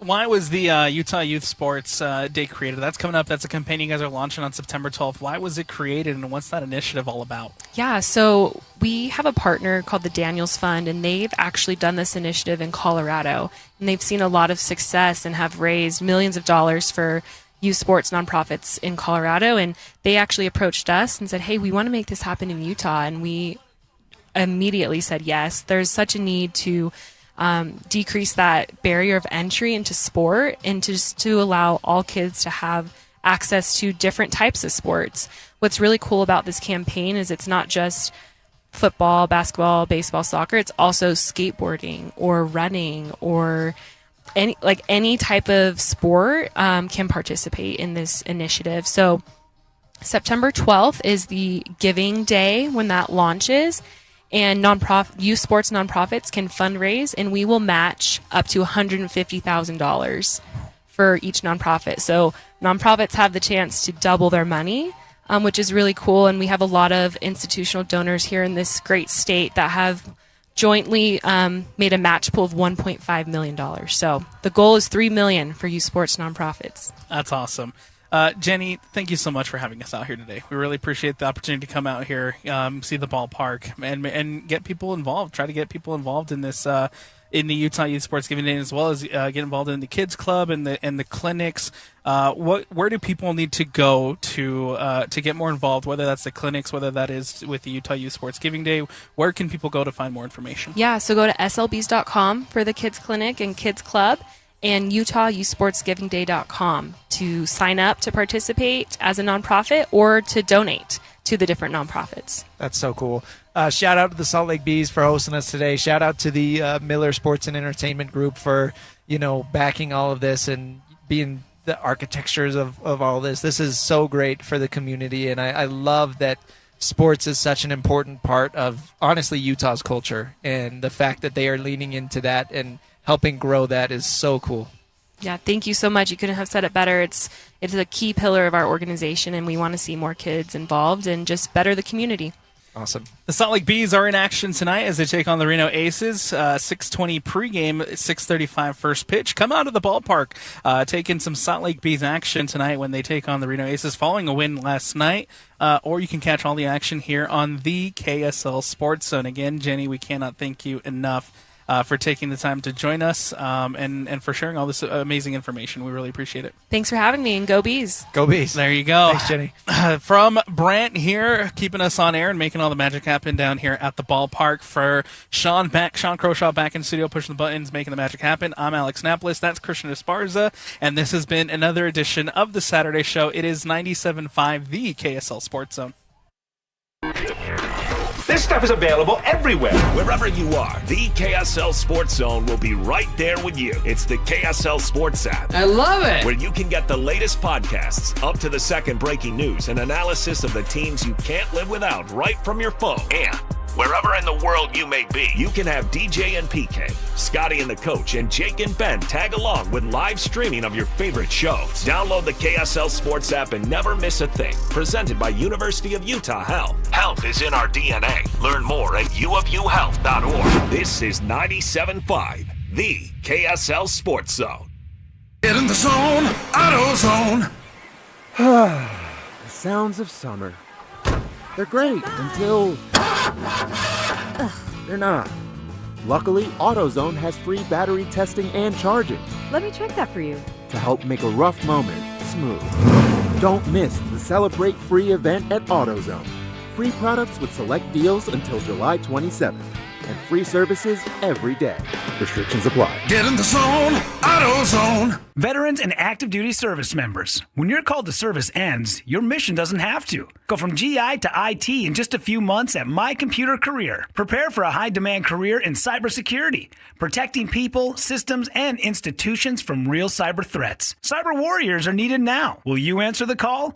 Why was the Utah Youth Sports Day created? That's coming up. That's a campaign you guys are launching on September 12th. Why was it created, and what's that initiative all about? Yeah, so we have a partner called the Daniels Fund, and they've actually done this initiative in Colorado. And they've seen a lot of success and have raised millions of dollars for youth sports nonprofits in Colorado. And they actually approached us and said, hey, we want to make this happen in Utah. And we immediately said yes. There's such a need to decrease that barrier of entry into sport and to allow all kids to have access to different types of sports. What's really cool about this campaign is it's not just football, basketball, baseball, soccer. It's also skateboarding or running or any type of sport can participate in this initiative. So September 12th is the Giving Day when that launches. And youth sports nonprofits can fundraise, and we will match up to $150,000 for each nonprofit. So nonprofits have the chance to double their money, which is really cool. And we have a lot of institutional donors here in this great state that have jointly made a match pool of $1.5 million. So the goal is $3 million for youth sports nonprofits. That's awesome. Jenny, thank you so much for having us out here today. We really appreciate the opportunity to come out here, see the ballpark, and get people involved. Try to get people involved in this in the Utah Youth Sports Giving Day, as well as get involved in the kids club and the clinics. Where do people need to go to get more involved? Whether that's the clinics, whether that is with the Utah Youth Sports Giving Day, where can people go to find more information? Yeah, so go to slbs.com for the kids clinic and kids club, and UtahYouthSportsGivingDay.com to sign up to participate as a nonprofit or to donate to the different nonprofits. That's so cool. Shout out to the Salt Lake Bees for hosting us today. Shout out to the Miller Sports and Entertainment Group for, backing all of this and being the architectures of all this. This is so great for the community, and I love that sports is such an important part of, honestly, Utah's culture, and the fact that they are leaning into that and helping grow that is so cool. Yeah, thank you so much. You couldn't have said it better. It's a key pillar of our organization, and we want to see more kids involved and just better the community. Awesome. The Salt Lake Bees are in action tonight as they take on the Reno Aces. 6:20 pregame, 6:35 first pitch. Come out of the ballpark, taking some Salt Lake Bees action tonight when they take on the Reno Aces following a win last night. Or you can catch all the action here on the KSL Sports Zone. Again, Jenny, we cannot thank you enough for taking the time to join us and for sharing all this amazing information. We really appreciate it. Thanks for having me, and go Bees. Go Bees. There you go. Thanks, Jenny. From Brant here, keeping us on air and making all the magic happen down here at the ballpark. For Sean Croshaw back in studio, pushing the buttons, making the magic happen. I'm Alex Napolis. That's Christian Esparza. And this has been another edition of the Saturday Show. It is 97.5, the KSL Sports Zone. This stuff is available everywhere. Wherever you are, the KSL Sports Zone will be right there with you. It's the KSL Sports app. I love it. Where you can get the latest podcasts, up to the second breaking news, and analysis of the teams you can't live without right from your phone. And wherever in the world you may be, you can have DJ and PK, Scotty and the coach, and Jake and Ben tag along with live streaming of your favorite shows. Download the KSL Sports app and never miss a thing. Presented by University of Utah Health. Health is in our DNA. Learn more at uofuhealth.org. This is 97.5, the KSL Sports Zone. Get in the zone, AutoZone. The sounds of summer. They're great until they're not. Luckily, AutoZone has free battery testing and charging Let me check that for you. to help make a rough moment smooth. Don't miss the Celebrate Free event at AutoZone. Free products with select deals until July 27th. And free services every day. Restrictions apply. Get in the zone, AutoZone. Veterans and active duty service members, when your call to service ends, your mission doesn't have to. Go from GI to IT in just a few months at My Computer Career. Prepare for a high-demand career in cybersecurity, protecting people, systems, and institutions from real cyber threats. Cyber warriors are needed now. Will you answer the call?